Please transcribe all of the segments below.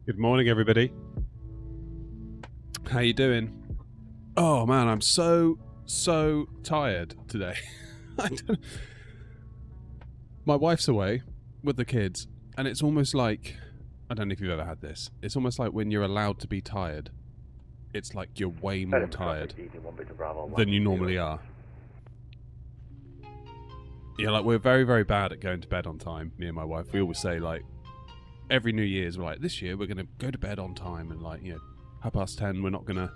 Good morning, everybody. How you doing? Oh man, I'm so tired today. My wife's away with the kids, and it's almost like, I don't know if you've ever had this, it's almost like when you're allowed to be tired, it's like you're way more tired than you normally are. Yeah, like we're very bad at going to bed on time, me and my wife. We always say, like, every New Year's, we're like, this year we're going to go to bed on time, and like, 10:30, we're not going to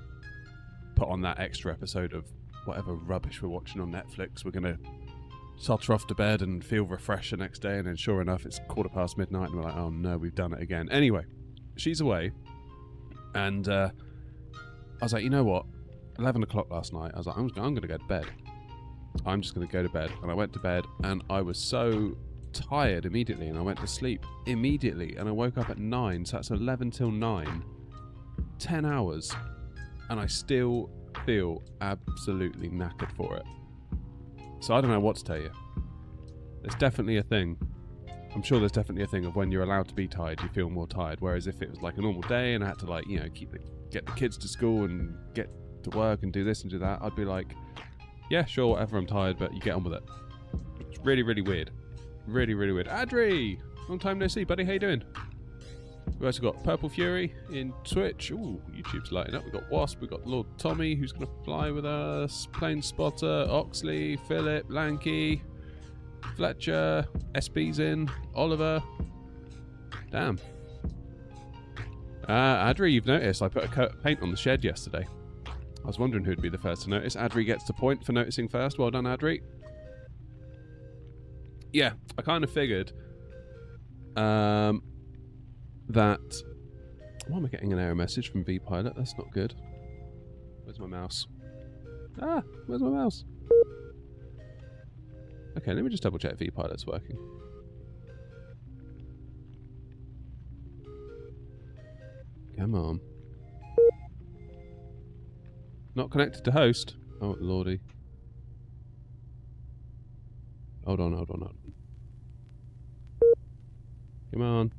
put on that extra episode of whatever rubbish we're watching on Netflix. We're going to totter off to bed and feel refreshed the next day, and then sure enough, it's midnight, and we're like, oh no, we've done it again. Anyway, she's away, and I was like, you know what, 11 o'clock last night, I was like, I'm going to go to bed. I'm just going to go to bed. And I went to bed, and I was so tired immediately, and I went to sleep immediately, and I woke up at 9, so that's 11 till 9, 10 hours, and I still feel absolutely knackered for it. So I don't know what to tell you. There's definitely a thing. I'm sure there's definitely a thing of when you're allowed to be tired, you feel more tired, whereas if it was like a normal day and I had to, like, get the kids to school and get to work and do this and do that, I'd be like, yeah, sure, whatever, I'm tired, but you get on with it. It's really weird. Really weird. Adri! Long time no see, buddy. How you doing? We've also got Purple Fury in Twitch. Ooh, YouTube's lighting up. We've got Wasp. We've got Lord Tommy, who's going to fly with us. Plane Spotter, Oxley, Philip, Lanky, Fletcher, SB's in, Oliver. Damn. Adri, you've noticed I put a coat of paint on the shed yesterday. I was wondering who'd be the first to notice. Adri gets the point for noticing first. Well done, Adri. Yeah, I kind of figured that... Why am I getting an error message from vPilot? That's not good. Where's my mouse? Ah, where's my mouse? Okay, let me just double check vPilot's working. Come on. Not connected to host. Oh, lordy. Hold on. Come on.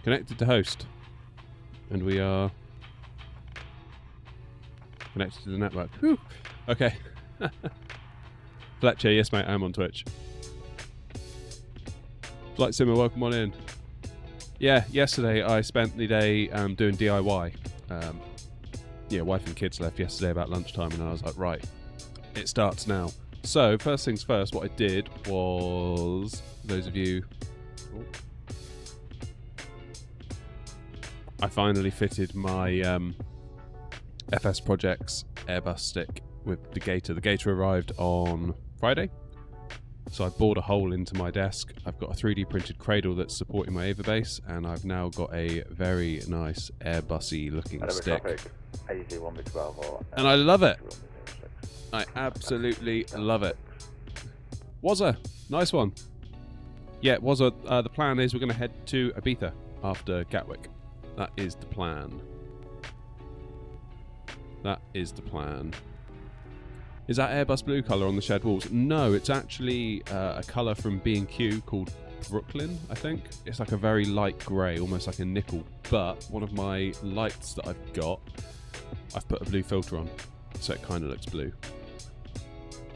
Connected to host. And we are connected to the network. Whew. Okay. Fletcher, yes mate, I'm on Twitch. Flight Simmer, welcome on in. Yeah, yesterday I spent the day doing DIY. Wife and kids left yesterday about lunchtime, and I was like, right, it starts now. So, first things first, what I did was, those of you... Oh, I finally fitted my FSProjects Airbus stick with the gator. The gator arrived on Friday, so I bored a hole into my desk. I've got a 3D printed cradle that's supporting my Ava base, and I've now got a very nice Airbus-y looking stick. And I love it. I absolutely love it. Wazza, nice one. Yeah, Wazza, the plan is we're going to head to Ibiza after Gatwick. That is the plan. That is the plan. Is that Airbus blue colour on the shed walls? No, it's actually a colour from B&Q called Brooklyn, I think. It's like a very light grey, almost like a nickel. But one of my lights that I've got, I've put a blue filter on, so it kind of looks blue.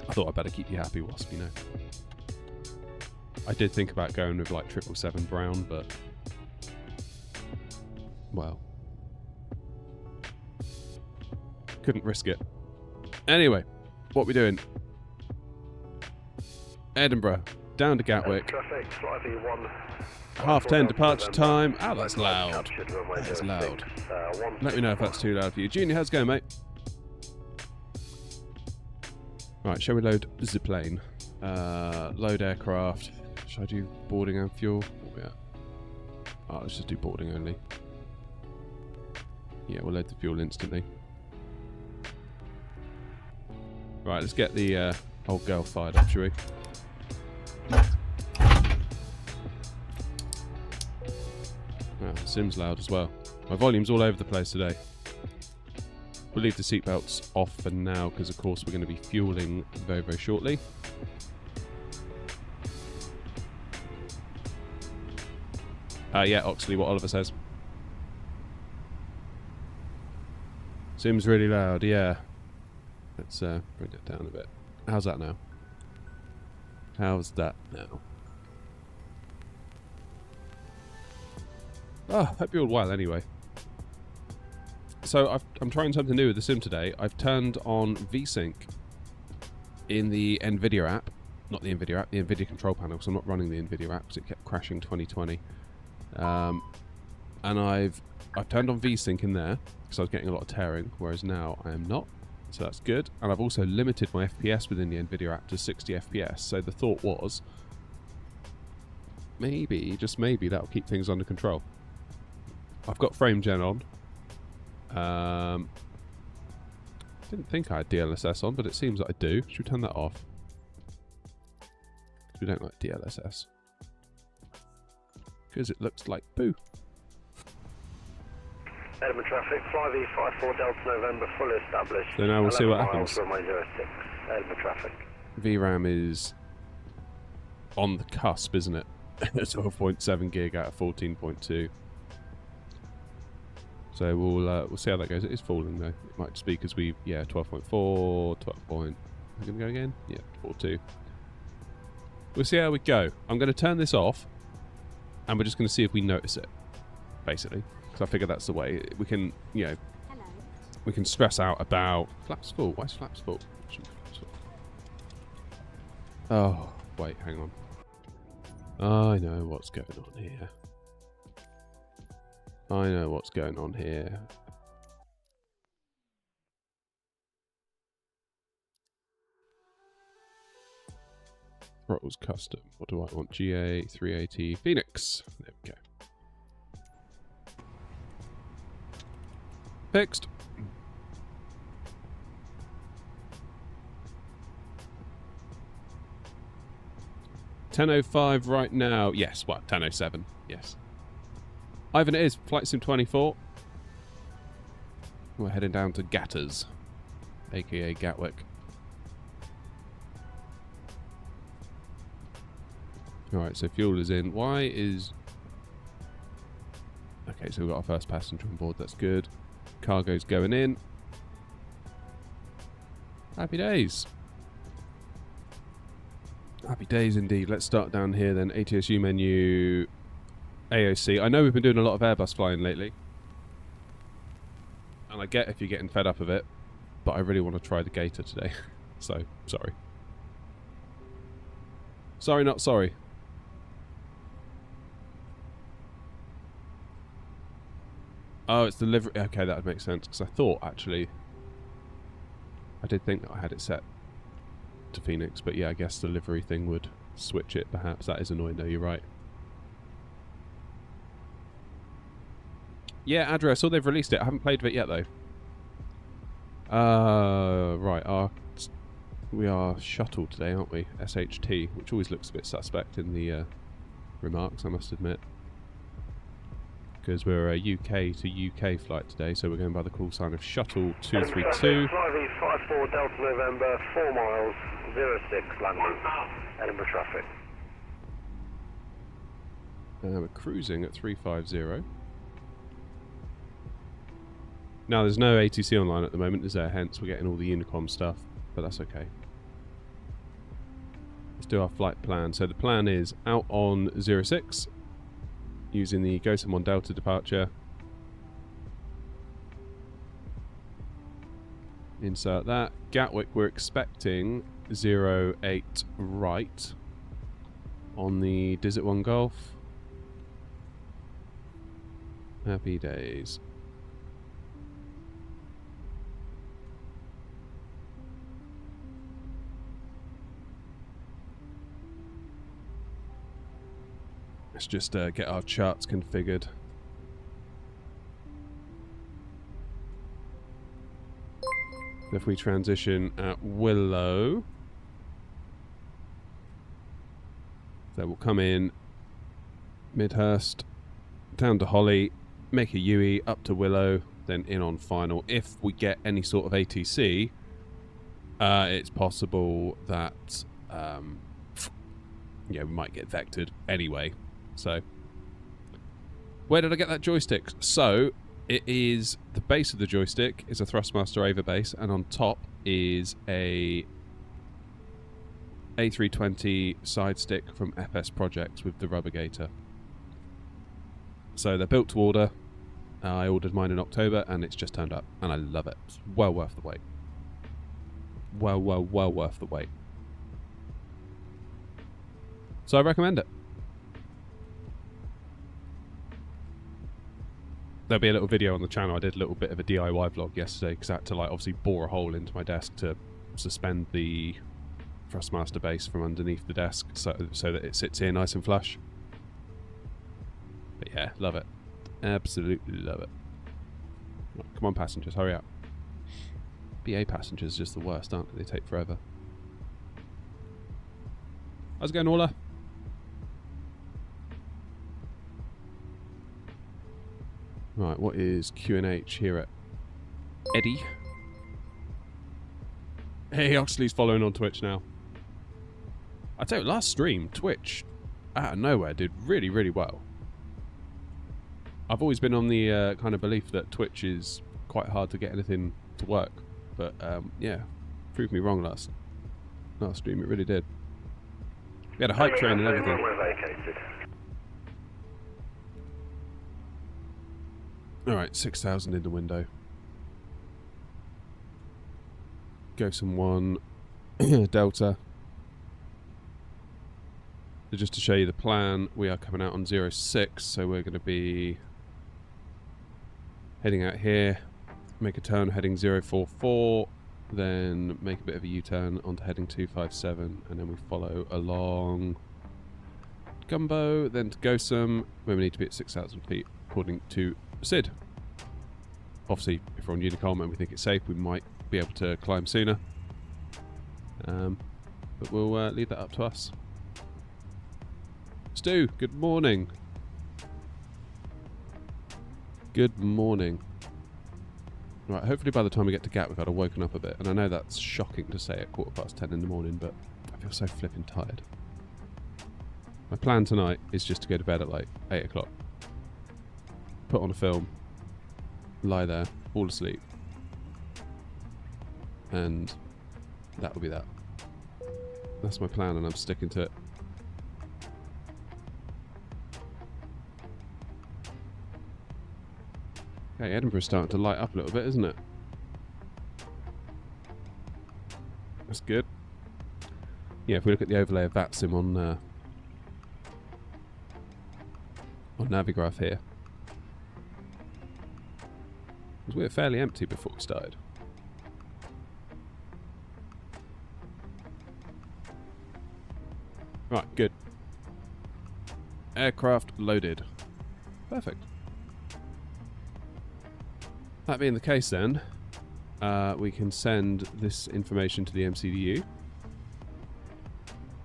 I thought I'd better keep you happy, Wasp, you know. I did think about going with like 777 brown, but... well, couldn't risk it. Anyway, what we doing? Edinburgh, down to Gatwick. 10:30 departure time. Oh, that's loud. That is loud. Let me know if that's too loud for you. Junior, how's it going, mate? Right, shall we load the plane? Load aircraft. Should I do boarding and fuel? Yeah. Oh, let's just do boarding only. Yeah, we'll load the fuel instantly. Right, let's get the old girl fired up, shall we? Oh, the sim's loud as well. My volume's all over the place today. We'll leave the seatbelts off for now because, of course, we're going to be fueling very shortly. Yeah, Oxley, what Oliver says. Seems really loud, yeah. Let's bring it down a bit. How's that now? How's that now? Oh, hope you're all well anyway. So I'm trying something new with the sim today. I've turned on VSync in the NVIDIA app. Not the NVIDIA app, the NVIDIA control panel, because I'm not running the NVIDIA app because it kept crashing 2020. And I've turned on VSync in there because I was getting a lot of tearing, whereas now I am not. So that's good. And I've also limited my FPS within the NVIDIA app to 60 FPS. So the thought was, maybe, just maybe, that'll keep things under control. I've got frame gen on. Didn't think I had DLSS on, but it seems that I do. Should we turn that off? We don't like DLSS. Because it looks like poo. Edinburgh traffic, 5E54 Delta November, fully established. So now we'll see what happens. Runway 06, Edinburgh traffic. VRAM is on the cusp, isn't it? 12.7 gig out of 14.2. So we'll see how that goes. It is falling though. It might just be because we 12.4, 12 point. Are we gonna go again? Yeah, 4.2. We'll see how we go. I'm going to turn this off, and we're just going to see if we notice it, basically. Because I figure that's the way we can, you know, we can stress out about flaps full. Why is flaps full? Oh, wait, hang on. I know what's going on here. I know what's going on here. Throttles custom. What do I want? GA380 Phoenix. There we go. Fixed. $10.05 right now. Yes, well, 10.07. Yes. Ivan, it is Flight Sim 24. We're heading down to Gatters, aka Gatwick. Alright, so fuel is in. Why is... Okay, so we've got our first passenger on board. That's good. Cargo's going in. Happy days. Happy days indeed. Let's start down here then. ATSU menu. AOC. I know we've been doing a lot of Airbus flying lately. And I get if you're getting fed up of it. But I really want to try the Gator today. So, sorry. Sorry, not sorry. Oh, it's delivery. Okay, that would make sense. Because I thought, actually... I did think that I had it set to Phoenix. But yeah, I guess the livery thing would switch it, perhaps. That is annoying, though. You're right. Yeah, Adra, I saw they've released it. I haven't played with it yet, though. Right. We are shuttle today, aren't we? SHT, which always looks a bit suspect in the remarks, I must admit. Because we're a UK to UK flight today, so we're going by the call sign of Shuttle 232. 5E54 Delta November, 4 miles, 06 landing, Edinburgh traffic. We're cruising at 350. Now, there's no ATC online at the moment, is there? Hence, we're getting all the Unicom stuff, but that's okay. Let's do our flight plan. So the plan is out on 06, using the GoSim 1 Delta departure. Insert that. Gatwick, we're expecting 08 right on the Desert 1 Golf. Happy days. Let's just get our charts configured. If we transition at Willow, so we'll come in Midhurst, down to Holly, make a UE, up to Willow, then in on final. If we get any sort of ATC, it's possible that we might get vectored anyway. So Where did I get that joystick? So, it is the base of the joystick is a Thrustmaster Ava base, and on top is a A320 side stick from FSProjects with the rubber gator. So they're built to order. I ordered mine in October and it's just turned up and I love it. It's well worth the wait. Well worth the wait. So I recommend it. There'll be a little video on the channel. I did a little bit of a DIY vlog yesterday because I had to like obviously bore a hole into my desk to suspend the Thrustmaster base from underneath the desk so that it sits here nice and flush. But yeah, love it. Absolutely love it. Right, come on, passengers, hurry up. BA passengers are just the worst, aren't they? They take forever. How's it going, Orla? Right, what is QNH here at Eddie? Hey, Oxley's following on Twitch now. I tell you, last stream, Twitch, out of nowhere, did really, really well. I've always been on the kind of belief that Twitch is quite hard to get anything to work. But, yeah, proved me wrong last stream. It really did. We had a hype train and everything. Alright, 6,000 in the window. Gosam 1, Delta. So just to show you the plan, we are coming out on 06, so we're going to be heading out here, make a turn heading 044, then make a bit of a U-turn onto heading 257, and then we follow along Gumbo, then to Gosam, where we need to be at 6,000 feet, according to Sid. Obviously, if we're on Unicom and we think it's safe, we might be able to climb sooner. But we'll leave that up to us. Stu, good morning. Good morning. Right, hopefully by the time we get to Gatwick I'd have woken up a bit. And I know that's shocking to say at 10:15 in the morning, but I feel so flipping tired. My plan tonight is just to go to bed at like 8 o'clock. Put on a film, lie there, fall asleep. And that will be that. That's my plan and I'm sticking to it. Okay, Edinburgh's starting to light up a little bit, isn't it? That's good. Yeah, if we look at the overlay of VATSIM on Navigraph here, because we were fairly empty before we started. Right, good. Aircraft loaded. Perfect. That being the case then, we can send this information to the MCDU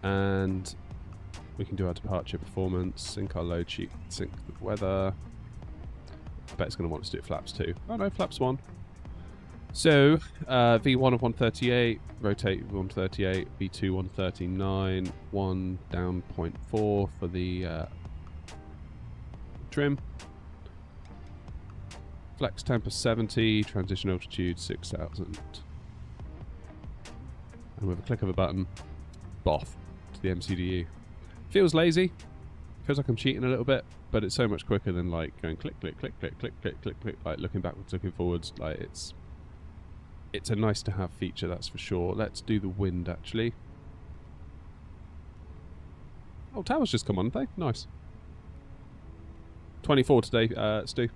and we can do our departure performance, sync our load sheet, sync the weather. I bet it's going to want us to do flaps 2. Oh no, flaps 1. So, V1 of 138, rotate 138, V2 139, 1 down 0.4 for the trim. Flex temper 70, transition altitude 6,000. And with a click of a button, boff to the MCDU. Feels lazy, feels like I'm cheating a little bit, but it's so much quicker than like going click, click, click, click, click, click, click, click, like looking backwards, looking forwards. Like it's a nice to have feature, that's for sure. Let's do the wind actually. Oh, tower's just come on, haven't they? Nice. 24 today, Stu.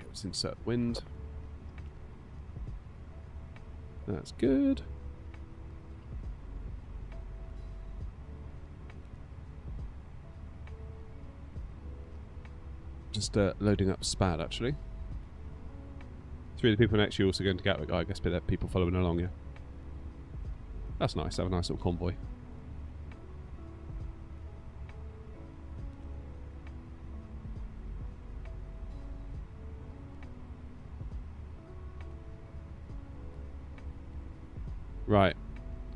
Let's insert wind. That's good. Just loading up SPAD actually. 3 of the people next to you also going to Gatwick. Oh, I guess there are people following along, yeah. That's nice, have a nice little convoy.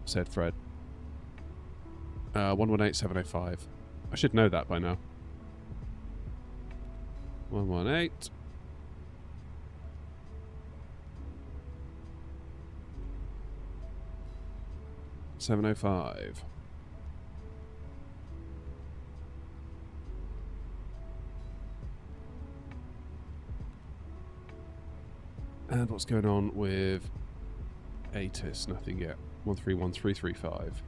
said Fred. 118705. I should know that by now. 118. $705. And what's going on with ATIS? Nothing yet. 131335.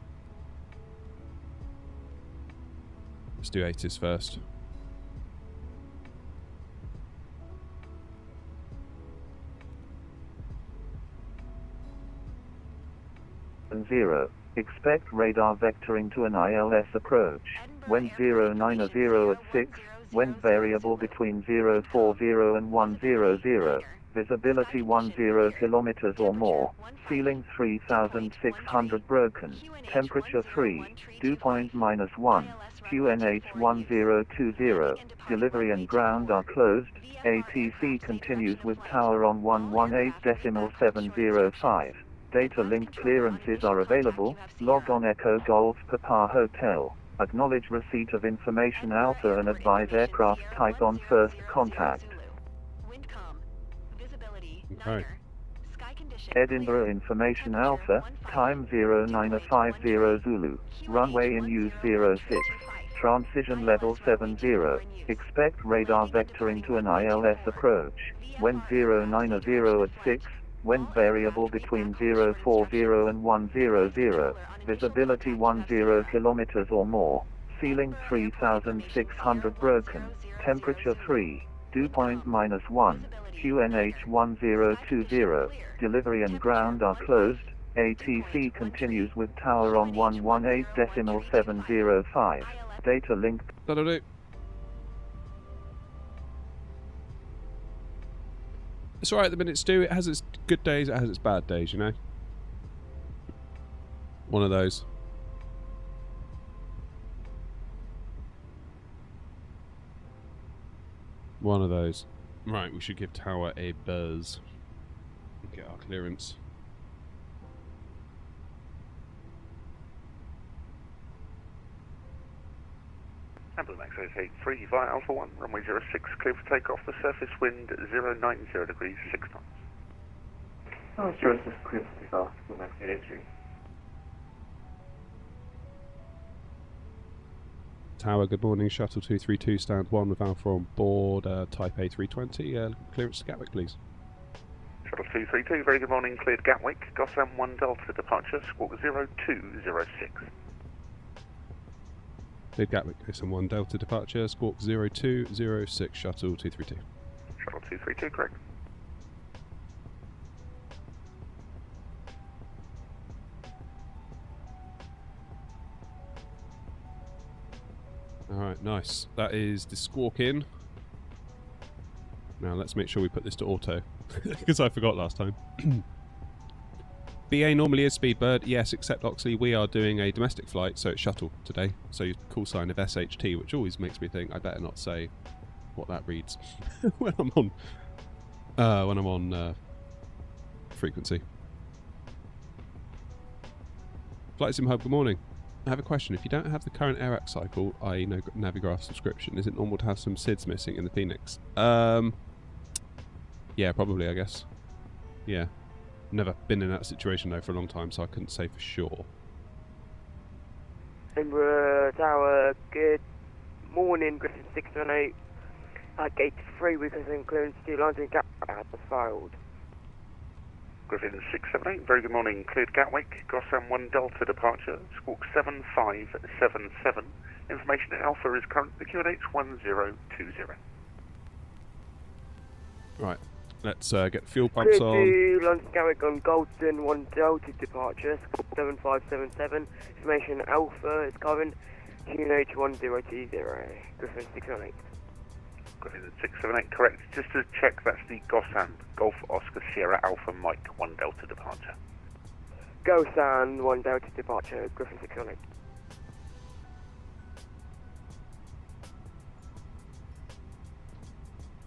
Let's do ATIS first. And 0. Expect radar vectoring to an ILS approach. Wind 090 at 6. Wind variable between 040 and 100. Visibility 10 kilometers or more. Ceiling 3,600 broken. Temperature 3. Dew point -1. QNH 1020. Delivery and ground are closed. ATC continues with tower on 118.705. Data link clearances are available. Logged on Echo Golf Papa Hotel. Acknowledge receipt of information Alpha and advise aircraft type on first contact. Okay. Edinburgh Information Alpha, time 0950 Zulu, runway in use 06, transition level 70, expect radar vectoring to an ILS approach, wind 090 at 6, wind variable between 040 and 100, visibility 10 kilometers or more, ceiling 3,600 broken, temperature 3, dew point -1. QNH 1020, delivery and ground are closed, ATC continues with tower on 118.705, data link. That'll do. It's alright, the minutes do. It has its good days, it has its bad days, you know? One of those. One of those. Right, we should give tower a buzz. Get our clearance. Max 883 via Alpha 1, runway 06, clear for takeoff, the surface wind 090 degrees, 6 knots. Oh, sure, it's just clear for takeoff, Max 883. Tower, good morning. Shuttle 232, stand 1 with Alpha on board, Type A320. Clearance to Gatwick, please. Shuttle 232, very good morning, cleared Gatwick, Gotham 1 Delta departure, squawk 0206. Cleared Gatwick, Gotham 1 Delta departure, squawk 0206, Shuttle 232. Shuttle 232, correct. Alright, nice. That is the squawk in. Now let's make sure we put this to auto, because I forgot last time. BA normally is Speedbird, yes, except Oxley, we are doing a domestic flight, so it's shuttle today. So call sign of SHT, which always makes me think I better not say what that reads when I'm on frequency. Flight Sim Hub, good morning. I have a question. If you don't have the current AirAC cycle, i.e. no Navigraph subscription, is it normal to have some SIDs missing in the Phoenix? Yeah, probably, I guess. Yeah. Never been in that situation, though, for a long time, so I couldn't say for sure. Edinburgh Tower, good morning, Griffin 618. Gate 3, we can clearance to lines in Gatwick as filed. Griffin 678, very good morning, cleared Gatwick, Gotham 1 Delta departure, squawk 7577. Information at Alpha is currently QNH 1020. Right, let's get fuel pumps on. Cleared to London Gatwick on Golden 1 Delta departure, squawk 7577. Information at Alpha is current QNH 1020. Griffin 618. Griffin 678, correct. Just to check, that's the Gotham Golf Oscar Sierra Alpha Mike 1 Delta departure. Gosan 1 Delta departure, Griffin 618.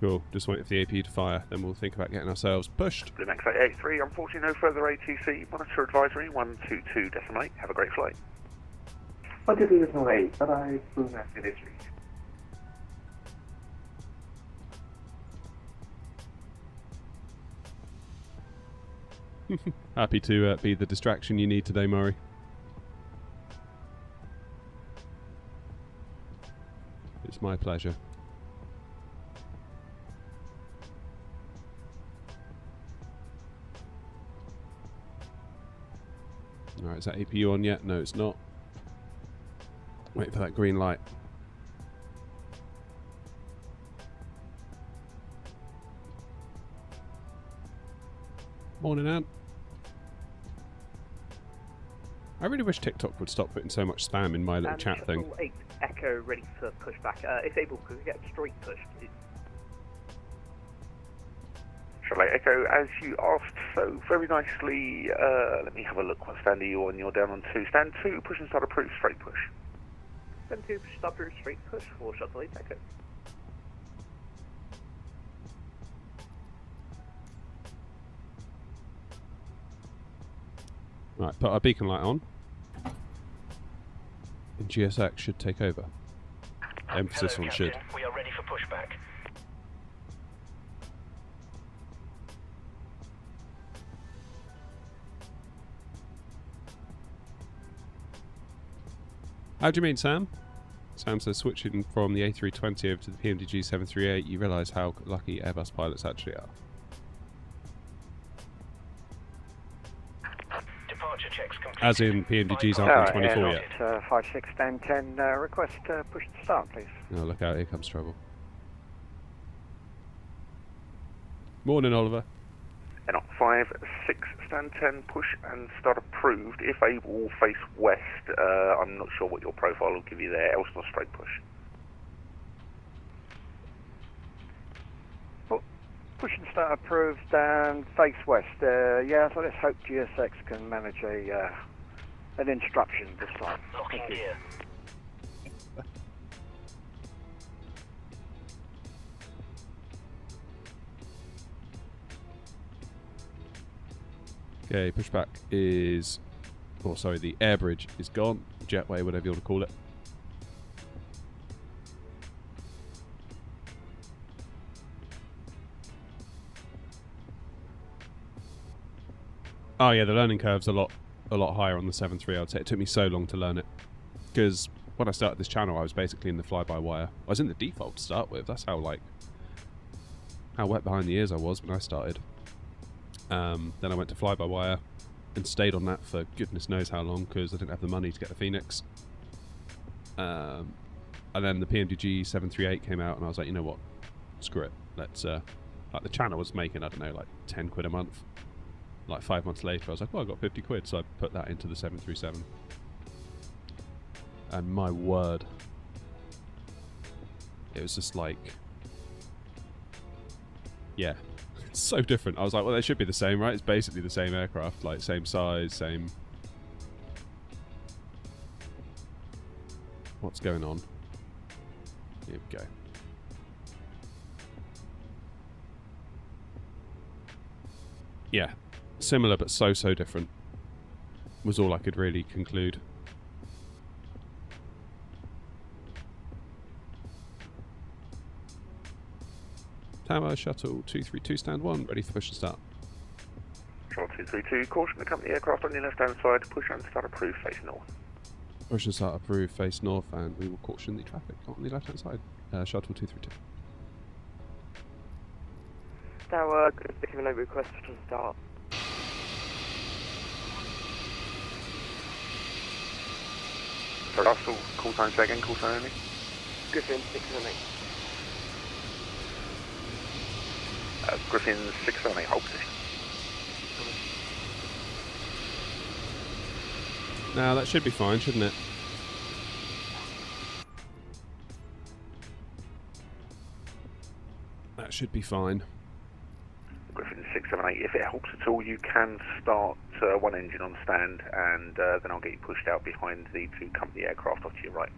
Cool. Just waiting for the AP to fire, then we'll think about getting ourselves pushed. Blue Max 883, unfortunately no further ATC. Monitor advisory 122.8. Have a great flight. 122.8, bye-bye, Blue Max 883. Happy to be the distraction you need today, Murray. It's my pleasure. Alright, is that APU on yet? No, it's not. Wait for that green light. Morning, Ant. I really wish TikTok would stop putting so much spam in my little chat thing. 8 Echo ready for pushback. If able, could we get straight push, please? Charlie Echo, as you asked so very nicely, let me have a look. What stand are you on? You're down on 2. Stand 2, push and start approved, straight push. Stand 2, start approved, straight push for shuttle 8 Echo. Right, put our beacon light on. And GSX should take over. Emphasis on should. We are ready for pushback. How do you mean, Sam? Sam says switching from the A320 over to the PMDG 738, you realise how lucky Airbus pilots actually are. Departure checks complete. As in, PMDGs aren't on 24 yet. 56 stand 10, request push to start, please. Oh, look out, here comes trouble. Morning, Oliver. And on 5, 6, stand 10, push and start approved. If able, face west. I'm not sure what your profile will give you there, else not straight push. Push and start approved and face west. Yeah, so let's hope GSX can manage an instruction this time. Locking gear. Okay, pushback is... Oh, sorry, the air bridge is gone. Jetway, whatever you want to call it. Oh yeah, the learning curve's a lot higher on the 7.3, I'd say. It took me so long to learn it. Because when I started this channel, I was basically in the fly-by-wire. I was in the default to start with. That's how wet behind the ears I was when I started. Then I went to fly-by-wire and stayed on that for goodness knows how long because I didn't have the money to get the Phoenix. And then the PMDG 738 came out and I was like, you know what? Screw it. Let's, like the channel was making, I don't know, like 10 quid a month. Like 5 months later, I was like, well, I got 50 quid, so I put that into the 737. And my word. It was just like... Yeah. It's so different. I was like, well, they should be the same, right? It's basically the same aircraft, like same size, same... What's going on? Here we go. Yeah. Similar but so different was all I could really conclude. Tower Shuttle 232 stand 1 ready for push and start. Shuttle 232, caution the company aircraft on your left hand side, push and start approved, face north. Push and start approved, face north, and we will caution the traffic on the left hand side. Shuttle 232. Tower, good to give a request to start. So Russell, call sign say again, call sign only. Griffin 678. Griffin 678, hold position. Now that should be fine, shouldn't it? That should be fine. Griffin 678, if it helps at all, you can start one engine on stand and then I'll get you pushed out behind the 2 company aircraft off to your right.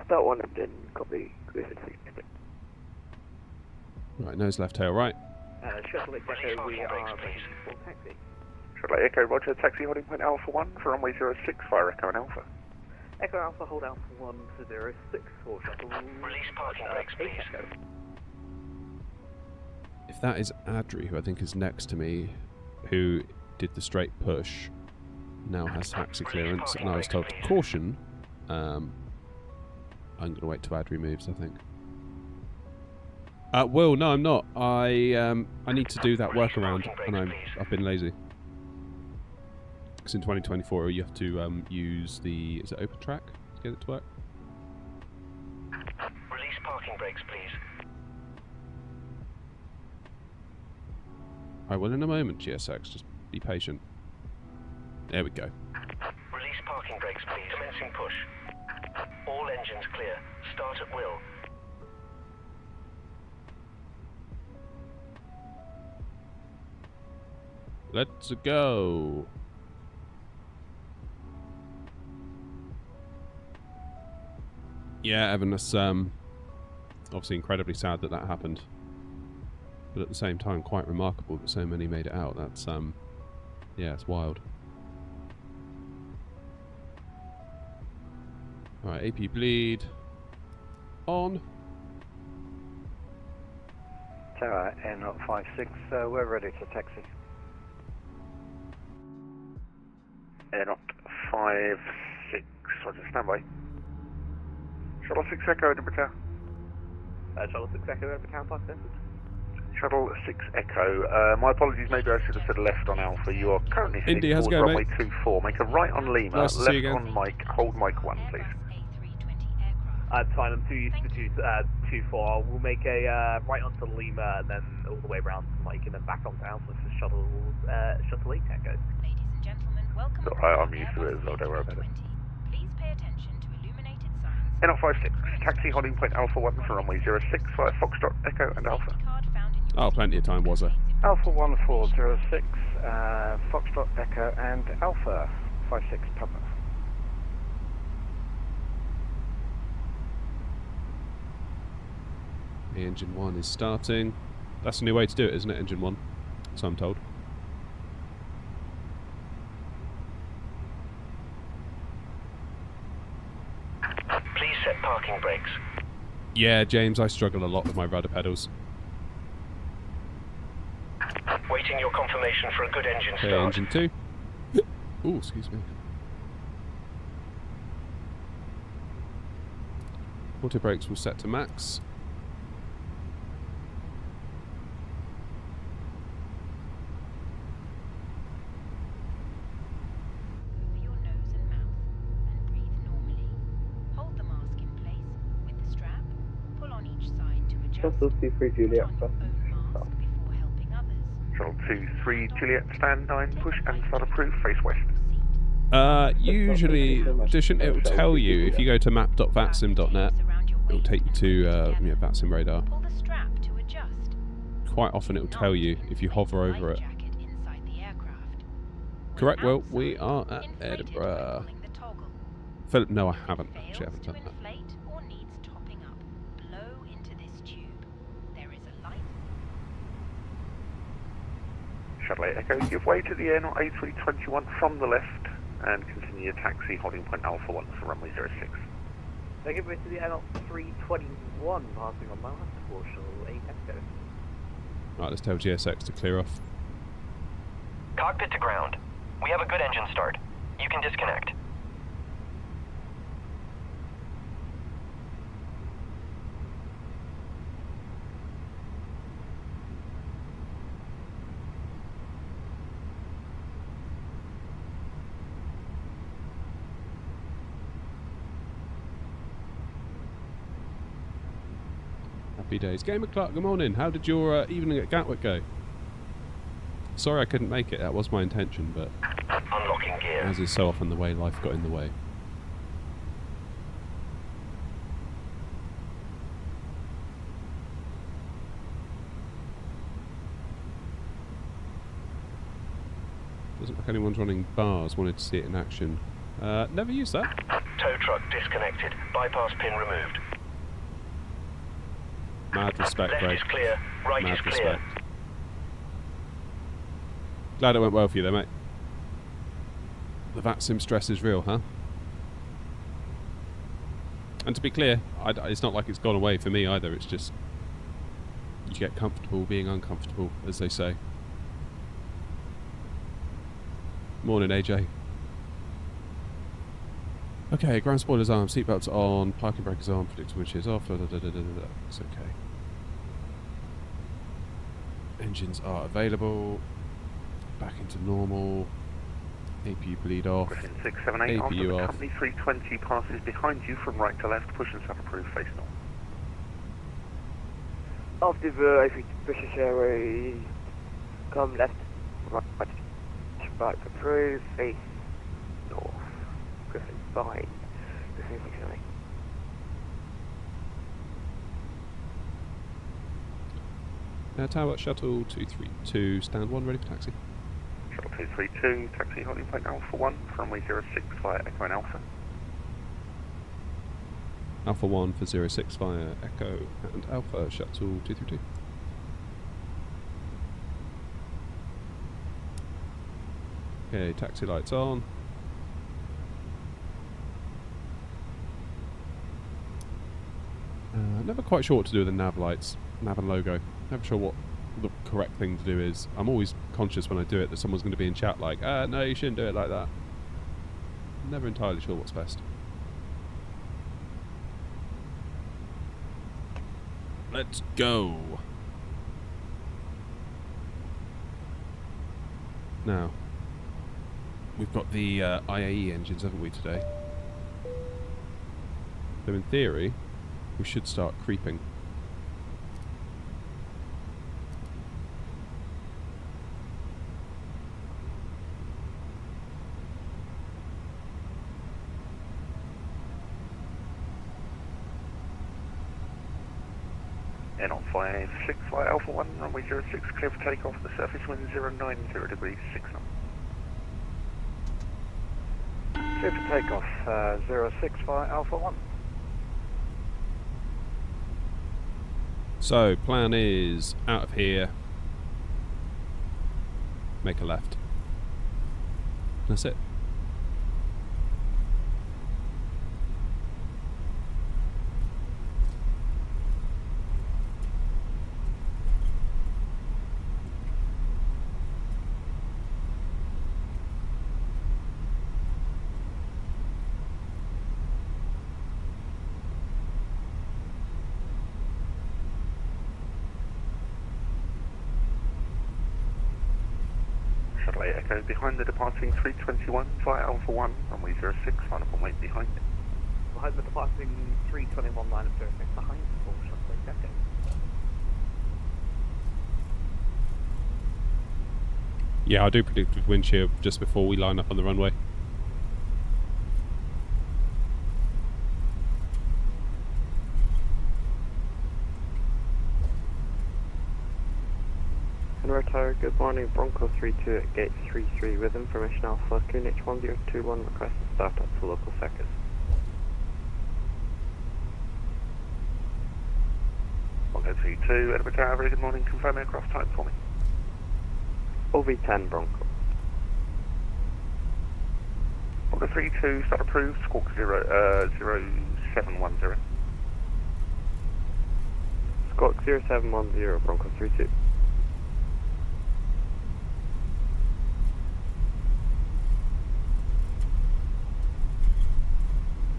Start one engine, copy Griffin 678. Right, nose left, tail right. Shuttle Echo, we are ready for taxi. Shuttle Echo, roger. Taxi holding point Alpha 1 for runway 06, fire Echo and Alpha. Echo Alpha, hold Alpha 1 to 06 for shuttle. Release parking brakes, please. Echo. If that is Adri, who I think is next to me, who did the straight push, now has taxi clearance, and I was told to caution, I'm going to wait till Adri moves, I think. Will, no, I'm not. I need to do that workaround, and I've been lazy. Because in 2024 you have to use the... Is it open track to get it to work? Release parking brakes, please. I will in a moment, GSX. Just be patient. There we go. Release parking brakes, please. Commencing push. All engines clear. Start at will. Let's go. Yeah, Evan, that's obviously incredibly sad that that happened. But at the same time, quite remarkable that so many made it out. That's, yeah, it's wild. Alright, AP bleed. On. Tower N056, we're ready to taxi. N056, roger, standby. Shuttle 6 Echo, Edinburgh Tower. Shuttle 6 Echo, Edinburgh Tower, park centered. Shuttle 6 Echo. My apologies, maybe I should have said left on Alpha. You are currently heading Indy, how's it towards going, runway mate? 24. Make a right on Lima, Nice to see you left again. on Mike, hold Mike 1, please. Fine, I'm too used to 2-4. We'll make a right onto Lima and then all the way around to Mike and then back onto Alpha for shuttle 8 Echo. Ladies and gentlemen, welcome to Alright, I'm used to it as well, don't worry about it. Please pay attention to illuminated signs. N056, taxi holding point Alpha 1 for runway 06, via Foxtrot, Echo and Alpha. Oh, plenty of time, was there? Alpha 1406, Foxtrot Echo and Alpha 56 Palma. The engine 1 is starting. That's the new way to do it, isn't it, engine 1? So I'm told. Please set parking brakes. Yeah, James, I struggle a lot with my rudder pedals. Waiting your confirmation for a good engine Okay, start. engine 2. Oh, excuse me. Auto brakes will set to max. Over your nose and mouth and breathe normally. Hold the mask in place with the strap. Pull on each side to adjust. Shuttle 23 Juliet, Put on your own mask before helping others. Shuttle 23 Juliet, stand 9, push and start approved, face west. Usually, addition, it will tell you, if you go to map.vatsim.net, it will take you to VATSIM radar. Pull the strap to adjust. Quite often it will tell you if you hover over it. Jacket inside the aircraft. Correct, Will, we are at Edinburgh. Pulling the toggle. Philip, no, I haven't. Fails Actually, I haven't to done that. inflate or needs topping up. Blow into this tube. There is a light. Shuttle 8 Echo, give way to the Air A321 from the left and continue your taxi holding point Alpha 1 for runway 06. They give way to the Air 321 passing on my left for shuttle 8 Echo. Right, let's tell GSX to clear off. Cockpit to ground. We have a good engine start. You can disconnect. Happy days. Gamer Clark, good morning. How did your evening at Gatwick go? Sorry I couldn't make it. That was my intention, but Unlocking gear. as is so often the way, life got in the way. Doesn't look like anyone's running bars. Wanted to see it in action. Never used that. Tow truck disconnected. Bypass pin removed. Mad respect, Left Greg. is clear, right Mad is clear. respect. Glad it went well for you though, mate. The VATSIM stress is real, huh? And to be clear, it's not like it's gone away for me either. It's just you get comfortable being uncomfortable, as they say. Morning, AJ. Okay, ground spoilers on, seatbelts on, parking brakes on, predictable wind shears off. It's okay. Engines are available. Back into normal. APU bleed off. Griffin 678, after APU the off. company 320 passes behind you from right to left, push and start approved, face north. After the British Airways, come left, right, back approved, face north. Griffin behind. Griffin 678. Tower Shuttle 232, stand 1, ready for taxi. Shuttle 232, taxi holding point Alpha 1, runway 06 via Echo and Alpha. Alpha 1 for 06 via Echo and Alpha Shuttle 232. Okay, taxi lights on. Never quite sure what to do with the nav lights, nav and logo. Never sure what the correct thing to do is. I'm always conscious when I do it that someone's going to be in chat like, no, you shouldn't do it like that. Never entirely sure what's best. Let's go. Now, we've got the IAE engines, haven't we, today? So in theory, we should start creeping. N on 56 via Alpha 1, runway 06, clear for takeoff, the surface wind 090 degrees, 6 knots. Clear for takeoff, 06 via Alpha 1. So, plan is out of here, make a left. That's it. Shuttle 8 Echo behind the departing 321 via Alpha 1, runway 06, line up and wait behind it. Behind the departing 321 line of 06, behind the full Shuttle 8 Echo. Yeah, I do predict with wind shear just before we line up on the runway. Tower, good morning, Bronco 32 at gate 33 with information Alpha, QNH 1021, request to start up for local seconds. Bronco 32, Edinburgh Tower, very good morning, confirm aircraft type for me. OV10 Bronco. Bronco 32, start approved, squawk 0710. Squawk 0710, Bronco 32.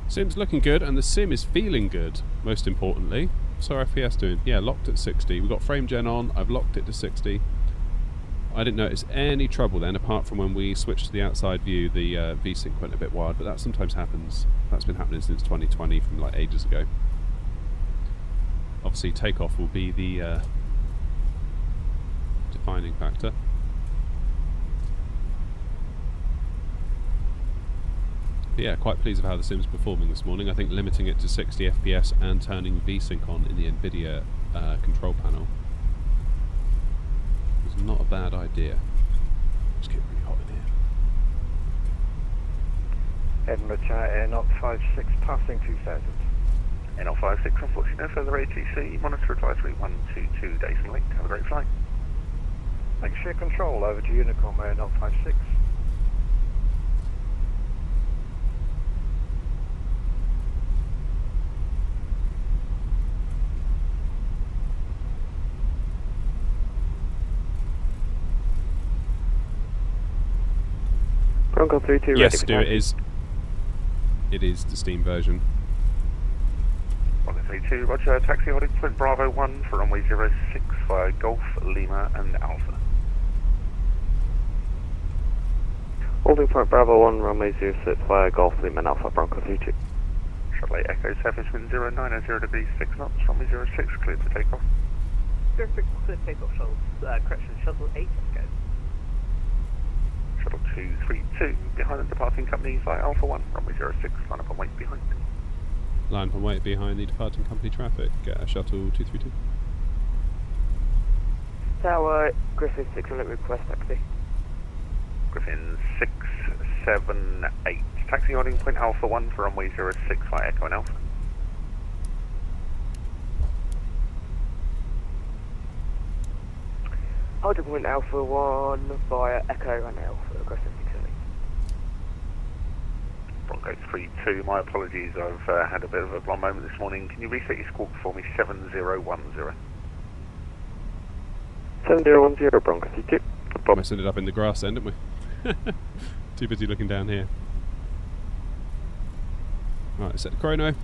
Sim's looking good, and the sim is feeling good, most importantly. What's our FPS doing? Yeah, locked at 60. We've got frame gen on, I've locked it to 60. I didn't notice any trouble then, apart from when we switched to the outside view, the VSync went a bit wild, but that sometimes happens. That's been happening since 2020, from like ages ago. Obviously, takeoff will be the defining factor. But yeah, quite pleased with how the sim's performing this morning. I think limiting it to 60 FPS and turning VSync on in the NVIDIA control panel was not a bad idea. It's getting really hot in here. Edinburgh Tower, Air Knock 56, passing 2000. NL 56, unfortunately no further ATC, monitor advisory 122, days and late, have a great flight. Thanks for your control, over to Unicorn Air 056. Bronco 32 Yes, ready do it is. It is the steam version. Bronco 32, roger, taxi holding point Bravo 1 for runway 06 via Golf, Lima and Alpha. Holding point Bravo 1, runway 06 via Golf, Lima and Alpha, Bronco 32. Shuttle 8 Echo, surface wind 090 degrees 6 knots, runway 06, cleared for takeoff. 06, clear takeoff, shuttle, correction, shuttle 8 Echo. Shuttle 232, behind the departing company via Alpha 1, runway 06, line up and wait behind. Line from wait behind the departing company traffic. Shuttle 232. Tower, Griffin 6, and let request taxi. Griffin 678, taxi holding point Alpha 1 for runway 06 via Echo and Alpha. Holding point Alpha 1 via Echo and Alpha, Griffin 678. Bronco 32, my apologies, I've had a bit of a blonde moment this morning. Can you reset your squawk for me? 7010. 7010, Bronco 32. Almost ended up in the grass then, didn't we? Too busy looking down here. Right, set the chrono.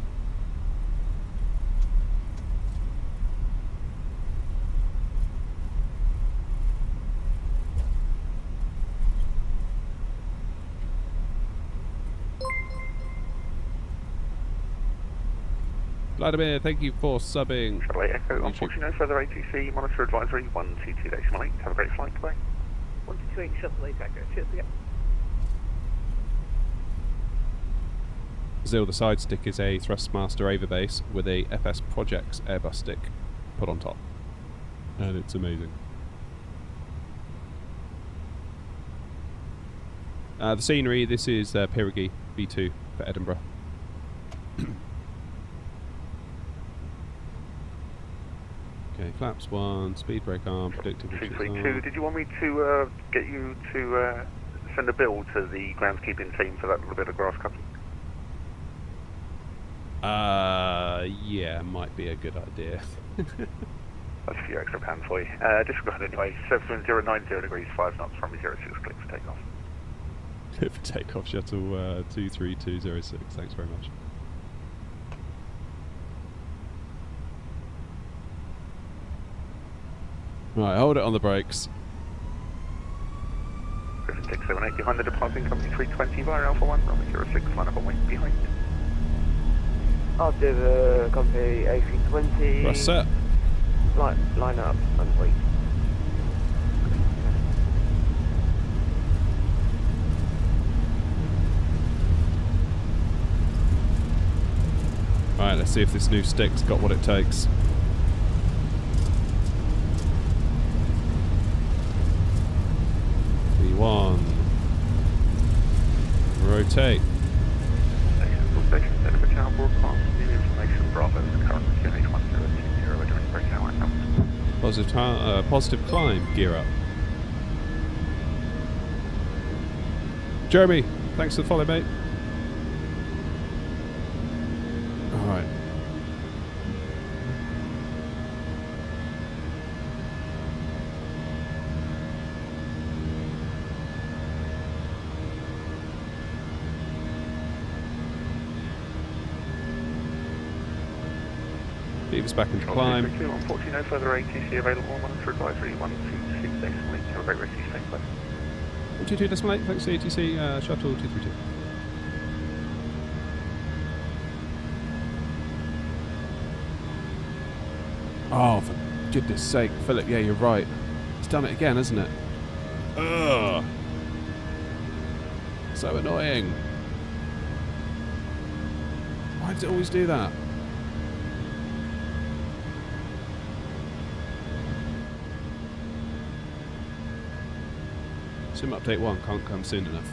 Vladimir, thank you for subbing. Shuttle 8 Echo, unfortunately no further ATC, monitor advisory 122, days and late, have a great flight, goodbye. 128, shuttle 8 Echo, cheers again. Zil, the side stick is a Thrustmaster Averbase with a FSProjects Airbus stick put on top. And it's amazing. The scenery, this is Pirigi V2 for Edinburgh. Okay, flaps 1, speed brake arm, predictive. 232, did you want me to get you to send a bill to the groundskeeping team for that little bit of grass cutting? Yeah, might be a good idea. That's a few extra pounds for you. Disregard anyway, surface wind 090 degrees 5 knots, runway 06, clear for takeoff. Clear for takeoff, shuttle 23206, thanks very much. Right, hold it on the brakes. Griffin 678 behind the departing company 320 via Alpha 1, runway 06, line up and wait behind. After the company A320. Press set. Line up and wait. Right, let's see if this new stick's got what it takes. V1. Rotate. Station, Edinburgh Channel broadcast, new information, Bravo, current QNH 1020, during breakdown line numbers. Positive climb, gear up. Jeremy, thanks for the follow, mate. Alright. Beaver's back into climb. Unfortunately, no further ATC available. Monitor advisory 126 decimal 8. Have a great rest of your stay. 122 decimal 8. Thanks to ATC shuttle 232. Oh, for goodness sake, Philip, yeah, you're right. It's done it again, hasn't it? Ugh. So annoying. Why does it always do that? Sim update 1 can't come soon enough.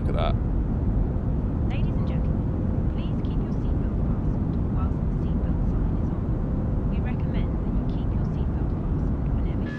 look at that. Ladies and gentlemen, please keep your seatbelt fastened whilst the seatbelt sign is on. We recommend that you keep your seatbelt fastened whenever you...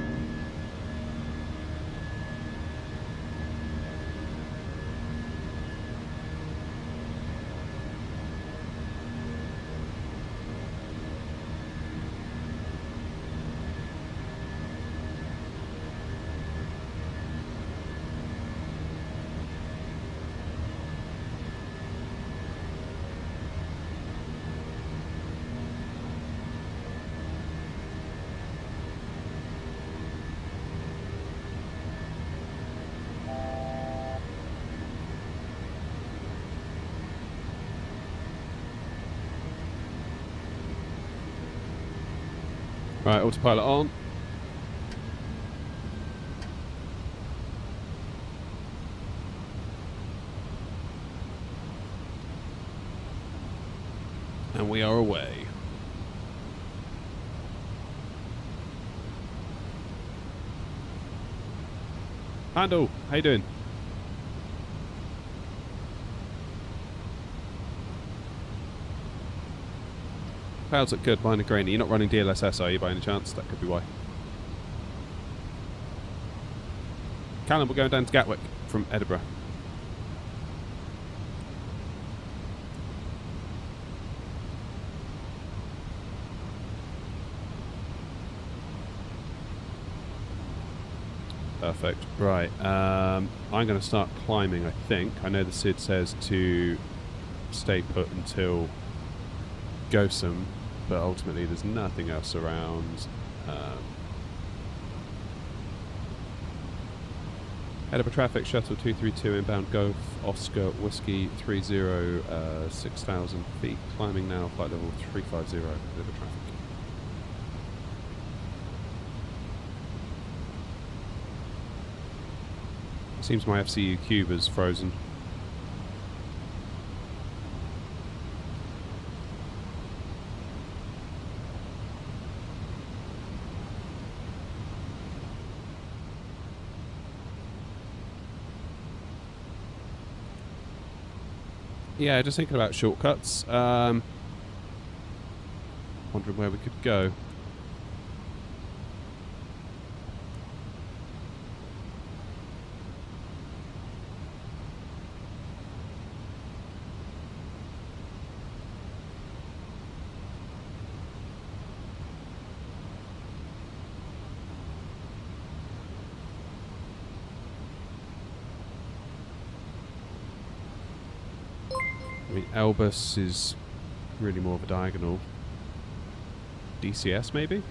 Right, autopilot on. And we are away. Handle, how you doing? Clouds look good, mine are grainy. You're not running DLSS, are you, by any chance? That could be why. Callum, we're going down to Gatwick from Edinburgh. Perfect. Right. I'm going to start climbing, I think. I know the SID says to stay put until Gosum, but ultimately there's nothing else around. Edinburgh traffic, shuttle 232 inbound Golf, Oscar, Whiskey 30, 6,000 feet. Climbing now, flight level 350, Edinburgh traffic. It seems my FCU cube is frozen. Yeah, just thinking about shortcuts. Wondering where we could go. I mean, Airbus is really more of a diagonal. DCS, maybe?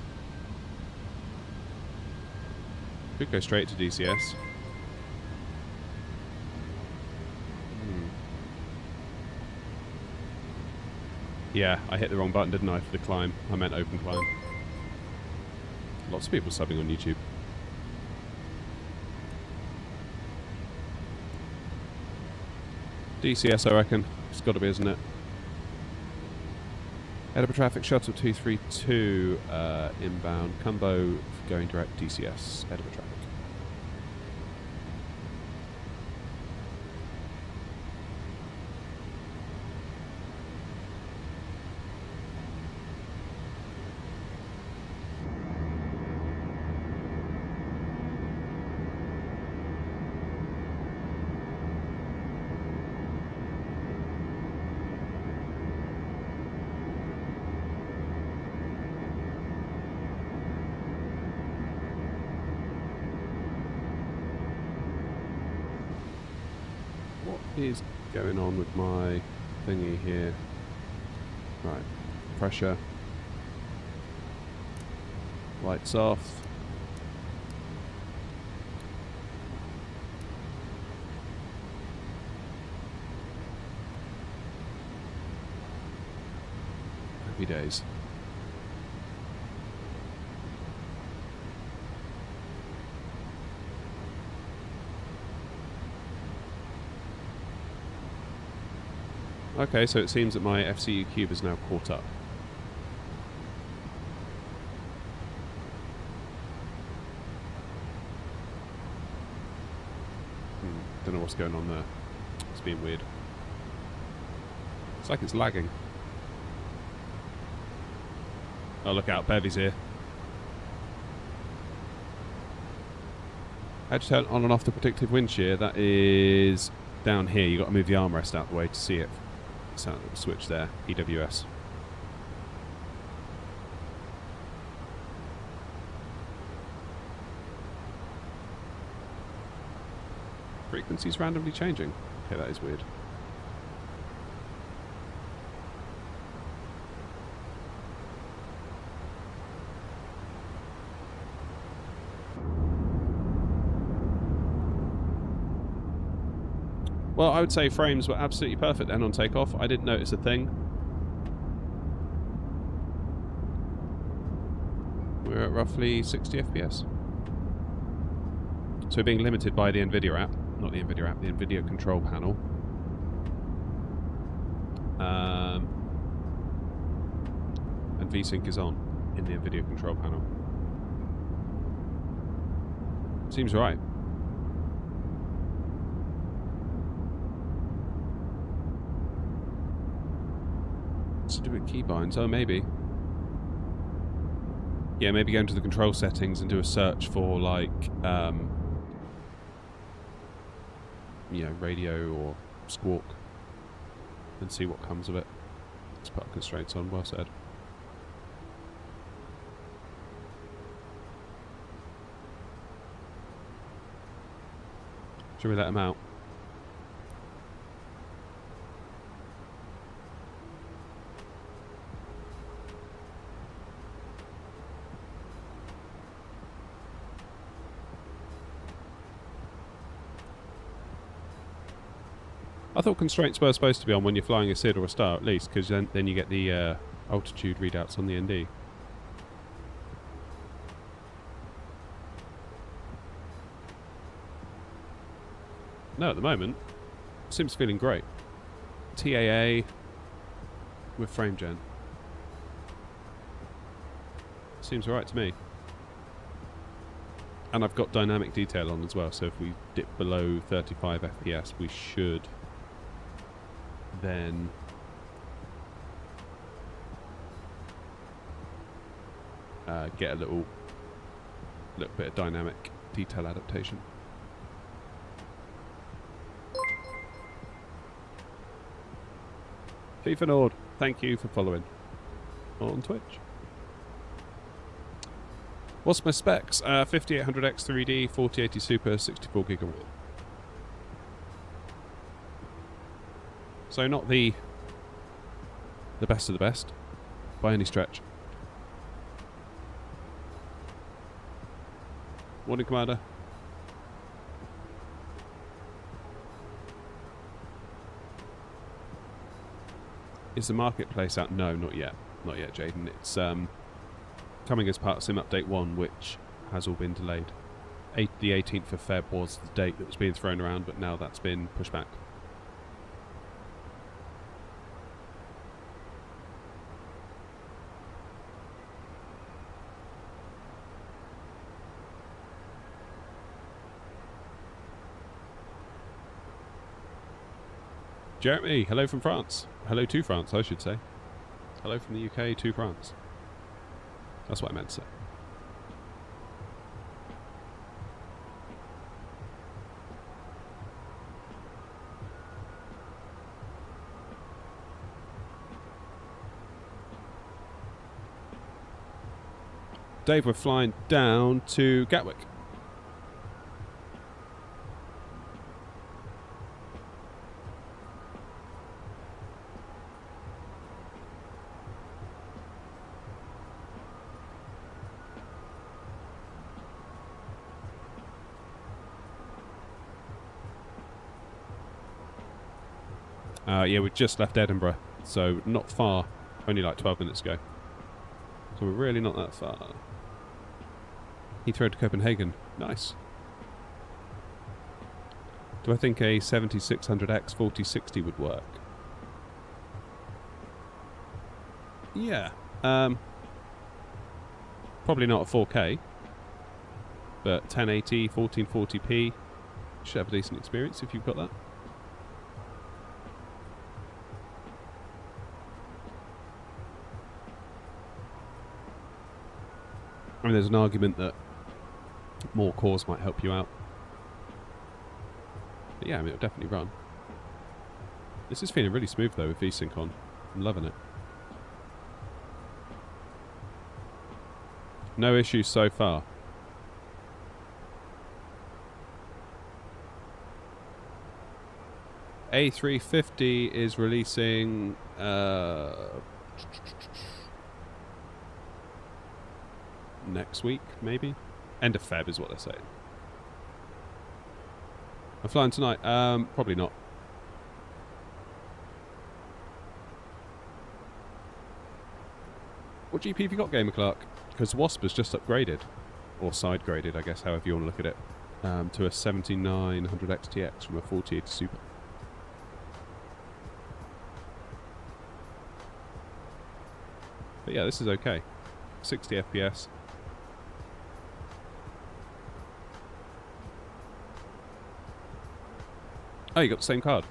Could go straight to DCS. Yeah, I hit the wrong button, didn't I, for the climb? I meant open climb. Lots of people subbing on YouTube. DCS, I reckon. It's got to be, isn't it? Edinburgh traffic, shuttle 232 inbound. Cumbo going direct DCS. Edinburgh traffic. Is going on with my thingy here? Right, pressure, lights off. Happy days. Okay, so it seems that my FCU cube is now caught up. Don't know what's going on there. being weird. It's like it's lagging. Oh, look out, Bevy's here. How'd you turn on and off the predictive wind shear? That is down here. You've got to move the armrest out of the way to see it. It's that little switch there, EWS. Frequency's randomly changing. Okay, that is weird. Well, I would say frames were absolutely perfect then on takeoff. I didn't notice a thing. We're at roughly 60 FPS. So we're being limited by the NVIDIA app. Not the NVIDIA app, the NVIDIA control panel. And VSync is on in the NVIDIA control panel. Seems right. To do with keybinds, oh maybe. Yeah, maybe go into the control settings and do a search for like, you know, radio or squawk, and see what comes of it. Let's put our constraints on. Well said. Should we let them out? I thought constraints were supposed to be on when you're flying a SID or a Star, at least, because then you get the altitude readouts on the ND. No, at the moment, Sim's feeling great. TAA with frame gen. Seems alright to me. And I've got dynamic detail on as well, so if we dip below 35 FPS, we should then get a little bit of dynamic detail adaptation. FIFA Nord, thank you for following on Twitch. What's my specs? 5800X 3D, 4080 Super, 64GB RAM. So not the best of the best, by any stretch. Morning, Commander. Is the marketplace out? No, not yet. Not yet, Jaden. It's coming as part of Sim Update 1, which has all been delayed. The 18th of Feb was the date that was being thrown around, but now that's been pushed back. Jeremy, hello from France. Hello to France, I should say. Hello from the UK to France. That's what I meant to say. Dave, we're flying down to Gatwick. Yeah, we just left Edinburgh, so not far, only like 12 minutes ago. So we're really not that far. Heathrow to Copenhagen, nice. Do I think a 7600X 4060 would work? Yeah, probably not at 4K, but 1080, 1440p, should have a decent experience if you've got that. mean, there's an argument that more cores might help you out. But yeah, I mean, it'll definitely run. This is feeling really smooth though with VSync on. I'm loving it. No issues so far. A350 is releasing next week, maybe? End of Feb is what they're saying. I'm flying tonight. Probably not. What GP have you got, Gamer Clark? Because Wasp has just upgraded, or side graded, I guess, however you want to look at it, to a 7900 XTX from a 4080 Super. But yeah, this is okay. 60 FPS. Oh, you got the same card.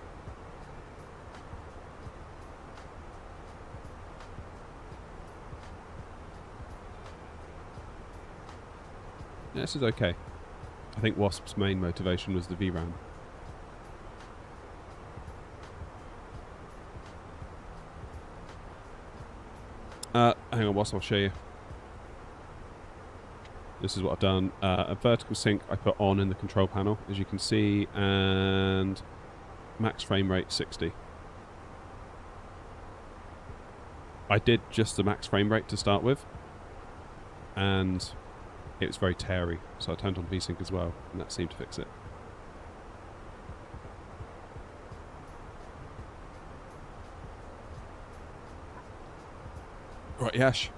Yeah, this is okay. I think Wasp's main motivation was the VRAM. Hang on, Wasp, I'll show you. This is what I've done. A vertical sync I put on in the control panel, as you can see, and max frame rate 60. I did just the max frame rate to start with, and it was very teary, so I turned on VSync as well, and that seemed to fix it. Right, Yash.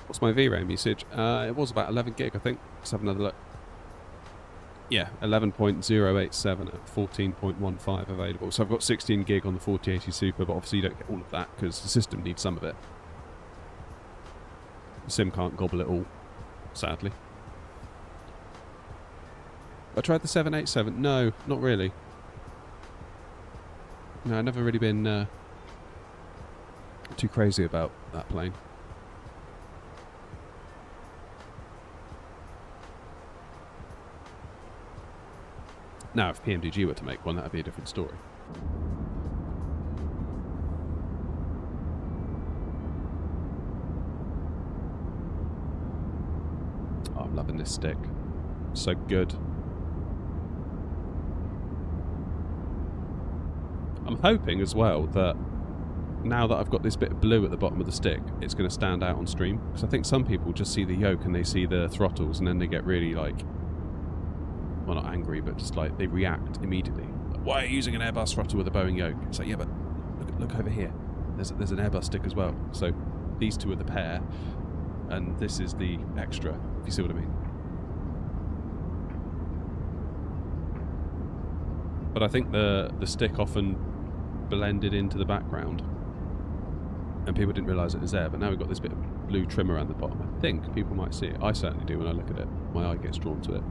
What's my VRAM usage? It was about 11 gig, I think. Let's have another look. Yeah, 11.087 at 14.15 available. So I've got 16 gig on the 4080 Super, but obviously you don't get all of that because the system needs some of it. The sim can't gobble it all, sadly. I tried the 787. No, not really. No, I've never really been too crazy about that plane. Now, if PMDG were to make one, that would be a different story. Oh, I'm loving this stick. So good. I'm hoping as well that now that I've got this bit of blue at the bottom of the stick, it's going to stand out on stream. Because I think some people just see the yoke and they see the throttles and then they get really like... well, not angry, but just like they react immediately. Like, why are you using an Airbus throttle with a Boeing yoke? It's like, yeah, but look over here. There's an Airbus stick as well. So these two are the pair, and this is the extra. If you see what I mean. But I think the stick often blended into the background, and people didn't realise it was there. But now we've got this bit of blue trim around the bottom. I think people might see it. I certainly do when I look at it. My eye gets drawn to it.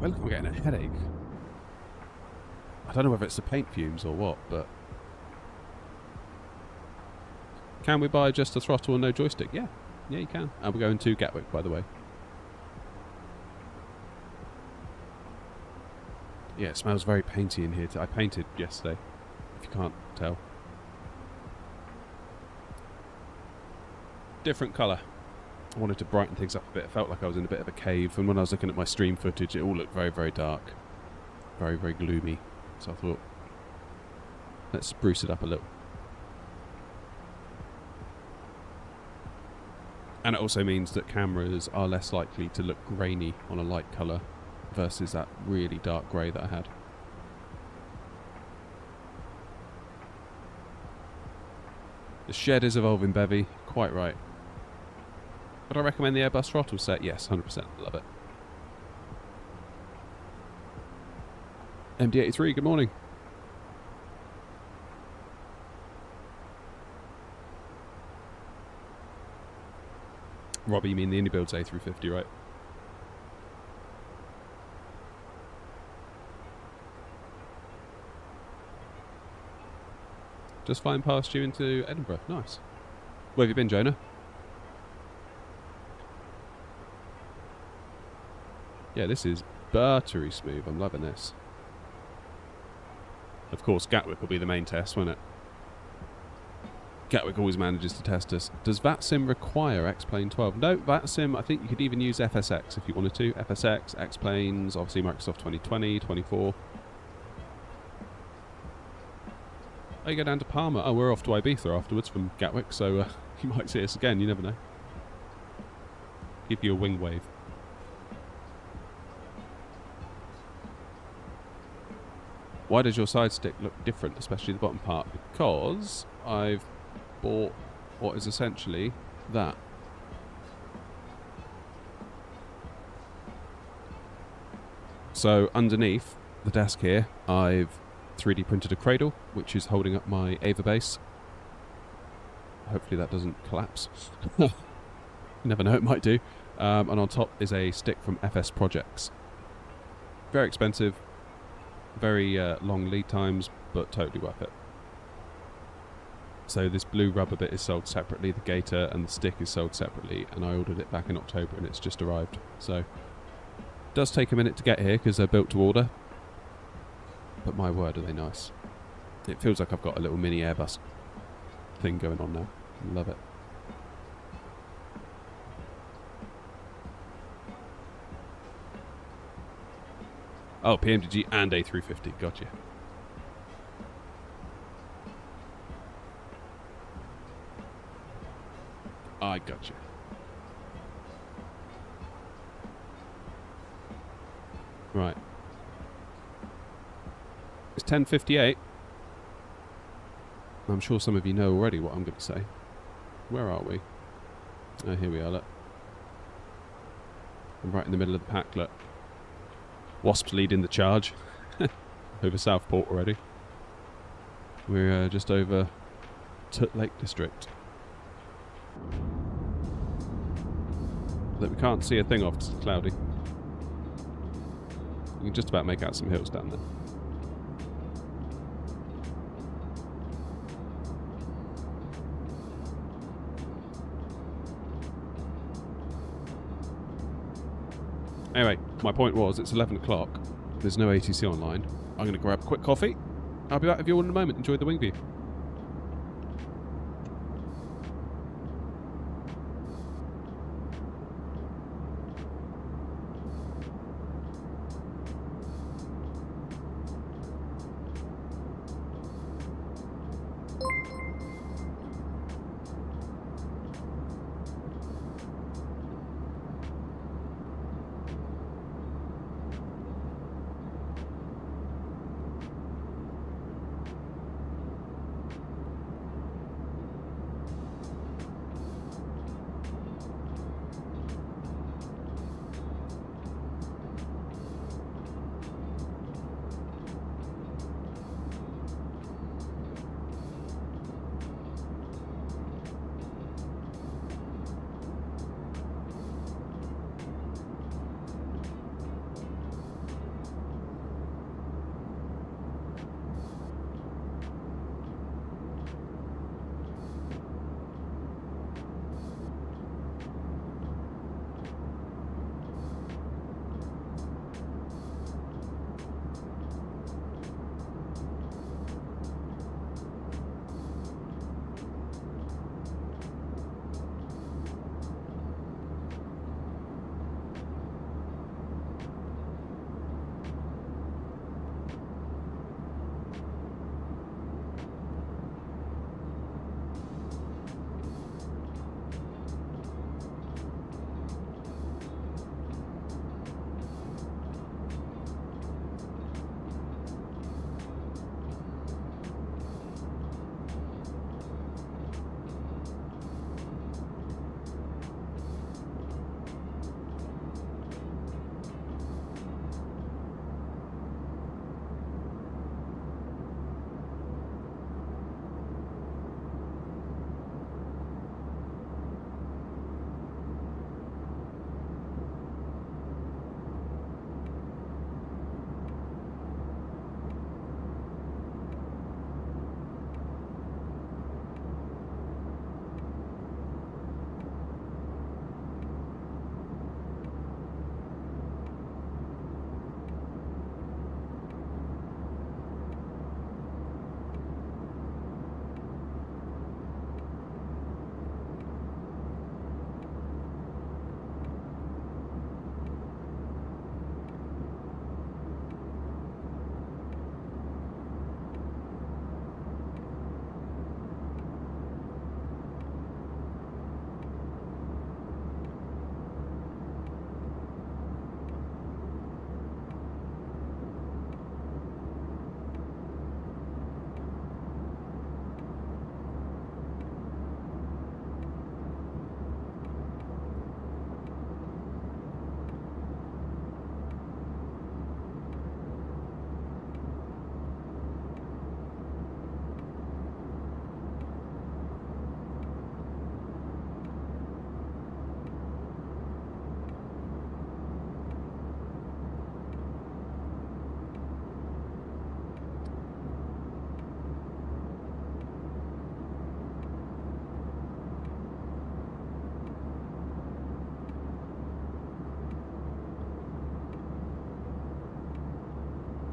Well, look, I'm getting a headache. I don't know whether it's the paint fumes or what, but... Can we buy just a throttle and no joystick? Yeah. Yeah, you can. And we're going to Gatwick, by the way. Yeah, it smells very painty in here. I painted yesterday, if you can't tell. Different colour. I wanted to brighten things up a bit. I felt like I was in a bit of a cave, and when I was looking at my stream footage, it all looked very, very dark. Very, very gloomy. So I thought, let's spruce it up a little. And it also means that cameras are less likely to look grainy on a light colour versus that really dark grey that I had. The shed is evolving, Bevy. Quite right. Would I recommend the Airbus throttle set? Yes, 100%. Love it. MD83, good morning. Robbie, you mean the IndyBuilds A350, right? Just flying past you into Edinburgh. Nice. Where have you been, Jonah? Yeah, this is buttery smooth. I'm loving this. Of course, Gatwick will be the main test, won't it? Gatwick always manages to test us. Does VATSIM require X-Plane 12? No, VATSIM, I think you could even use FSX if you wanted to. FSX, X-Planes, obviously Microsoft 2020, 24. Oh, you go down to Palma. Oh, we're off to Ibiza afterwards from Gatwick, so you might see us again, you never know. Give you a wing wave. Why does your side stick look different, especially the bottom part? Because I've bought what is essentially that. So underneath the desk here, I've 3D printed a cradle, which is holding up my Ava base. Hopefully that doesn't collapse. You never know, it might do. And on top is a stick from FSProjects. Very expensive. Very long lead times, but totally worth it. So this blue rubber bit is sold separately, the gator and the stick is sold separately, and I ordered it back in October and it's just arrived. So it does take a minute to get here because they're built to order, but my word are they nice. It feels like I've got a little mini Airbus thing going on now. Love it. Oh, PMDG and A350, gotcha. I gotcha. Right. It's 10:58. I'm sure some of you know already what I'm going to say. Where are we? Oh, here we are, look. I'm right in the middle of the pack, look. Wasps leading the charge over Southport already. We're just over Tut Lake District. That we can't see a thing off, it's cloudy. You can just about make out some hills down there. Anyway, my point was, it's 11 o'clock. There's no ATC online. I'm going to grab a quick coffee. I'll be back with you all in a moment. Enjoy the wing view.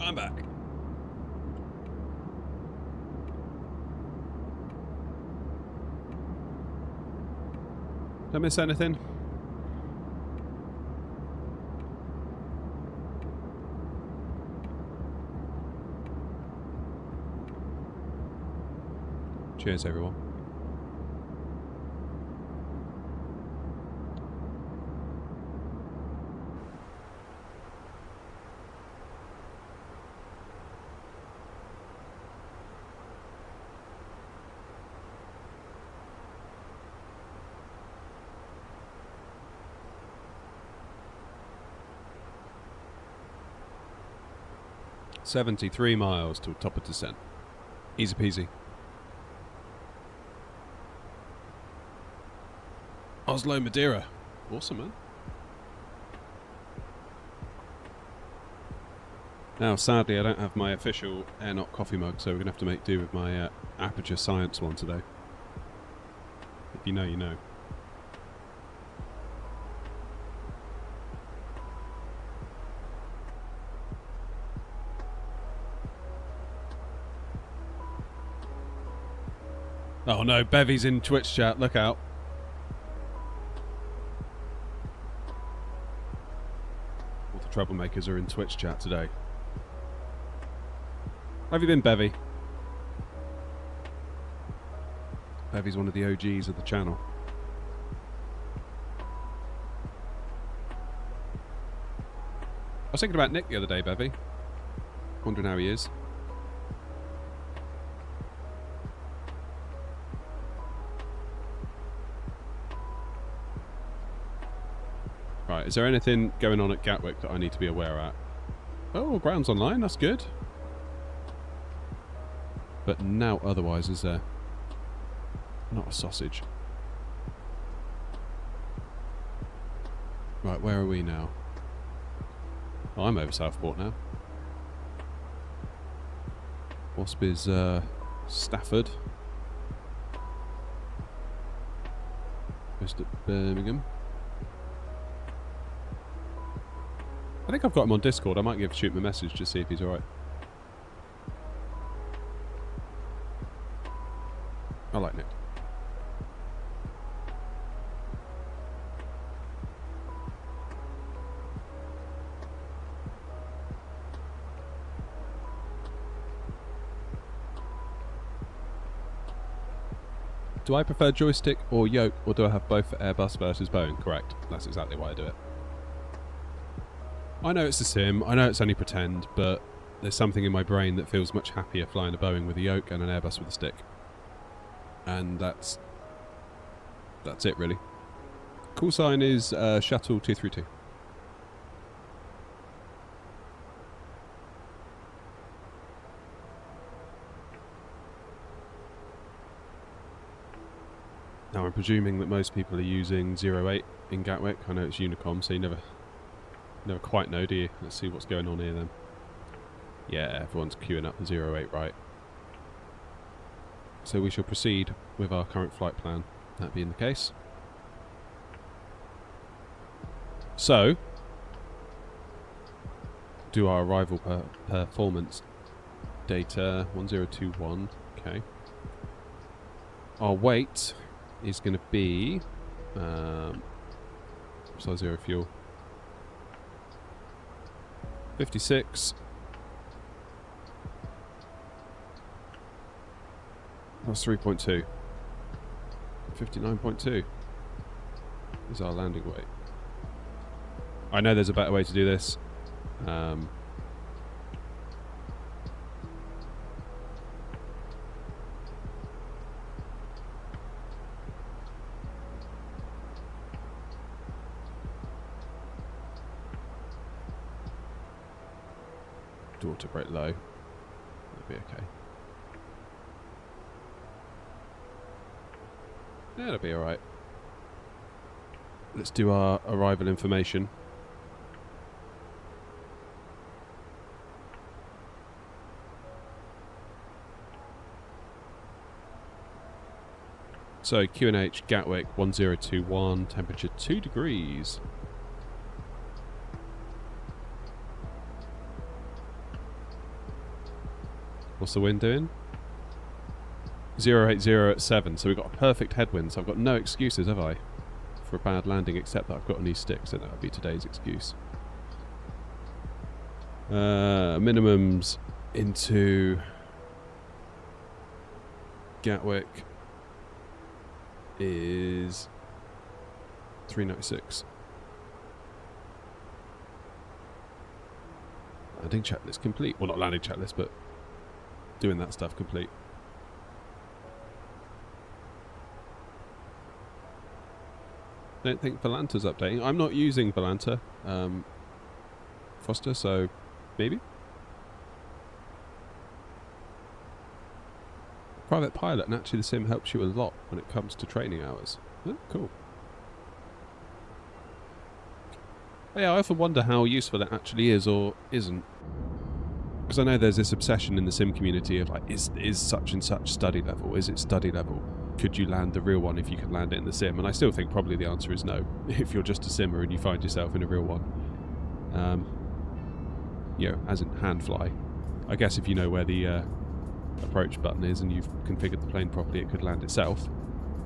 I'm back. Did I miss anything? Cheers, everyone. $73 miles to top of descent. Easy peasy. Oslo, Madeira. Awesome, man. Now, sadly, I don't have my official Airnaut coffee mug, so we're going to have to make do with my Aperture Science one today. If you know, you know. Oh no, Bevy's in Twitch chat, look out. All the troublemakers are in Twitch chat today. How have you been, Bevy? Bevy's one of the OGs of the channel. I was thinking about Nick the other day, Bevy. Wondering how he is. Right, is there anything going on at Gatwick that I need to be aware at? Oh, ground's online, that's good. But now otherwise, is there? Not a sausage. Right, where are we now? Oh, I'm over Southport now. Wasp is Stafford. Just at Birmingham. I think I've got him on Discord. I might shoot him a message to see if he's alright. I like Nick. Do I prefer joystick or yoke, or do I have both for Airbus versus Boeing? Correct. That's exactly why I do it. I know it's a sim, I know it's only pretend, but there's something in my brain that feels much happier flying a Boeing with a yoke and an Airbus with a stick. And that's it, really. Call sign is Shuttle 232. Now, I'm presuming that most people are using 08 in Gatwick. I know it's Unicom, so you never quite know, do you? Let's see what's going on here then. Yeah, everyone's queuing up the 08, right? So we shall proceed with our current flight plan, that being the case. So, do our arrival performance data 1021, okay. Our weight is going to be size 0 fuel 56 plus 3.2 59.2 is our landing weight. I know there's a better way to do this. Auto brake low. That'll be okay. Yeah, that'll be alright. Let's do our arrival information. So QNH Gatwick 1021, temperature 2 degrees. What's the wind doing? 080 at 7, so we've got a perfect headwind, so I've got no excuses, have I? For a bad landing, except that I've got a new stick, so that would be today's excuse. Minimums into Gatwick is 396. Landing checklist complete. Well, not landing checklist, but doing that stuff complete. Don't think Volanta's updating. I'm not using Volanta, Foster, so maybe. Private pilot, and actually the sim helps you a lot when it comes to training hours. Oh, cool. But yeah, I often wonder how useful it actually is or isn't. Because I know there's this obsession in the sim community of like, is such and such study level? Is it study level? Could you land the real one if you could land it in the sim? And I still think probably the answer is no. If you're just a simmer and you find yourself in a real one. You know, as in hand fly. I guess if you know where the approach button is and you've configured the plane properly, it could land itself,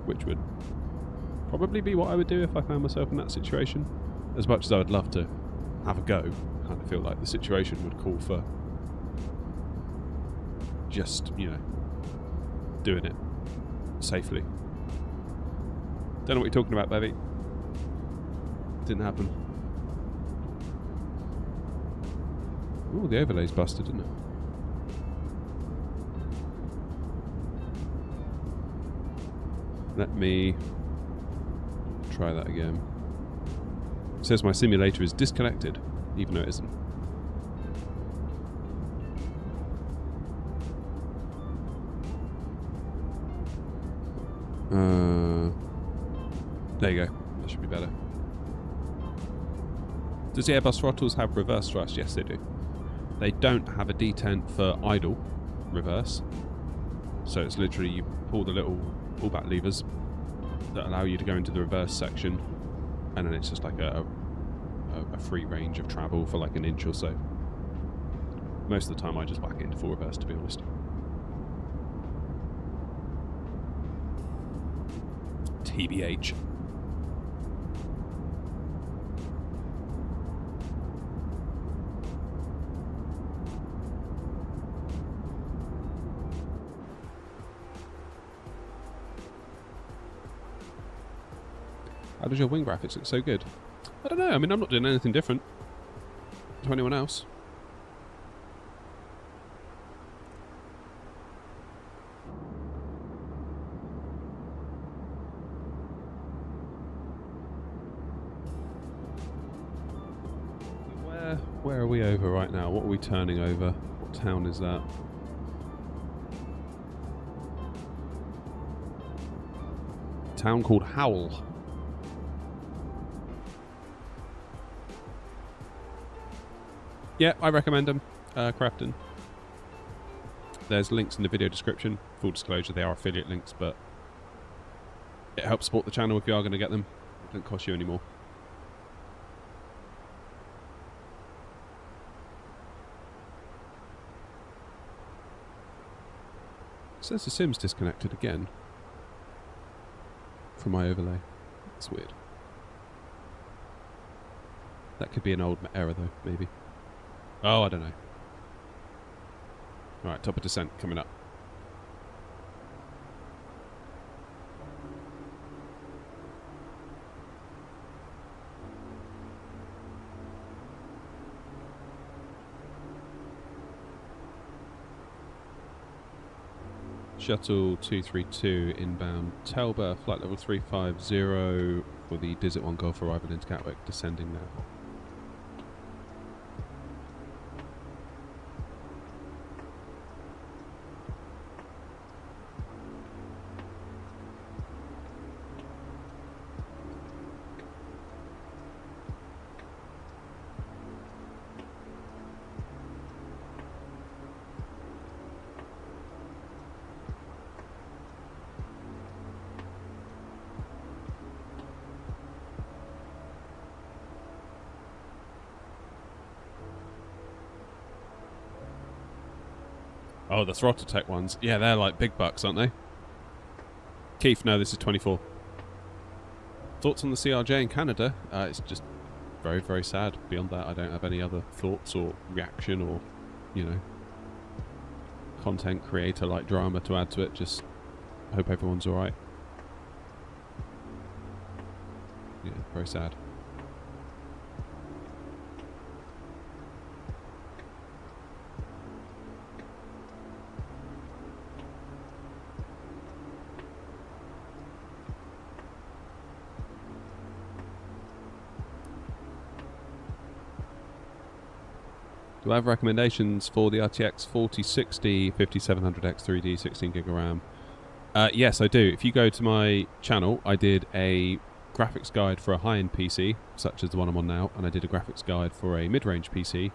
which would probably be what I would do if I found myself in that situation. As much as I would love to have a go, I kind of feel like the situation would call for just, you know, doing it safely. Don't know what you're talking about, baby. Didn't happen. Ooh, the overlay's busted, didn't it? Let me try that again. It says my simulator is disconnected, even though it isn't. There you go. That should be better. Does the Airbus throttles have reverse thrust? Yes, they do. They don't have a detent for idle reverse. So it's literally you pull the little pullback levers that allow you to go into the reverse section, and then it's just like a free range of travel for like an inch or so. Most of the time I just whack it into full reverse, to be honest. TBH. How does your wing graphics look so good? I don't know, I mean, I'm not doing anything different to anyone else. Where are we over right now? What are we turning over? What town is that? A town called Howell. Yeah, I recommend them. Crafton. There's links in the video description. Full disclosure, they are affiliate links, but it helps support the channel if you are going to get them. It doesn't cost you any more. It says the sim's disconnected again from my overlay. That's weird. That could be an old error though, maybe. Oh, I don't know. Alright, top of descent coming up. Shuttle 232 inbound Telba, flight level 350 for the Desert 1 Golf arrival into Gatwick, descending now. Oh, the Throttle Tech ones. Yeah, they're like big bucks, aren't they? Keith, no, this is 24. Thoughts on the CRJ in Canada? It's just very, very sad. Beyond that, I don't have any other thoughts or reaction or, you know, content creator like drama to add to it. Just hope everyone's alright. Yeah, very sad. Do I have recommendations for the RTX 4060 5700X 3D 16GB RAM? Yes, I do. If you go to my channel, I did a graphics guide for a high-end PC, such as the one I'm on now, and I did a graphics guide for a mid-range PC,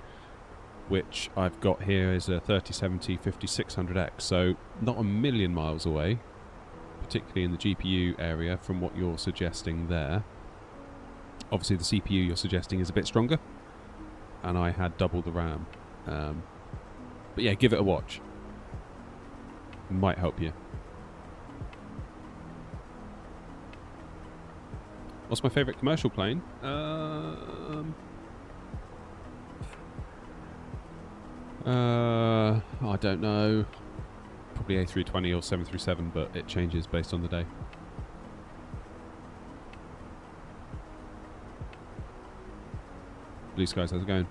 which I've got here is a 3070 5600X, so not a million miles away, particularly in the GPU area from what you're suggesting there. Obviously the CPU you're suggesting is a bit stronger, and I had double the RAM. But yeah, give it a watch. It might help you. What's my favourite commercial plane? I don't know. Probably A320 or 737, but it changes based on the day. Blue Skies, how's it going?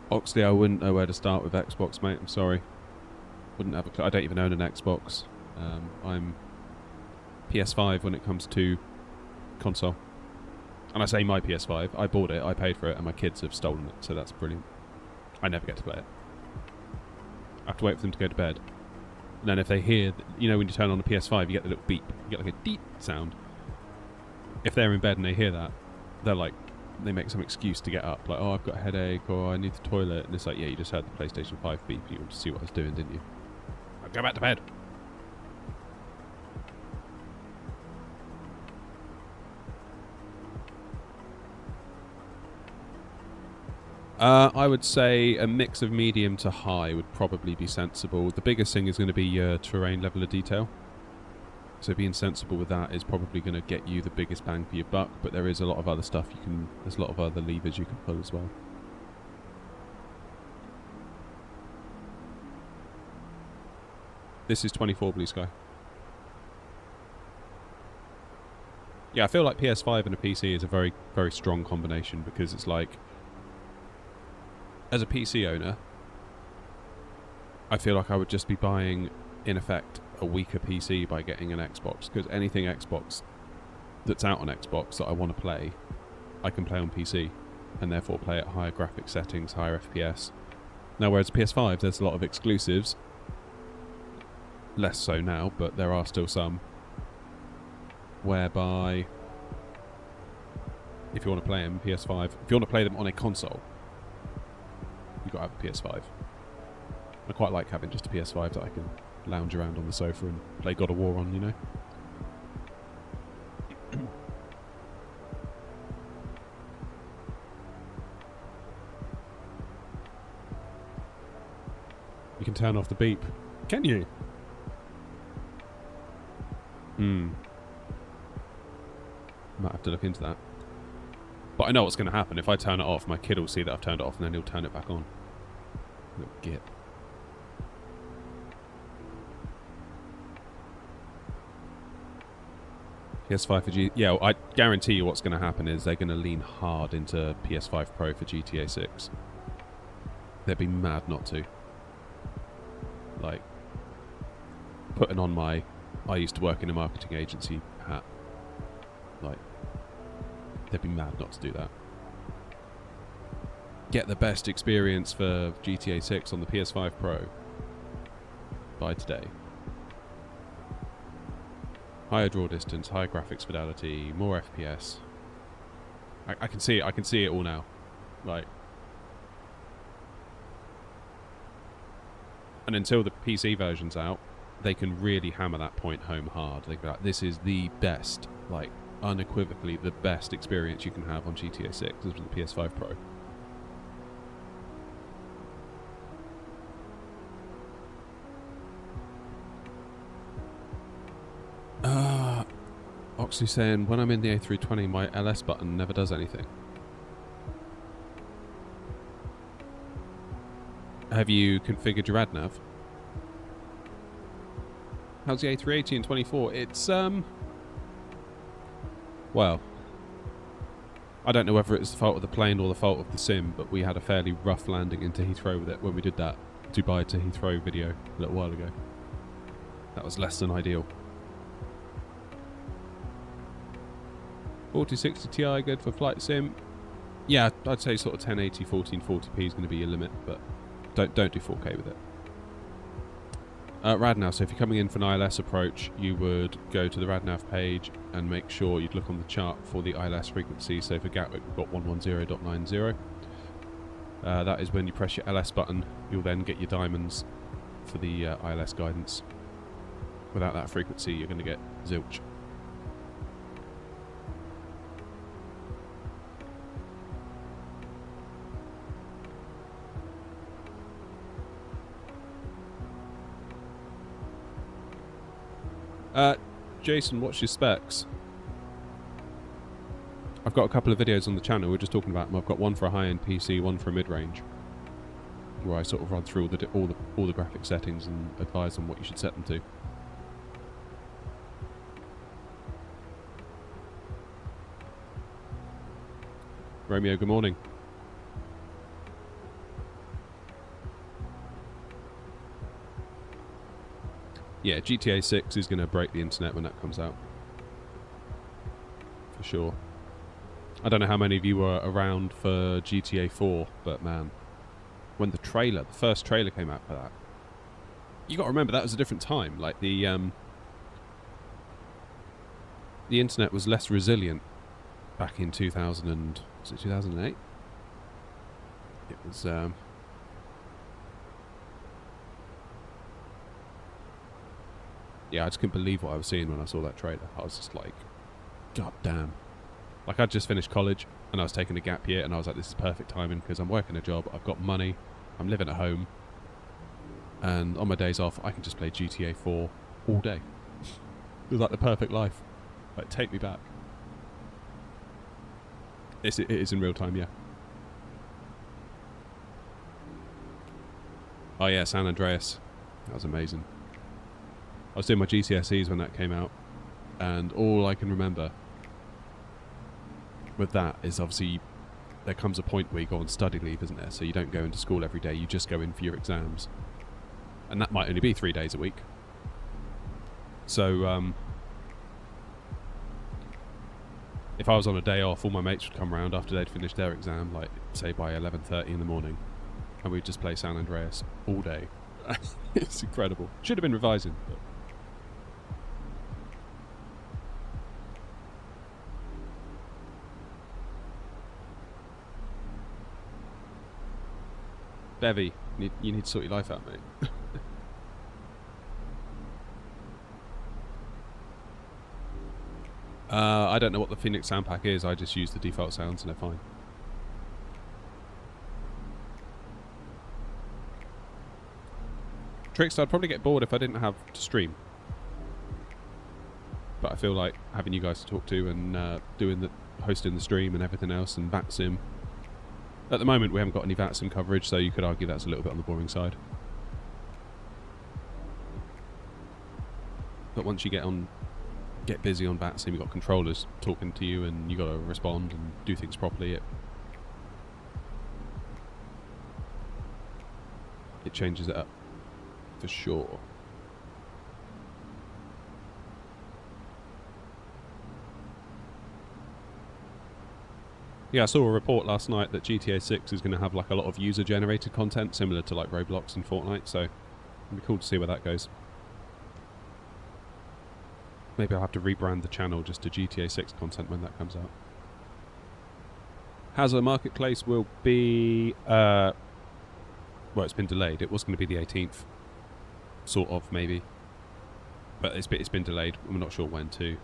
Oxley, I wouldn't know where to start with Xbox, mate. I'm sorry. Wouldn't have a clue. I don't even own an Xbox. I'm PS5 when it comes to console. And I say my PS5. I bought it, I paid for it, and my kids have stolen it, so that's brilliant. I never get to play it. I have to wait for them to go to bed. And then if they hear, you know when you turn on the PS5, you get the little beep. You get like a deep sound. If they're in bed and they hear that, they're like, they make some excuse to get up, like, oh, I've got a headache, or I need the toilet, and it's like, yeah, you just heard the PlayStation 5 beep, you wanted to see what I was doing, didn't you? I'll go back to bed. I would say a mix of medium to high would probably be sensible. The biggest thing is going to be your terrain level of detail. So being sensible with that is probably going to get you the biggest bang for your buck, but there is a lot of other stuff you can, there's a lot of other levers you can pull as well. This is 24 Blue Sky. Yeah, I feel like PS5 and a PC is a very, very strong combination, because it's like, as a PC owner, I feel like I would just be buying, in effect, a weaker PC by getting an Xbox, because anything Xbox that's out on Xbox that I want to play, I can play on PC, and therefore play at higher graphic settings, higher FPS. Now, whereas PS5, there's a lot of exclusives, less so now, but there are still some, whereby if you want to play them, PS5, if you want to play them on a console, you've got to have a PS5. I quite like having just a PS5 that I can lounge around on the sofa and play God of War on, you know? You can turn off the beep. Can you? Might have to look into that. But I know what's going to happen. If I turn it off, my kid will see that I've turned it off, and then he'll turn it back on. Little git. PS5 for G... Yeah, I guarantee you what's going to happen is they're going to lean hard into PS5 Pro for GTA 6. They'd be mad not to. Like, putting on my... I used to work in a marketing agency hat. Like, they'd be mad not to do that. Get the best experience for GTA 6 on the PS5 Pro. By today. Higher draw distance, higher graphics fidelity, more FPS. I can see it. I can see it all now. Like, and until the PC version's out, they can really hammer that point home hard. They go like, this is the best, like, unequivocally the best experience you can have on GTA 6. This was the PS5 Pro. Oxley saying, when I'm in the A320, my LS button never does anything. Have you configured your AdNav? How's the A380 in 24? It's, well, I don't know whether it's the fault of the plane or the fault of the sim, but we had a fairly rough landing into Heathrow with it when we did that Dubai to Heathrow video a little while ago. That was less than ideal. 4060 Ti good for flight sim. Yeah, I'd say sort of 1080, 1440p is going to be your limit, but don't do 4K with it. RadNav, so if you're coming in for an ILS approach, you would go to the RadNav page and make sure you'd look on the chart for the ILS frequency. So for Gatwick, we've got 110.90. That is when you press your LS button, you'll then get your diamonds for the ILS guidance. Without that frequency, you're going to get zilch. Jason, what's your specs? I've got a couple of videos on the channel, we're just talking about them. I've got one for a high-end PC, one for a mid-range, where I sort of run through all the graphic settings and advise on what you should set them to. Romeo, good morning. Yeah, GTA 6 is going to break the internet when that comes out. For sure. I don't know how many of you were around for GTA 4, but man, when the first trailer came out for that, you got to remember that was a different time. Like the internet was less resilient back in 2000 and was it 2008? It was yeah, I just couldn't believe what I was seeing when I saw that trailer. I was just like, god damn. Like, I'd just finished college and I was taking a gap year and I was like, this is perfect timing because I'm working a job, I've got money, I'm living at home, and on my days off I can just play GTA 4 all day. It was like the perfect life. Like, take me back. It is in real time, yeah. Oh yeah, San Andreas. That was amazing. I was doing my GCSEs when that came out, and all I can remember with that is obviously there comes a point where you go on study leave, isn't there? So you don't go into school every day, you just go in for your exams. And that might only be 3 days a week. So, if I was on a day off, all my mates would come around after they'd finished their exam, like, say by 11:30 in the morning, and we'd just play San Andreas all day. It's incredible. Should have been revising, but... Bevy, you need to sort your life out, mate. I don't know what the Phoenix sound pack is, I just use the default sounds and they're fine. Tricks, I'd probably get bored if I didn't have to stream. But I feel like having you guys to talk to and hosting the stream and everything else and VATSIM. At the moment we haven't got any VATSIM coverage, so you could argue that's a little bit on the boring side. But once you get busy on VATSIM, you've got controllers talking to you and you've got to respond and do things properly. It changes it up, for sure. Yeah, I saw a report last night that GTA 6 is going to have like a lot of user-generated content, similar to like Roblox and Fortnite, so it'll be cool to see where that goes. Maybe I'll have to rebrand the channel just to GTA 6 content when that comes out. Hazard Marketplace will be... well, it's been delayed. It was going to be the 18th. Sort of, maybe. But it's been delayed. We're not sure when to.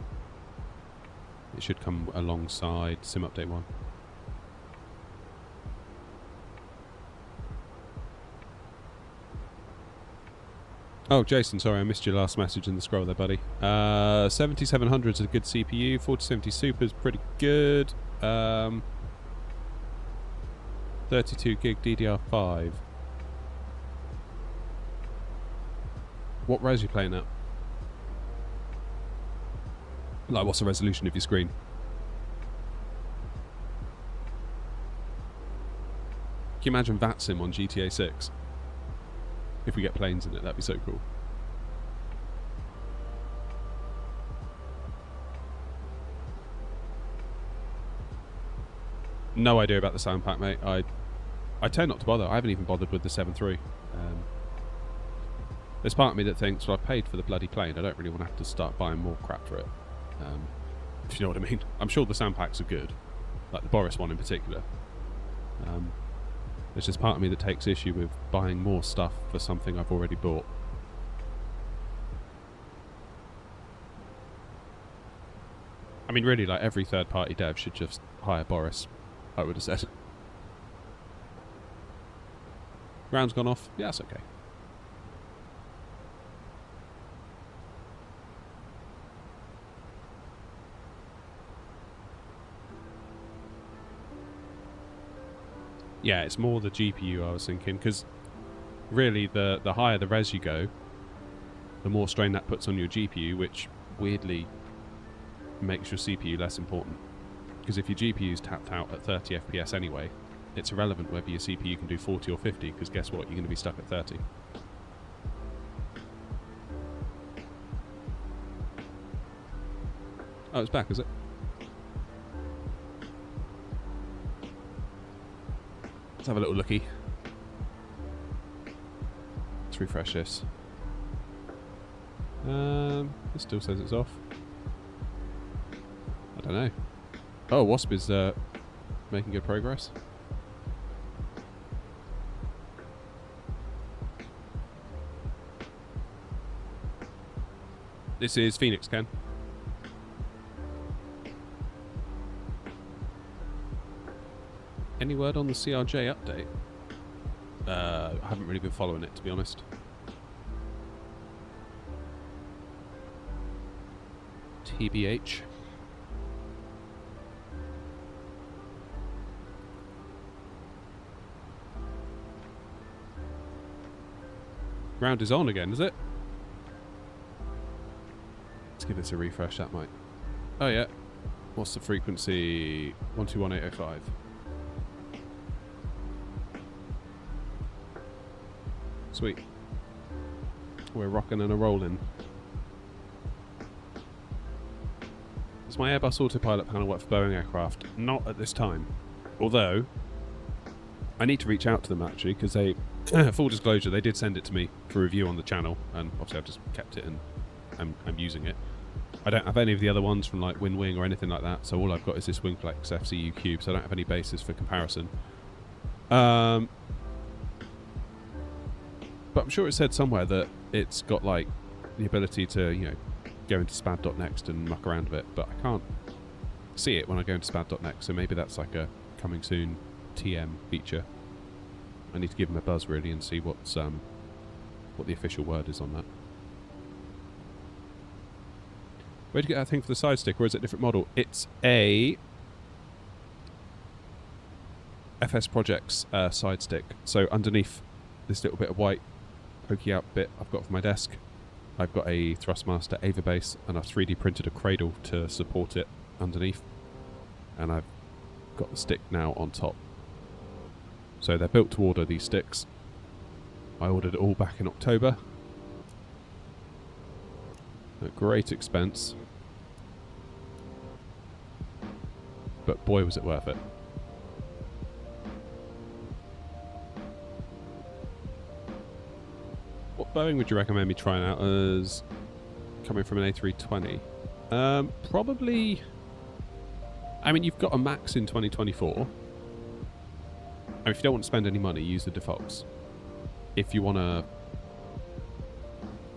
It should come alongside Sim Update 1. Oh, Jason, sorry, I missed your last message in the scroll there, buddy. 7700 is a good CPU. 4070 Super is pretty good. 32 gig DDR5. What res are you playing at? Like, what's the resolution of your screen? Can you imagine VATSIM on GTA 6? If we get planes in it, that'd be so cool. No idea about the sound pack, mate. I tend not to bother. I haven't even bothered with the 7.3. There's part of me that thinks, well, I've paid for the bloody plane. I don't really want to have to start buying more crap for it. If you know what I mean. I'm sure the sound packs are good. Like the Boris one in particular. There's just part of me that takes issue with buying more stuff for something I've already bought. I mean, really, like, every third-party dev should just hire Boris, I would have said. Ground's gone off. Yeah, that's okay. Yeah, it's more the GPU I was thinking, because really the higher the res you go, the more strain that puts on your GPU, which weirdly makes your CPU less important. Because if your GPU is tapped out at 30 FPS anyway, it's irrelevant whether your CPU can do 40 or 50, because guess what, you're going to be stuck at 30. Oh, it's back, is it? Let's have a little looky. Let's refresh this. It still says it's off. I don't know. Oh, Wasp is making good progress. This is Phoenix, Ken. Any word on the CRJ update? I haven't really been following it, to be honest. TBH. Ground is on again, is it? Let's give this a refresh, that might. Oh yeah. What's the frequency? 121805. Sweet. We're rocking and a rolling. Does my Airbus autopilot panel work for Boeing aircraft? Not at this time. Although, I need to reach out to them actually, because they, full disclosure, they did send it to me for review on the channel, and obviously I've just kept it and I'm using it. I don't have any of the other ones from like WinWing or anything like that, so all I've got is this Wingflex FCU Cube, so I don't have any basis for comparison. But I'm sure it said somewhere that it's got like the ability to, you know, go into spad.next and muck around with it, but I can't see it when I go into spad.next, so maybe that's like a coming soon TM feature. I need to give them a buzz really and see what's what the official word is on that. Where'd you get that thing for the side stick, or is it a different model? It's a FSProjects side stick. So underneath this little bit of white pokey out bit I've got for my desk, I've got a Thrustmaster Ava base, and I've 3D printed a cradle to support it underneath, and I've got the stick now on top. So they're built to order, these sticks. I ordered it all back in October at great expense, but boy was it worth it. What Boeing would you recommend me trying out as coming from an A320? Probably, I mean, you've got a MAX in 2024. And if you don't want to spend any money, use the defaults. If you want to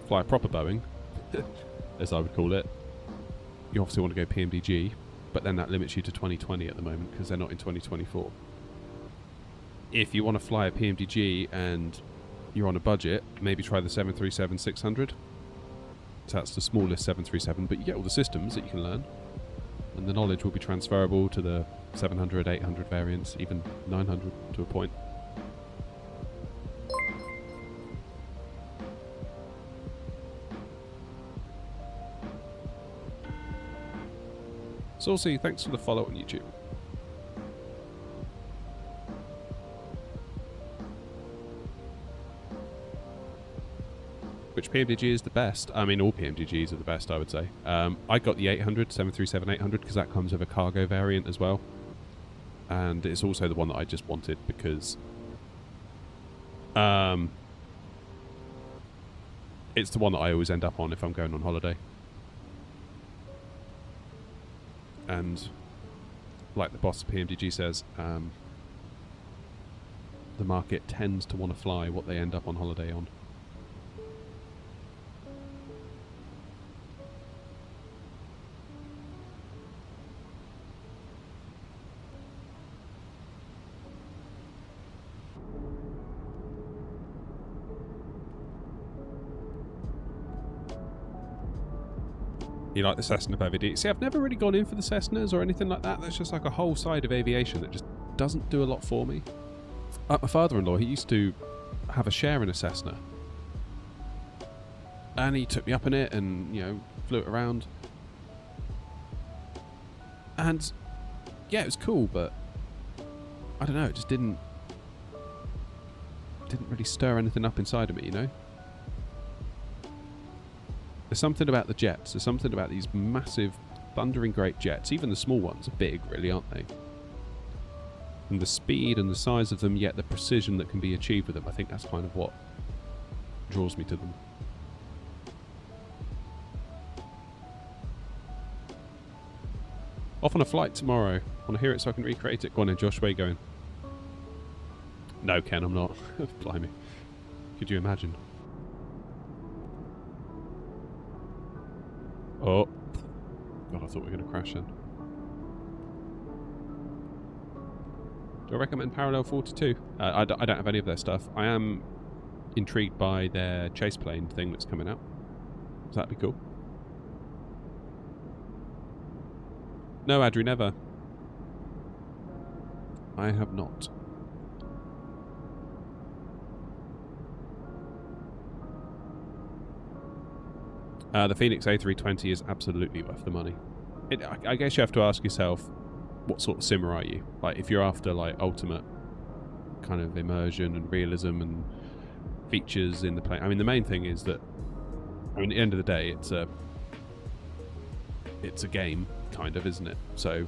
fly a proper Boeing, as I would call it, you obviously want to go PMDG, but then that limits you to 2020 at the moment because they're not in 2024. If you want to fly a PMDG and you're on a budget, maybe try the 737-600. So that's the smallest 737, but you get all the systems that you can learn. And the knowledge will be transferable to the 700, 800 variants, even 900 to a point. Saucy, thanks for the follow on YouTube. Which PMDG is the best? I mean, all PMDGs are the best, I would say. I got the 800, 737-800, because that comes with a cargo variant as well. And it's also the one that I just wanted because... it's the one that I always end up on if I'm going on holiday. And, like the boss of PMDG says, the market tends to want to fly what they end up on holiday on. You like the Cessna BVD? See, I've never really gone in for the Cessnas or anything like that. That's just like a whole side of aviation that just doesn't do a lot for me. Like my father-in-law, he used to have a share in a Cessna. And he took me up in it and, you know, flew it around. And, yeah, it was cool, but I don't know, it just didn't really stir anything up inside of me, you know? There's something about the jets. There's something about these massive, thundering great jets. Even the small ones are big, really, aren't they? And the speed and the size of them, yet the precision that can be achieved with them. I think that's kind of what draws me to them. Off on a flight tomorrow. Want to hear it so I can recreate it? Go on then, Josh. Where are you going? No, Ken, I'm not. Blimey. Could you imagine? Oh. God, I thought we were going to crash then. Do I recommend Parallel 42? I don't have any of their stuff. I am intrigued by their chase plane thing that's coming out. So that'd be cool. No, Adri, never. I have not. The Phoenix A320 is absolutely worth the money. I guess you have to ask yourself, what sort of simmer are you? Like, if you're after like ultimate kind of immersion and realism and features in the plane. I mean, the main thing is that, I mean, at the end of the day, it's a game, kind of, isn't it? So,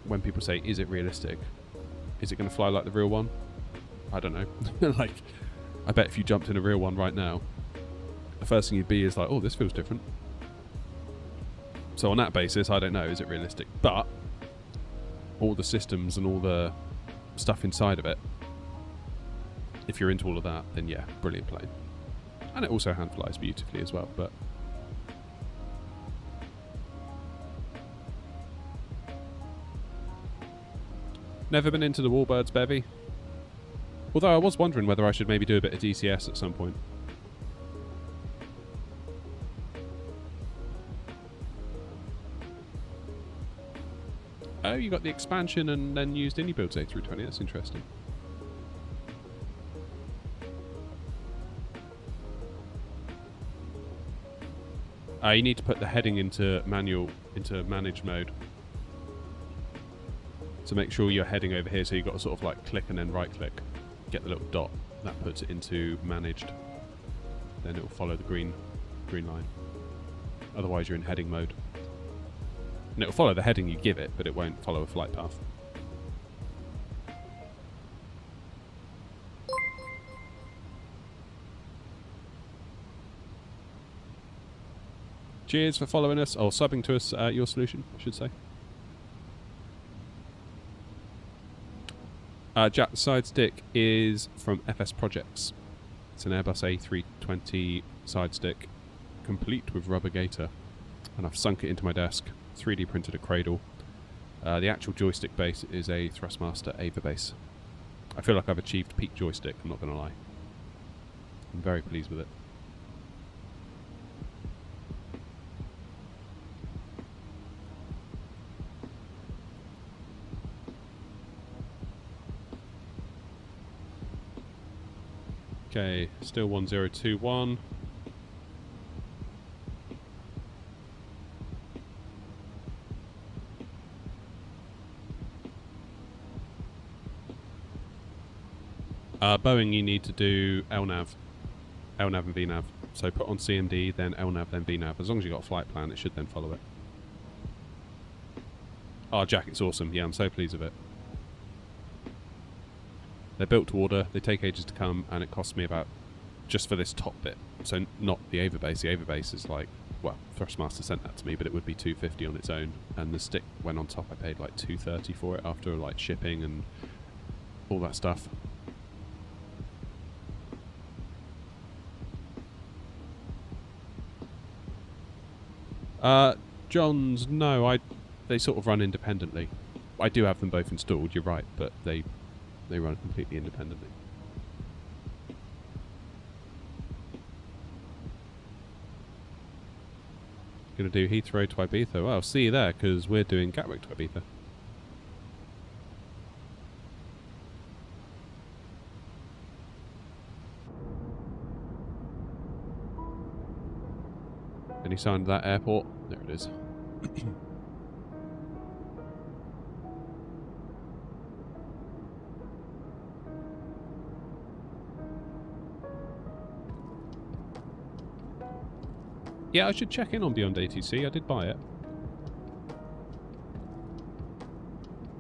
when people say, is it realistic? Is it going to fly like the real one? I don't know. Like, I bet if you jumped in a real one right now, the first thing you'd be is like, oh, this feels different. So on that basis, I don't know, is it realistic? But all the systems and all the stuff inside of it, if you're into all of that, then yeah, brilliant plane. And it also hand flies beautifully as well, but never been into the Warbirds bevy. Although I was wondering whether I should maybe do a bit of DCS at some point. Oh, you got the expansion and then used Indiebuild's A320. That's interesting. You need to put the heading into managed mode. So make sure you're heading over here. So you've got to sort of like click and then right click. Get the little dot. That puts it into managed. Then it will follow the green line. Otherwise you're in heading mode. And it will follow the heading you give it, but it won't follow a flight path. Cheers for following us, or subbing to us, your solution, I should say. Jack, the side stick is from FSProjects. It's an Airbus A320 side stick, complete with rubber gaiter. And I've sunk it into my desk. 3D printed a cradle. The actual joystick base is a Thrustmaster Ava base. I feel like I've achieved peak joystick, I'm not going to lie. I'm very pleased with it. Okay, still 1021. Boeing, you need to do LNAV and VNAV. So put on CMD, then LNAV, then VNAV. As long as you've got a flight plan, it should then follow it. Oh, jacket's awesome. Yeah, I'm so pleased with it. They're built to order, they take ages to come, and it costs me about, just for this top bit, so not the Averbase. The Averbase is like, well, Thrustmaster sent that to me, but it would be $250 on its own, and the stick went on top. I paid like $230 for it after like shipping and all that stuff. Johns, no, they sort of run independently. I do have them both installed, you're right, but they run completely independently. Gonna do Heathrow to Ibiza. Well, I'll see you there, because we're doing Gatwick to Ibiza. Any sign of that airport? There it is. Yeah, I should check in on Beyond ATC. I did buy it.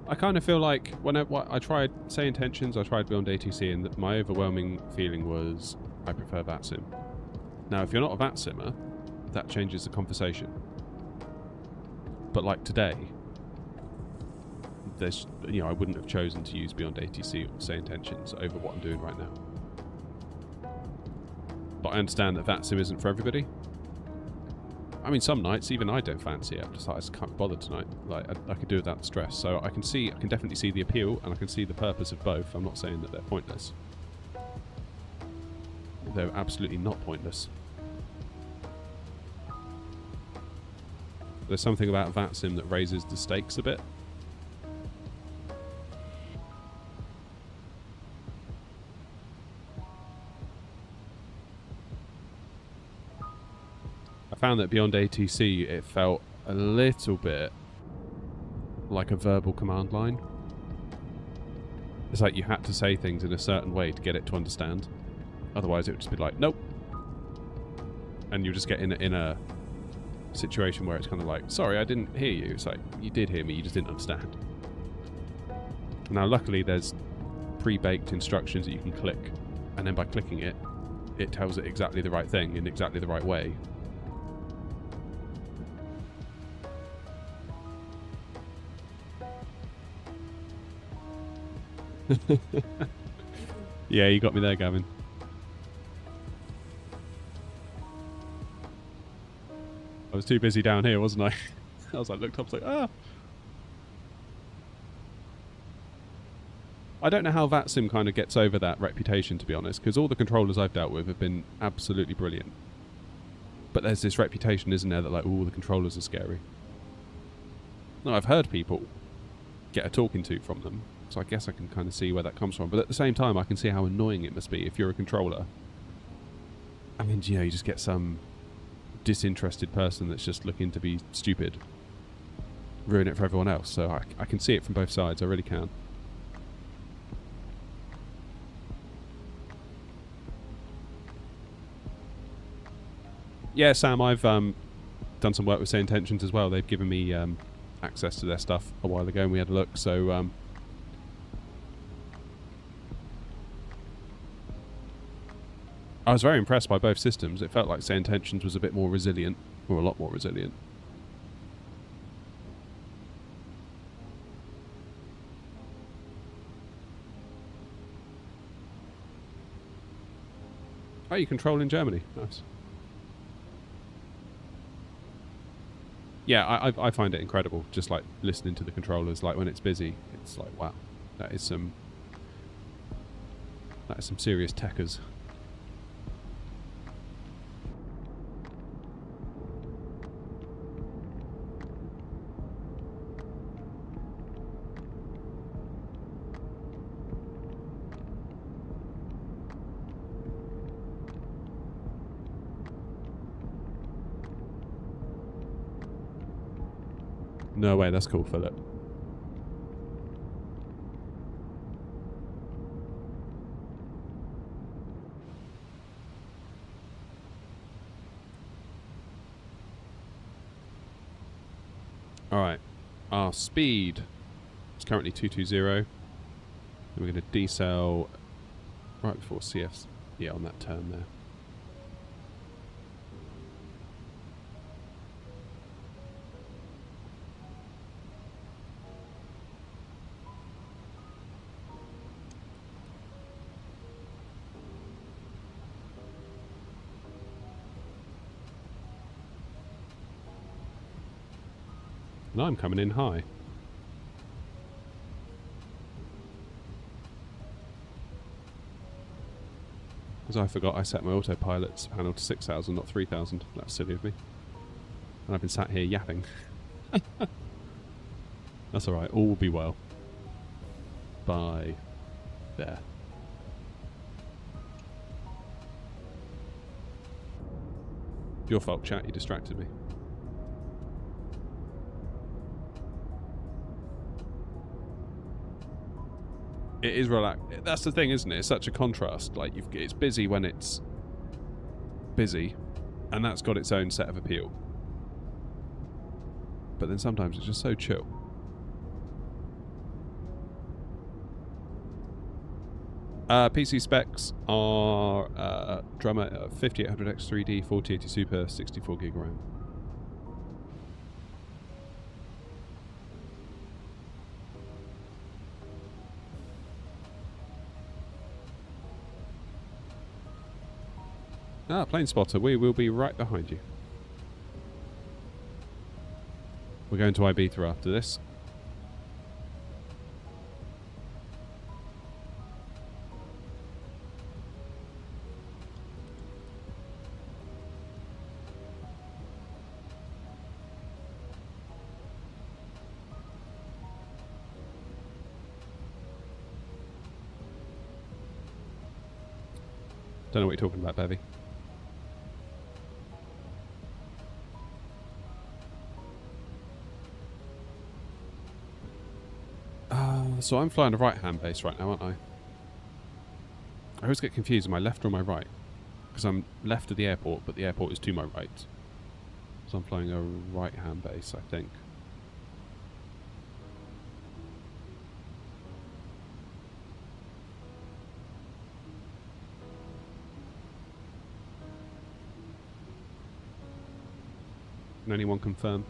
I kind of feel like whenever I tried Say Intentions, I tried Beyond ATC, and my overwhelming feeling was I prefer VATSIM. Now, if you're not a VATSIMmer, that changes the conversation. But like today, there's, you know, I wouldn't have chosen to use Beyond ATC or Say Intentions over what I'm doing right now. But I understand that VATSIM isn't for everybody. I mean, some nights even I don't fancy it. I'm just like, I just can't bother tonight. Like I could do without the stress. So I can definitely see the appeal, and I can see the purpose of both. I'm not saying that they're pointless. They're absolutely not pointless. There's something about VATSIM that raises the stakes a bit. I found that Beyond ATC, it felt a little bit like a verbal command line. It's like you had to say things in a certain way to get it to understand. Otherwise it would just be like, nope. And you just get in a situation where it's kind of like, sorry, I didn't hear you. It's like, you did hear me, you just didn't understand. Now luckily there's pre-baked instructions that you can click, and then by clicking it, it tells it exactly the right thing in exactly the right way. Yeah, you got me there, Gavin. I was too busy down here, wasn't I? I was like, looked up, I was like, ah. I don't know how VATSIM kind of gets over that reputation, to be honest, because all the controllers I've dealt with have been absolutely brilliant. But there's this reputation, isn't there, that like, all the controllers are scary. No, I've heard people get a talking to from them, so I guess I can kind of see where that comes from. But at the same time, I can see how annoying it must be if you're a controller. I mean, you know, you just get some disinterested person that's just looking to be stupid, ruin it for everyone else. So I can see it from both sides, I really can. Yeah, Sam, I've done some work with Say Intentions as well. They've given me access to their stuff a while ago, and we had a look. So I was very impressed by both systems. It felt like Say Intentions was a bit more resilient, or a lot more resilient. Oh, you control in Germany. Nice. Yeah, I find it incredible, just like listening to the controllers. Like when it's busy, it's like, wow, that is some serious techers. No way, that's cool, Philip. Alright, our speed is currently 220. And we're going to decel right before CFs. Yeah, on that turn there. And I'm coming in high. Because I forgot I set my autopilot's panel to 6,000, not 3,000. That's silly of me. And I've been sat here yapping. That's alright, all will be well. Bye. There. Your fault, chat, you distracted me. It is relaxed. That's the thing, isn't it? It's such a contrast. Like, it's busy when it's busy, and that's got its own set of appeal. But then sometimes it's just so chill. PC specs are Drummer 5800X3D, 4080 Super, 64GB RAM. Ah, plane spotter, we will be right behind you. We're going to Ibiza after this. Don't know what you're talking about, Bevy. So I'm flying a right-hand base right now, aren't I? I always get confused, am I left or am I right? Because I'm left of the airport, but the airport is to my right. So I'm flying a right-hand base, I think. Can anyone confirm?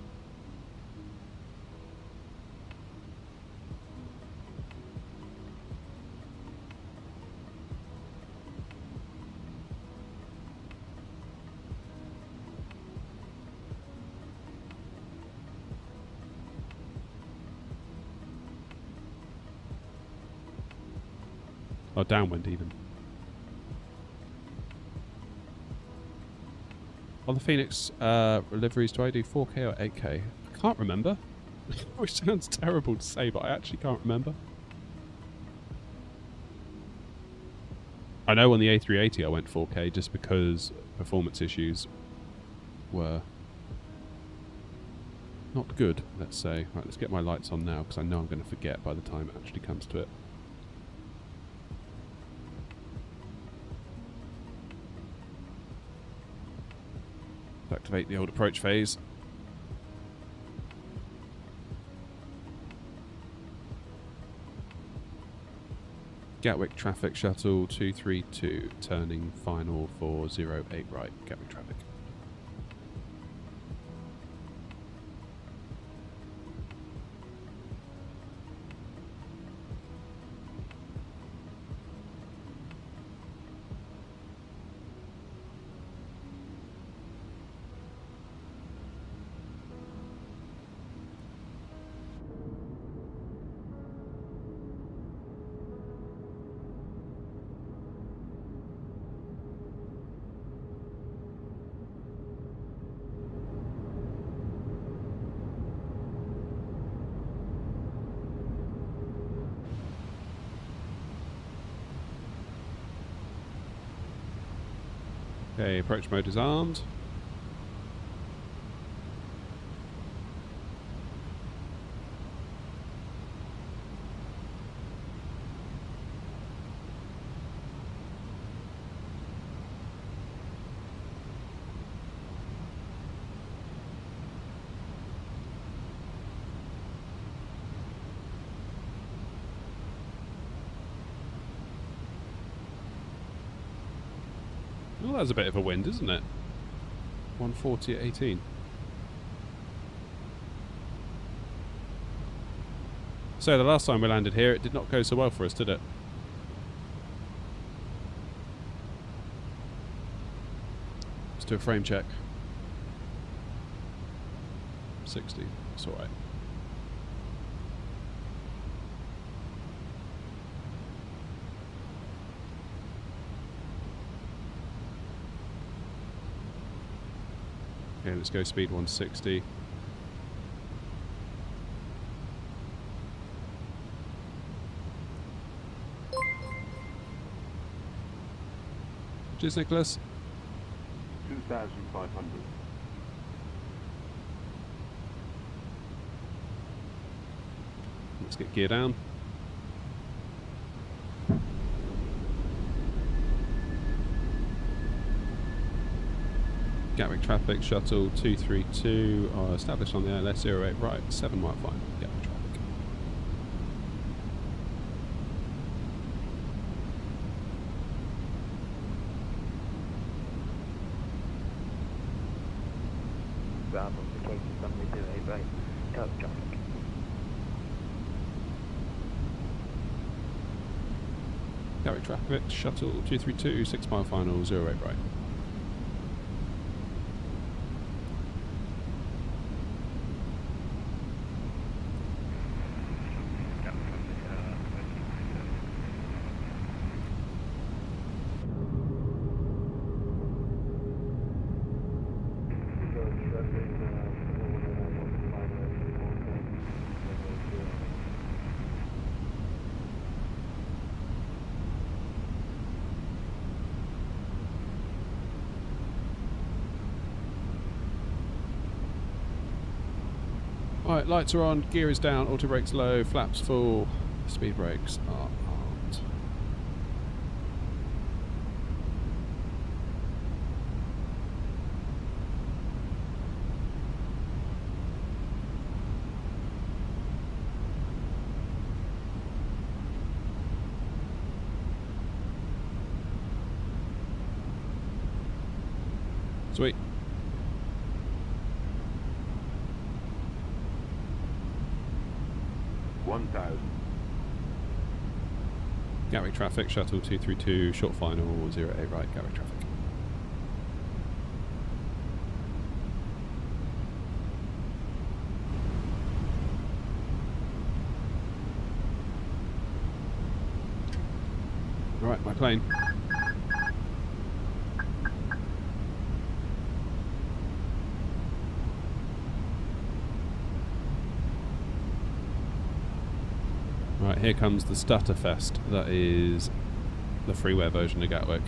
Or downwind even. On the Phoenix deliveries, do I do 4K or 8K? I can't remember. Which sounds terrible to say, but I actually can't remember. I know on the A380 I went 4K just because performance issues were not good, let's say. Right, let's get my lights on now because I know I'm going to forget by the time it actually comes to it. Activate the old approach phase. Gatwick traffic shuttle 232, turning final 408 right, Gatwick traffic. Okay, approach mode is armed. Well, that's a bit of a wind, isn't it? 140 at 18. So the last time we landed here, it did not go so well for us, did it? Let's do a frame check. 60. It's alright. Okay, let's go speed 160. Cheers, Nicholas. 2,500. Let's get gear down. Gatwick traffic, shuttle 232, established on the ILS 08 right, 7 mile final, Gatwick traffic. Ground modification summary 08 right, Gatwick traffic. Gatwick traffic, shuttle 232, 6 mile final, 08 right. Right, lights are on, gear is down, auto brakes low, flaps full, speed brakes are armed. Sweet. Gatwick traffic, shuttle 232, short final, 08 right, Gatwick traffic. Right, my plane. Right, here comes the Stutterfest. That is the freeware version of Gatwick.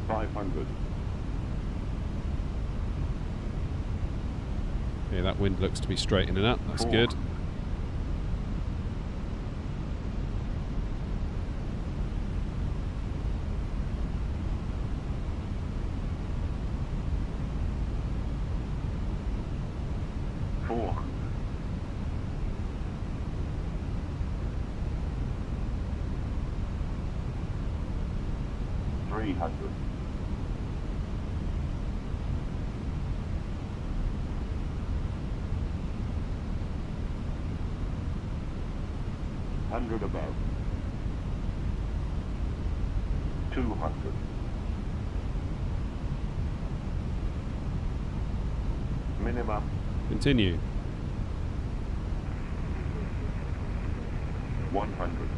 $500. Okay, that wind looks to be straightening up. That's good. Above. 200. Minimum. Continue. 100.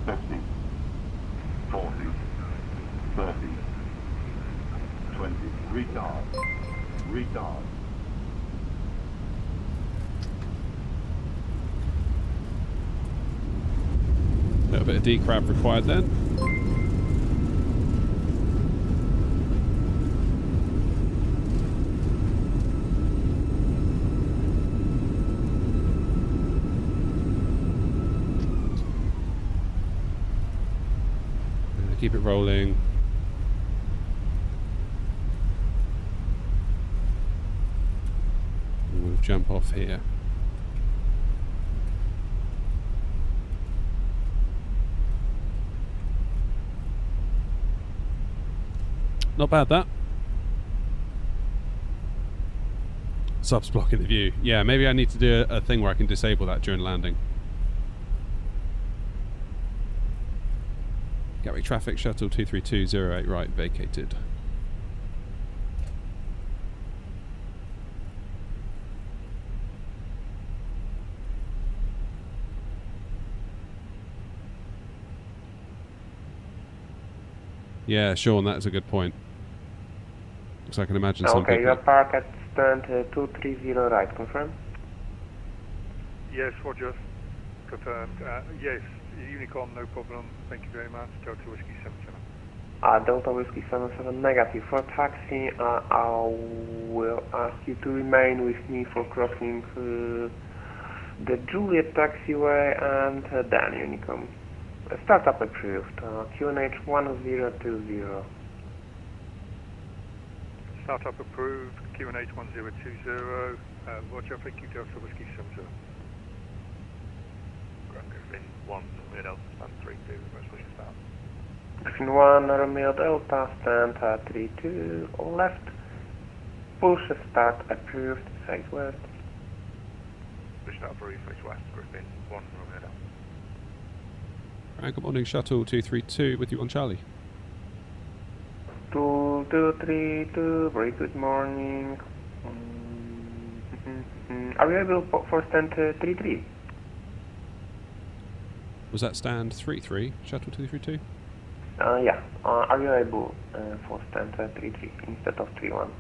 50. 40. 30. 20. Retard. Retard. A little bit of decrab required then. Keep it rolling. And we'll jump off here. Not bad, that. Subs blocking the view. Yeah, maybe I need to do a thing where I can disable that during landing. Gatwick traffic, shuttle 23208 right, vacated. Yeah, Sean, that's a good point. Because I can imagine some people... Okay, you are parked at stand 230 right, confirm? Yes, Roger. Confirmed. Yes, Unicorn, no problem. Thank you very much. Delta Whiskey 77. Delta Whiskey 77, negative. For taxi, I will ask you to remain with me for crossing the Juliet taxiway and then Unicom. Startup approved. QNH 1020. Startup approved. QNH 1020. Roger, thank you. Delta Whiskey 70. Griffin 1, Romeo Delta, stand 32, reverse push start. Griffin 1, Romeo Delta, stand 32, left. Push start approved, face west. Push start approved, face west, Griffin 1, Romeo Delta. Right, good morning, shuttle 232 with you on Charlie. 2232, very good morning. Are you able for stand 33? Was that stand 33, shuttle 232? Yeah. Are you able for stand 33 instead of 31?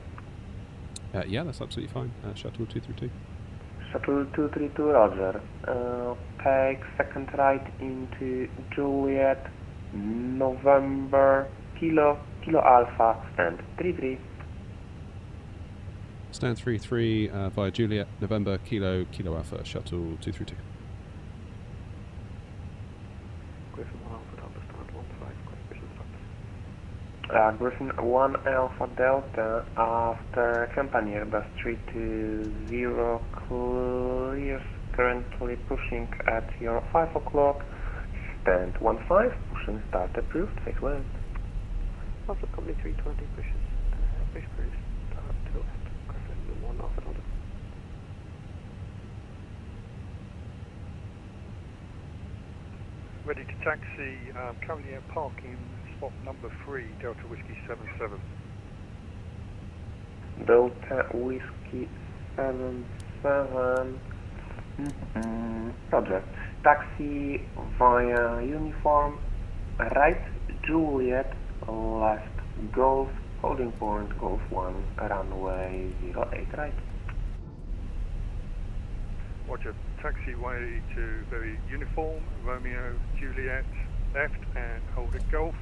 Yeah, that's absolutely fine. Shuttle 232. Shuttle 232, Roger. Take second right into Juliet, November, Kilo Alpha, stand 33. Stand 33 via Juliet, November, Kilo Alpha, shuttle 232. Griffin 1 Alpha Delta, stand 15, Griffin 1 Alpha Delta, after company Airbus 320 clears, currently pushing at your 5 o'clock, stand 15, pushing start approved, face west. Alpha company 320 pushes, push cruise, start to left, Griffin 1 Alpha Delta. Ready to taxi, currently at parking spot number 3, Delta Whiskey 77. Delta Whiskey 77. Roger. Taxi via uniform, right Juliet, left Golf, holding point Golf 1, runway 08 right. Roger. Taxiway to very uniform, Romeo Juliet, left and hold at Golf,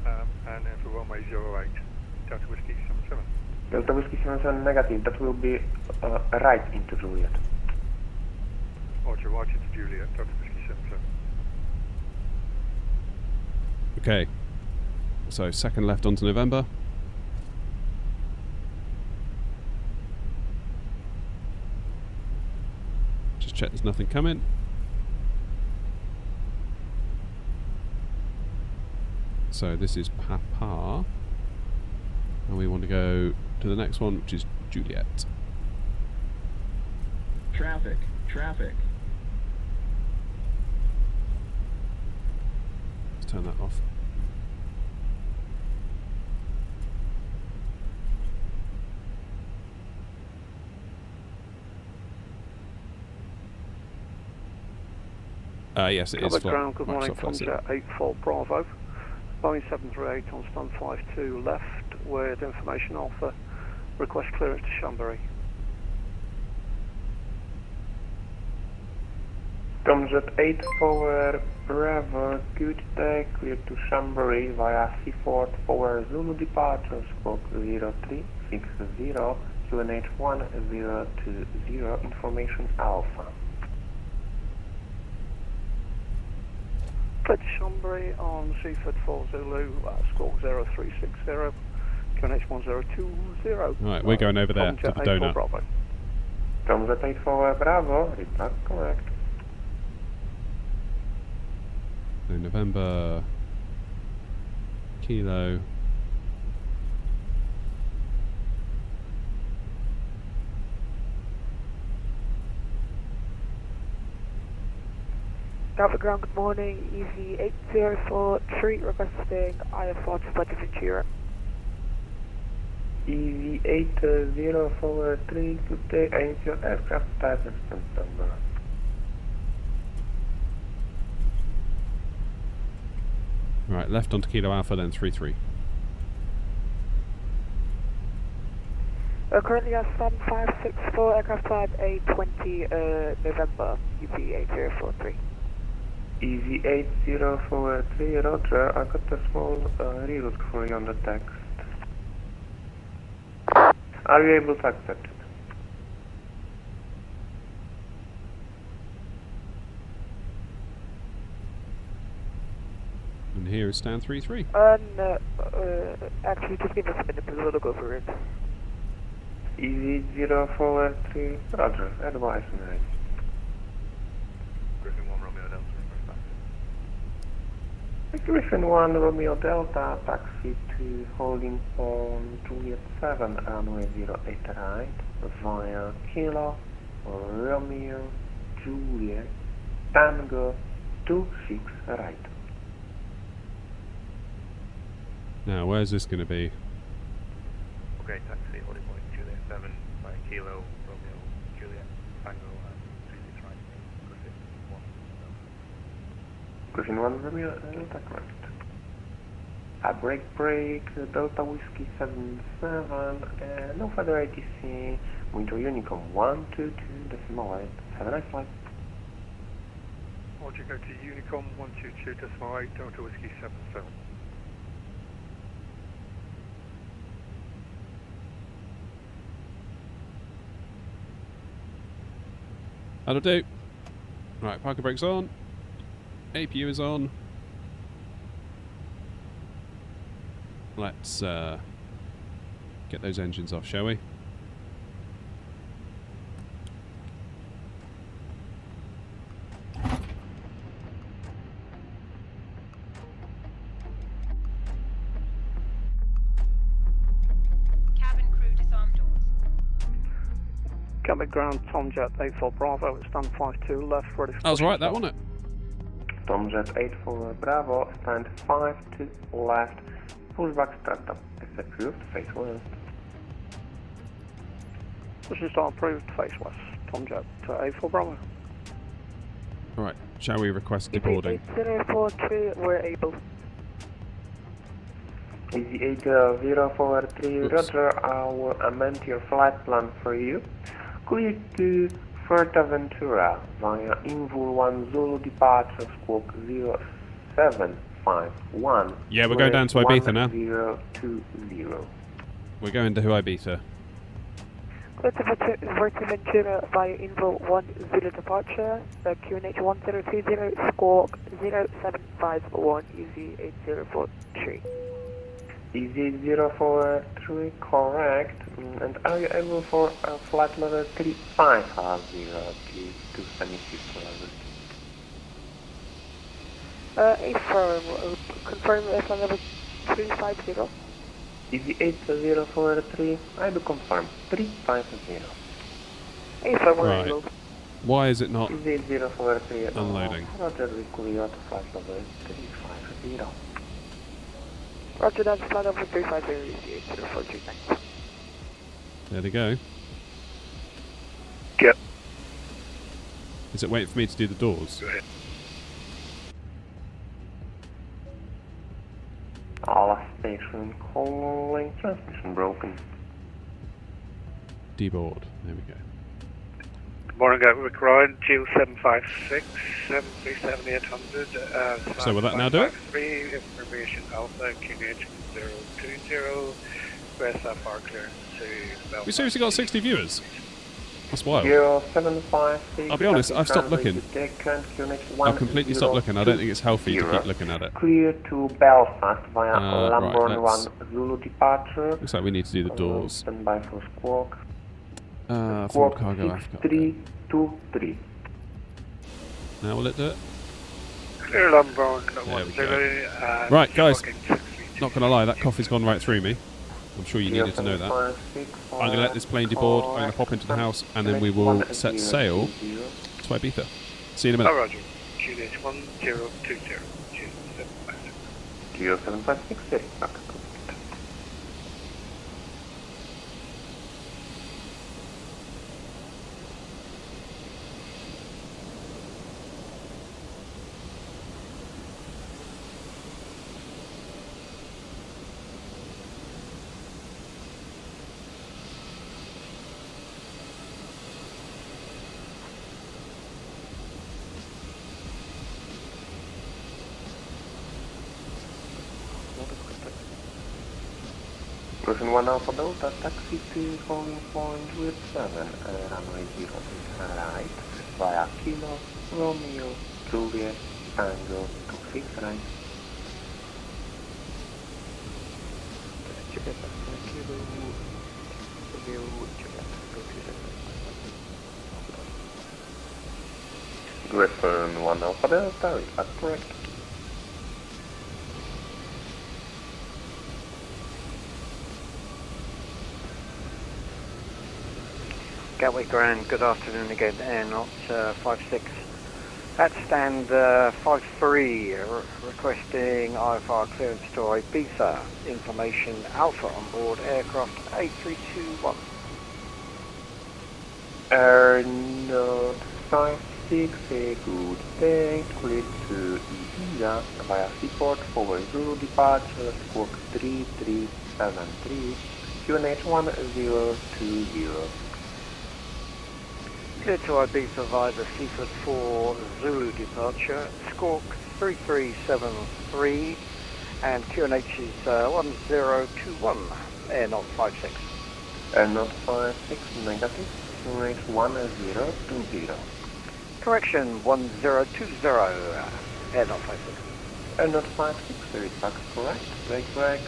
and then for runway 08, Delta Whiskey 77. Delta Whiskey 77 negative, that will be right into Juliet. Roger, right into Juliet, Delta Whiskey 77. Okay, so second left onto November. Just check there's nothing coming. So this is Papa, and we want to go to the next one, which is Juliet. Traffic. Let's turn that off. Yes, it is. Ground, good morning, Microsoft Flight Contact 84 Bravo. Boeing 738 on stand 52 left with information Alpha. Request clearance to Chambéry. Comjet 84 Bravo, good day, clear to Chambéry via Seaford Power Zulu departure, squawk 0360, QNH 1020, information Alpha. Clear to Chambéry on Seaford 4 Zulu, squawk 0360, QNH 1020. Right, we're going over there to the donut. Bravo. Comjet 84 Bravo, reply correct. So November, Kilo, Gatwick ground, good morning. EV8043 requesting IFR to flight to Ventura. EV8043 today, and your aircraft type and number. Right, left onto Kilo Alpha, then 33. Currently at 7564, aircraft type A320 November, EV8043. EV8043, Roger. I got a small reroute for you on the text. Are you able to accept it? And here is stand 33. No, actually, just give us a minute, we'll go for it. EV043, Roger. Advise me. Griffin 1 Romeo Delta. Griffin 1 Romeo Delta, taxi to holding on Juliet 7, runway 08 right, via Kilo Romeo Juliet Tango 26 right. Now, where's this going to be? Okay, taxi holding point Juliet 7 by Kilo Romeo Juliet Tango and 26 right. Griffin 1 Romeo Delta, correct. Break, Delta Whiskey 77, no further ATC, Winter Unicom 122.8, have a nice flight. Roger, go to Unicom 122.8, Delta Whiskey 77. That'll do. Right, parking brakes on. APU is on. Let's get those engines off, shall we? Cabin crew disarm doors. Gatwick ground, Tomjet 84 Bravo, it's stand 52 left, ready for That was right, that wasn't it? Tomjet 84 Bravo, stand 52 left, pushback startup is approved, face west. Pushing start approved, face west, Tomjet 84 Bravo. Right, shall we request deboarding? 8043, we're able. EV8043, Roger, I will amend your flight plan for you. Clear to Fuerteventura via Invul 1 Zulu departure squawk 0751. Yeah, we're going down to Ibiza now. 1020. We're going to Ibiza. Fuerteventura via Invul 1 Zulu departure, QNH 1030, squawk 0751, EV8043. EV043, correct. And are you able for flight level 3550 to Sunnyfield level? Affirm, confirm flight level 350. EV8043, I do confirm, 350. Affirm, Right. Why is it not EV043, unloading? Roger, we clear to flight level 350. Roger, that's flight level 350, EV8043, thanks. There they go. Yep. Is it waiting for me to do the doors? Go ahead. All station calling, transmission broken. Deboard. There we go. Good morning, Gatwick ground, G756, 737-800. So will that now do it? 3 information Alpha, QNH 020, West FR clearance to Belfast. We seriously got 60 viewers. That's wild. 0756. I'll be honest, I've stopped looking. I've completely stopped looking. I don't think it's healthy to keep looking at it. Clear to Belfast via Lambourne right, 1 Zulu departure. Looks like we need to do the doors. Stand by for squawk. Full cargo Africa. 323. Now will it do it? Clear Lambourne There we 10. Right, guys. Not gonna lie, that coffee's gone right through me. I'm sure you needed to know that. I'm going to let this plane deboard, I'm going to pop into the house, and then we will set sail to Ibiza. See you in a minute. Oh, Roger. Juliet 1020, 0756. Kilo 756, very back. Cruising 1 Alpha Delta, taxi to holding point with 7, runway 08 right, via Kilo, Romeo, Juliet, Tango, 26 right. Griffin 1 Alpha Delta, is that correct? Gatwick Grand, good afternoon again, Air Knots 56. At stand 53, requesting IFR clearance to Ibiza. Information Alpha on board aircraft A321. Air Knots 56, a good day, cleared to Ibiza via Seaport, forward Zulu departure, squawk 3373, QNH 1020. Clear to Ibiza via the Seaford 4 Zulu departure, squawk 3373, and QNH is 1021, Air Knot 56. Air Knot 56, negative, QNH 1020. Correction, 1020, Air Knot 56. Air Knot 56, very back correct, break.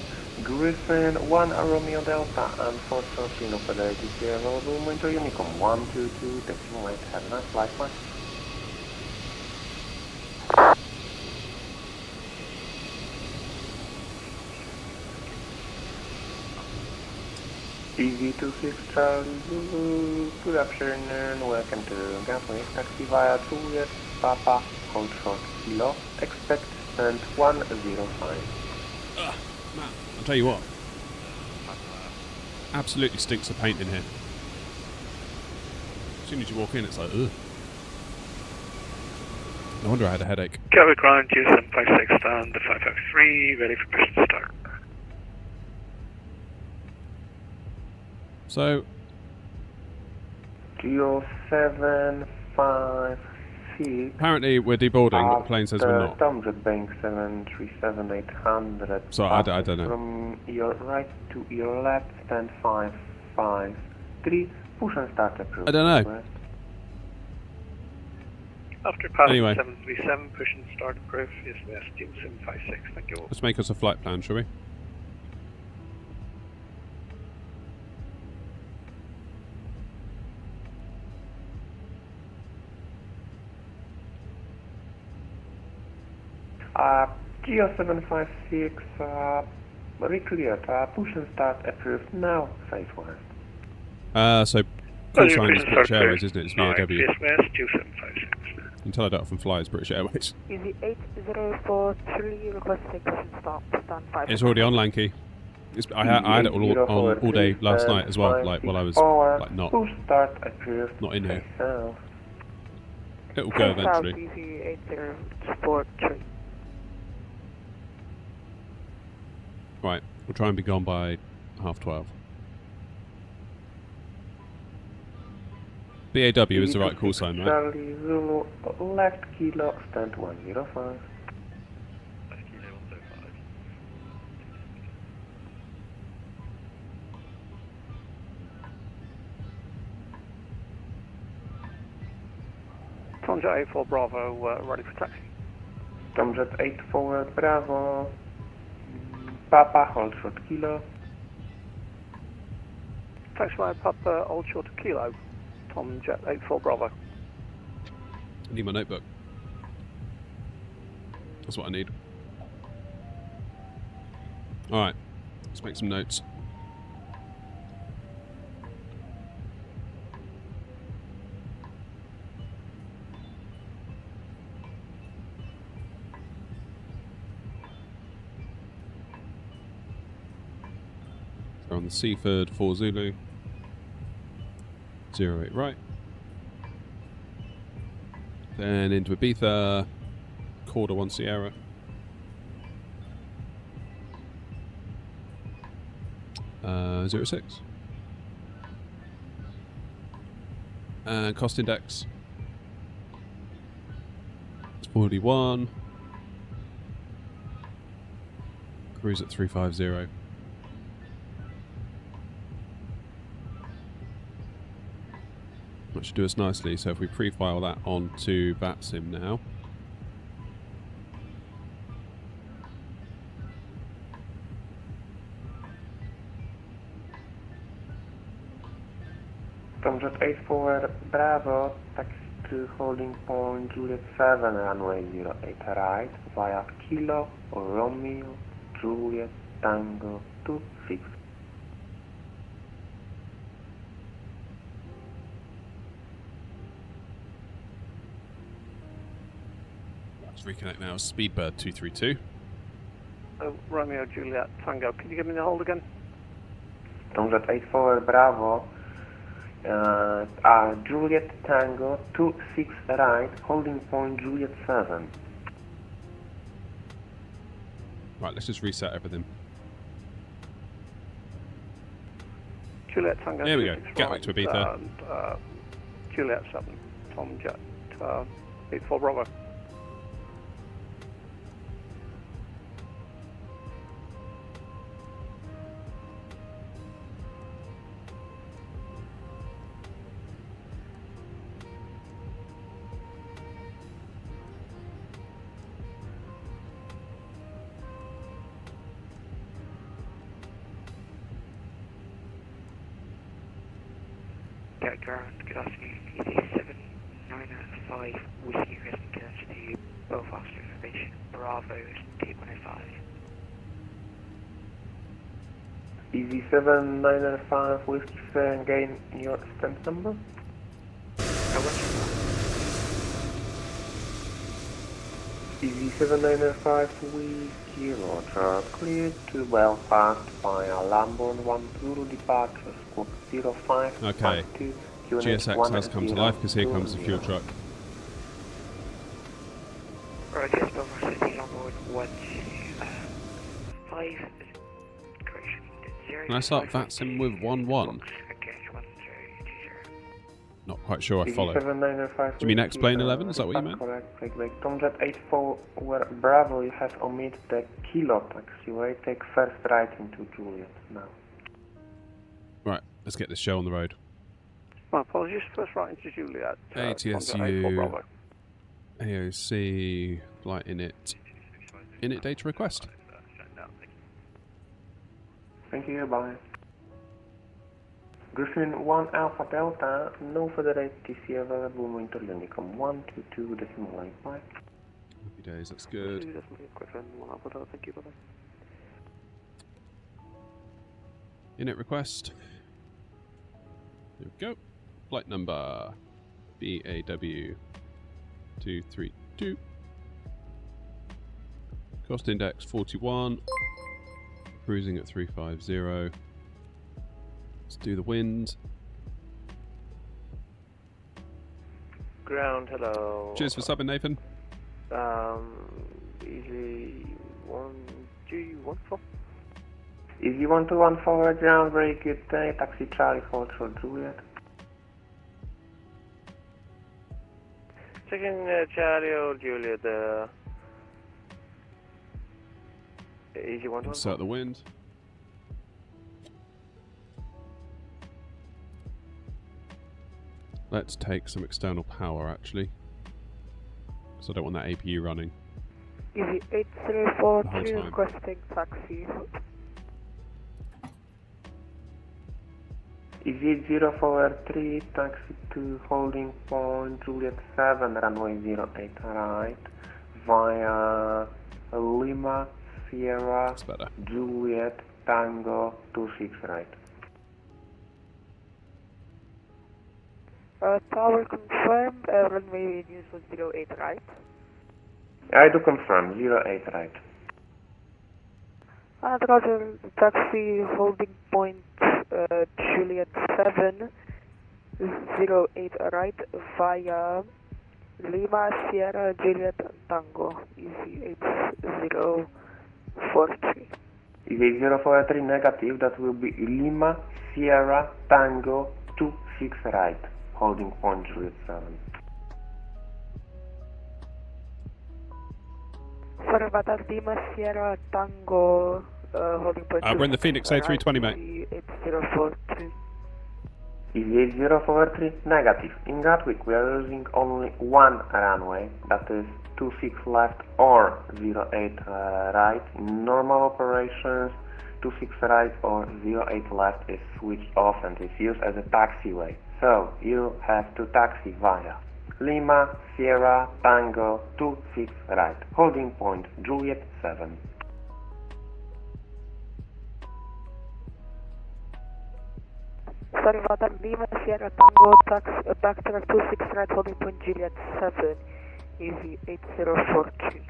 Griffin 1 Romeo Delta and 413 operated here available, winter Unicom 122, taxi right, have a nice flight, bye. EV26 Charlie Zulu, good afternoon, welcome to Gatwick, taxi via Juliet, Papa, hold short kilo, expect stand 105. Man, I'll tell you what. Absolutely stinks of paint in here. As soon as you walk in, it's like, ugh. No wonder I had a headache. Gatwick Ground, G756, stand 553, ready for push to start. So, Geo 756. apparently we're deboarding, but the plane says we're not. Tomjet Bank 737-800. So I don't know. From your right to your left, stand 553. Push and start approved. I don't know. After passing Anyway. 737, push and start approved, yes, west, G756, thank you all. Let's make us a flight plan, shall we? Geo 756, recleared, push and start approved now, face west. So, call sign is British Airways, isn't it? It's VAW. You yes, west, G756. can tell I don't often fly as British Airways. Easy 8043, request take push and stop, stand 5. It's already on, Lanky. I had it all day last night as well, like while I was like not in here. It'll go eventually. Easy 8043. Right, we'll try and be gone by 12:30. BAW is the right call sign, right? Charlie Zulu, left kilo, stand 105. Tomjet 84 Bravo, ready for taxi. Tomjet 8 forward, Bravo. Papa, hold short kilo. Taxi via Papa, hold short kilo. Tomjet 84 Bravo. I need my notebook. That's what I need. Alright, let's make some notes. We're on the Seaford 4 Zulu. 08 right. Then into Ibiza. Quarter 1 Sierra. Uh, 06. And cost index. It's 41. Cruise at 350. That should do us nicely. So if we pre-file that onto VATSIM now. Tomjet 84 Bravo, taxi to holding point Juliet 7, runway 08 right, via Kilo, Romeo, Juliet, Tango 26. Let's reconnect now. Speedbird 232. Romeo, Juliet, Tango. Can you give me the hold again? Tomjet 84 Bravo. Juliet Tango 26 right, holding point Juliet 7. Right, let's just reset everything. Juliet Tango. There we go. Gatwick to Ibiza. And, Juliet 7. Tom Jet 84 Bravo. Ground, good afternoon, EZ795 Whiskey Crescent Catch to you, Belfast information, Bravo, T105. EZ795 Whiskey Fair, gain your stamp number? EZ795 Whiskey Roger, cleared to Belfast via Lambourne 12 departure, squawk 05. Okay. GSX has come to life because here comes the fuel truck. Roger, Belfast City, Lambourne 125, correction, 0. Can I start VATSIM with 11? Not quite sure I follow. Do you mean explain 11? Is that what you meant? Correct. Tomjet 84 where Bravo, you have omitted the Kilo taxiway. Take first right into Juliet now. Right, let's get this show on the road. My apologies, first right into Juliet. ATSU, AOC, flight init. Init data request. Thank you, bye. Griffin 1 Alpha Delta, no further ATC available, winter Unicom 122.85. Happy days, that's good. Griffin 1 Alpha Delta, thank you, bye. Init request. Here we go. Flight number BAW 232. Cost index 41. Cruising at 350. Let's do the wind. Ground, hello. Cheers for subbing, Nathan. Easy 1214. Easy 1214, ground, very good day. Taxi Charlie for Juliet. Checking Charlie or Juliet. Easy 112. Insert the wind. Let's take some external power actually, because I don't want that APU running. Easy 8043 requesting taxi. Easy 043, taxi to holding point Juliet 7, runway 08 right, via Lima, Sierra, Juliet, Tango 26 right. Tower confirmed, runway news was 08 right. I do confirm, 08 right. Roger, taxi holding point Juliet 708 right via Lima Sierra Juliet Tango, easy 8043. Easy 043 negative, that will be Lima Sierra Tango 26 right, holding point Juliet 7. Sorry about that, Lima Sierra Tango holding point We're in the Phoenix A320, mate. 8043. Easy 8043 negative. In Gatwick we are using only one runway, that is 26 left or 08 right. In normal operations, 26 right or 08 left is switched off and is used as a taxiway. So you have to taxi via Lima Sierra Tango 26 right, holding point Juliet 7. Sorry about that, Lima Sierra Tango backtrack 26 right, holding point Juliet 7, easy 8043.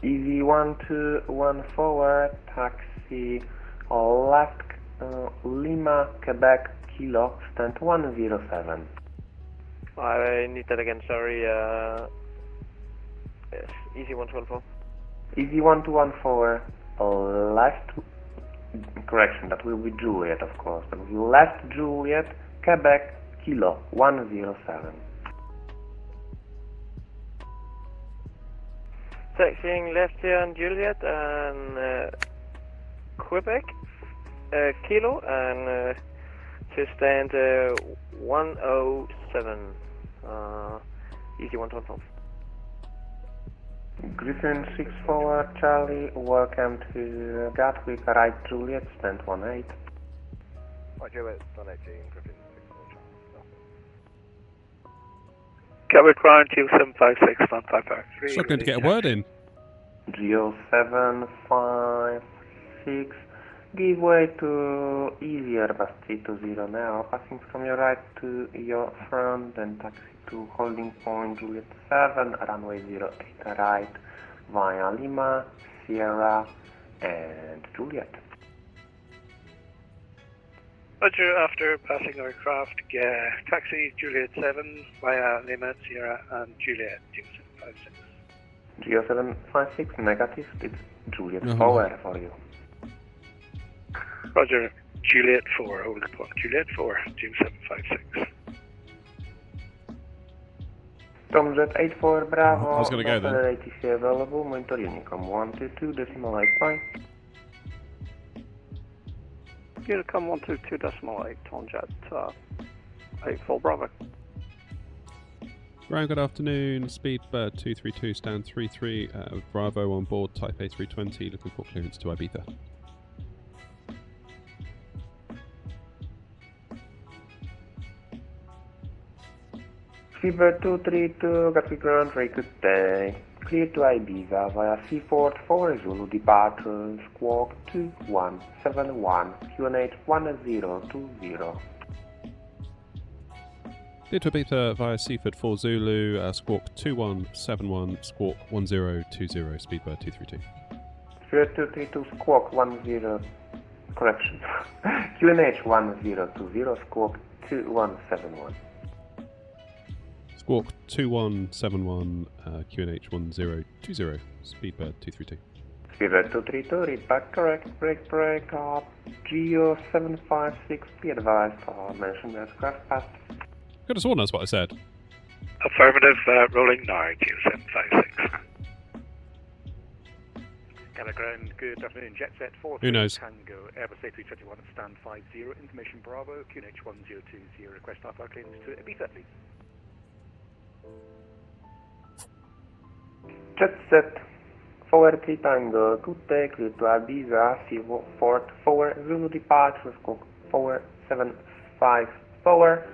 Easy 1214 forward, taxi left Lima Quebec Kilo, stand 107. I need that again, sorry. Yes, easy 1214. Easy 1214 left, correction, that will be Juliet of course, but left Juliet Quebec Kilo 107. Taxiing left here on Juliet and Quebec Kilo and to stand 107, easy 112. Griffin 6 forward Charlie, welcome to Gatwick, right Juliet, stand 18. Right, Juliet, stand 18, Griffin 6 forward Charlie. Gatwick ground, G756, stand 553. Struggling to get a word in. G0756, give way to easy Airbus 320 now, passing from your right to your front, then taxi to holding point Juliet 7, runway 08 right, via Lima, Sierra, and Juliet. Roger, after passing aircraft, taxi Juliet 7 via Lima, Sierra, and Juliet, G756. G0756, negative, it's Juliet forward for you. Roger, Juliet 4, holding point Juliet 4, G756. Tomjet 84 Bravo, I was going to go then. ATC available, monitor Unicom 122.8, Unicom 122.8, Tomjet 84 Bravo. Ground, good afternoon. Speedbird 232, stand 33, Bravo on board, Type A320, looking for clearance to Ibiza. Speedbird 232, Gatwick ground, very good day. Clear to Ibiza via Seaport 4 Zulu departure, squawk 2171, QNH 1020. Clear to Ibiza via Seaford 4 Zulu, squawk 2171, squawk 1020, Speedbird 232. Speedbird 232, squawk 10, correction, QNH 1020, squawk 2171. Squawk 2171, QNH 1020, Speedbird 232. Speedbird 232, read back correct, break up, Geo 756, be advised for mentioned aircraft passed. Could have sworn that's what I said. Affirmative, rolling now, G756. Gatwick ground, good afternoon, Jet Set 4 Who knows? Tango, Airbus A321 at stand 50, information Bravo, QNH 1020, request IFR clearance to Ibiza, please. Jet Set 43 Tango, good day, clear to Ibiza, Seaport 4 Zulu departure, squawk 4754,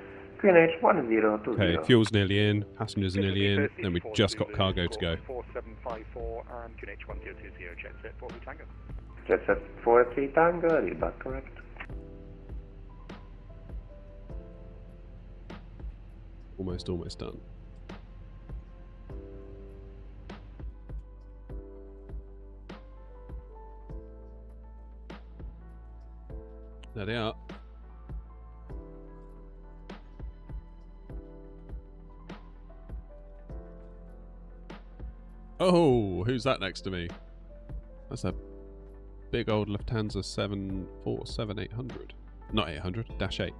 QNH 1020. Okay, fuel's nearly in, passengers are nearly in, then we've just got cargo to go. 4754 and QNH 1020, Jet Set 43 Tango. Jet Set 43 Tango, read back correct. Almost done. There they are. Oh, who's that next to me? That's a big old Lufthansa 747-800. Not 800, -8.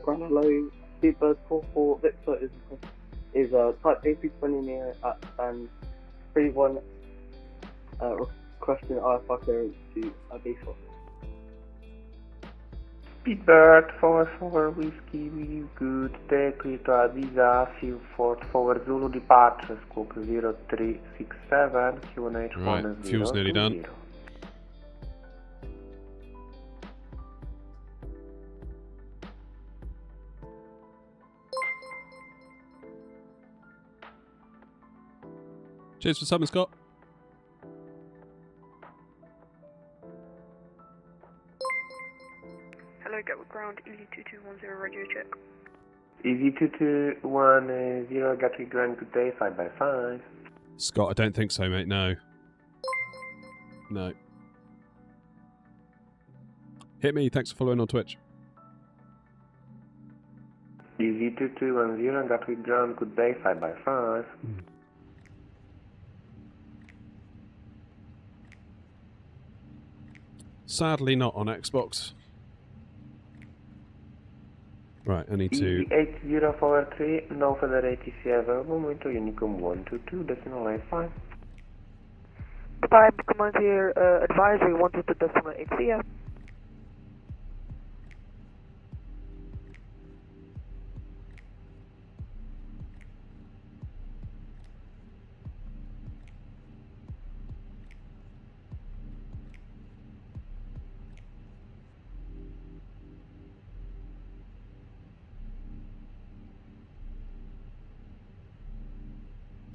Ground hello, Speedbird 44 Victor is type A320 near at stand 31 requesting IFR clearance to Ibiza. Speedbird 44 Whiskey, good day, clear to Ibiza, Seal Fort Forward Zulu departure, scope 0367, QNH Right, fuel's nearly done. Cheers for summon, Scott. Hello, Gatwick ground, EZ2210 radio check. EZ2210 Gatwick ground, good day, 5x5. Scott, I don't think so, mate. No. No. Hit me. Thanks for following on Twitch. EZ2210 Gatwick ground, good day, 5x5. Sadly not on Xbox. Right, I need to... 8043, no further ATC available, Momento Unicum 122.85. Goodbye, command here, advisory 122.8, yeah.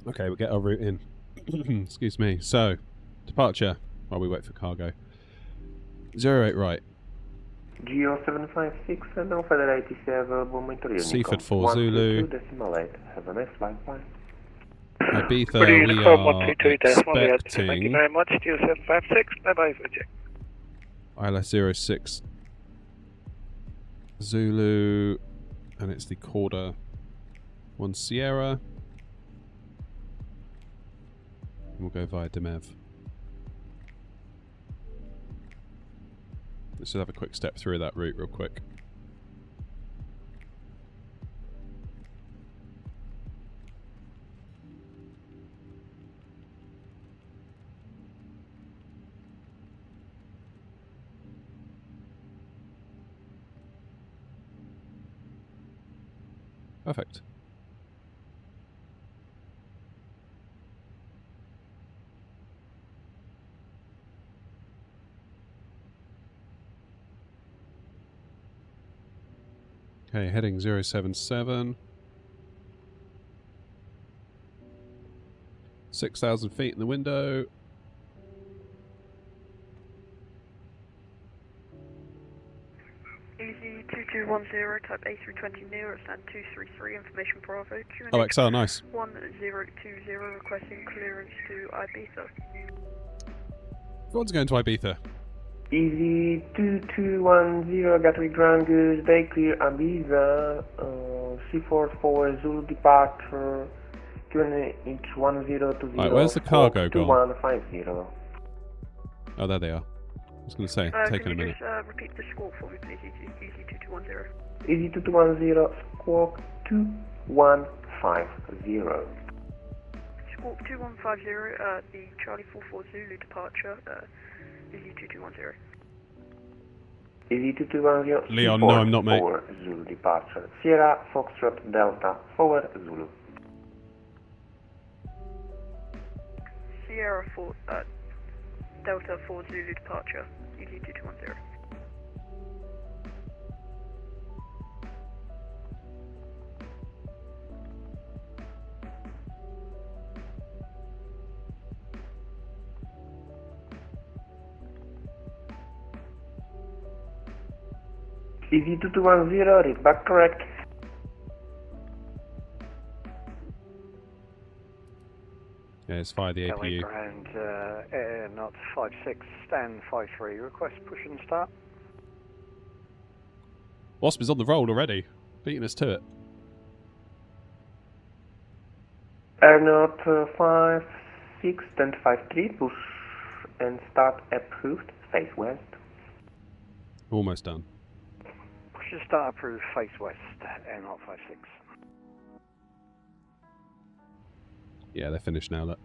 Okay, we'll get our route in. Excuse me. So, departure while we wait for cargo. 08 right. Geo756, no further ATC available, Momento Unicum Seaford 4 Zulu. 122.8, have a nice flight, bye. Ibiza, British we Airways are 122.8. Thank you expecting very much. Geo756, bye bye for check. ILS 06 Zulu, and it's the Corda 1 Sierra. We'll go via Demev. Let's just have a quick step through that route real quick. Perfect. Okay, heading 077. 6,000 feet in the window. EZ2210, type A320 near, stand 233, information Bravo. QNH Oh, XR, nice. 1020, requesting clearance to Ibiza. Everyone's going to Ibiza. EZ2210 Gatwick ground, good day, clear Ibiza, C44 Zulu departure, QNH 1020. Right, where's the cargo gone? 2150. Oh, there they are. I was going to say, taking a minute. Can you just repeat the squawk for me, please? EZ2210. EZ2210, squawk 2150. Squawk 2150, the Charlie 44 Zulu departure, EZ2210. EZ2210, Leon, no, I'm not, mate. Forward Zulu departure, Sierra Foxtrot Delta, forward Zulu. Sierra 4, Delta 4 Zulu departure, EZ2210. EZ2210, read back correct. Okay, let's fire the Gatwick APU. ground, air not 56, stand 53, request push and start. Wasp is on the roll already, beating us to it. Air note 56, stand 53, push and start approved, face west. Almost done. Push and start approved, face west, air not 56. Yeah, they're finished now, look.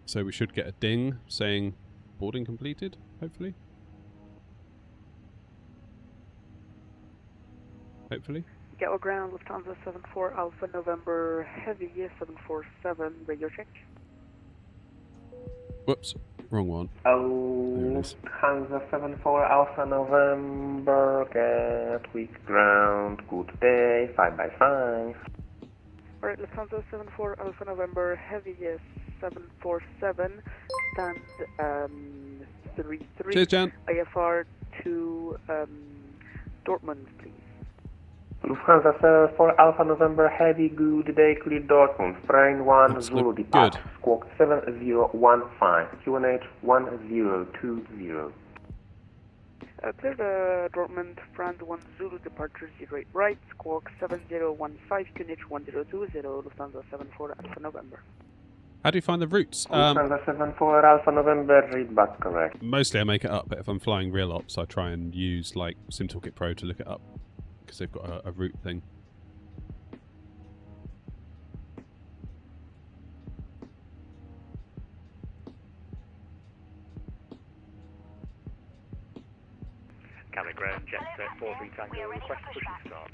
So we should get a ding saying boarding completed, hopefully. Hopefully. Gatwick ground, Lufthansa 74 Alpha November Heavy 747, radio check. Whoops, wrong one. Lufthansa 74 Alpha November, Gatwick ground, good day, 5x5. Alright, Lufthansa 74 Alpha November Heavy 747, stand 33. Cheers, Jan. IFR to Dortmund, please. Lufthansa 74 Alpha November Heavy, good day, clear Dortmund, Train 1 Zulu depart, squawk 7015, QNH 1020. Clear the Dortmund, France 1 Zulu departure 08 right, squawk 7015, QNH 1020, Lufthansa 74 Alpha November. How do you find the routes? Lufthansa 74 Alpha November, read back correct. Mostly I make it up, but if I'm flying real ops, I try and use like SimToolkit Pro to look it up, because they've got a route thing. Gatwick ground, jet set 43 Tango, request push and start.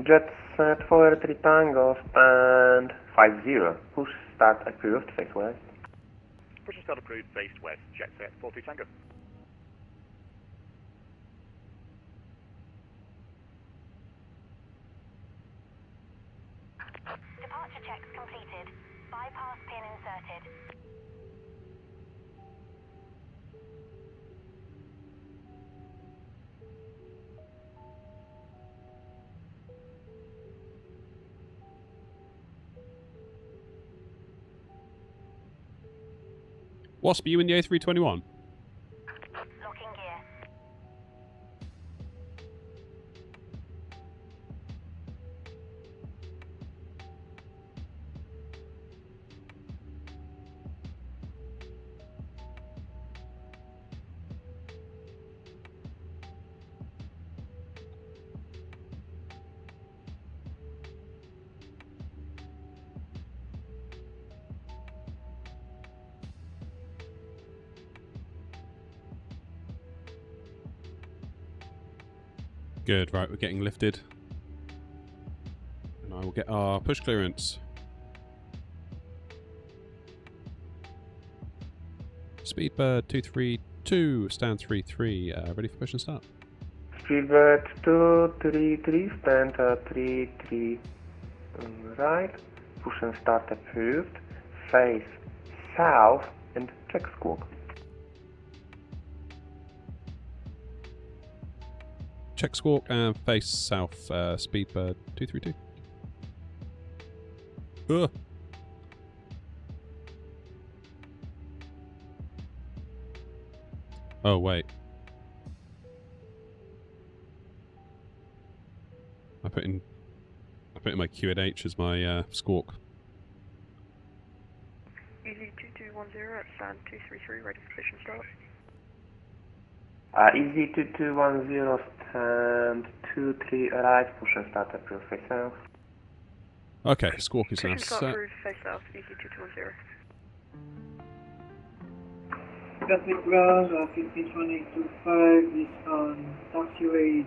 Jet set 43 Tango, stand 50, push start approved, face west. Push and start approved, face west, jet set 43 Tango. Departure checks completed. Bypass pin inserted. Wasp, are you in the A321? Locking gear. Good, right, we're getting lifted. And I will get our push clearance. Speedbird 232, stand 33, ready for push and start. Speedbird 233, stand 33 right, push and start approved, face south and check squawk. Check squawk and face south, Speedbird 232. Ugh. Oh, wait. I put in my QNH as my squawk. Easy 2210 at stand 233, ready for push and start. Easy 2210, stand 23 right, push and start approved, face south. Okay, squawk is now Push and start set. approved, face south, easy 2210. Gatwick ground, 152025 is on taxiway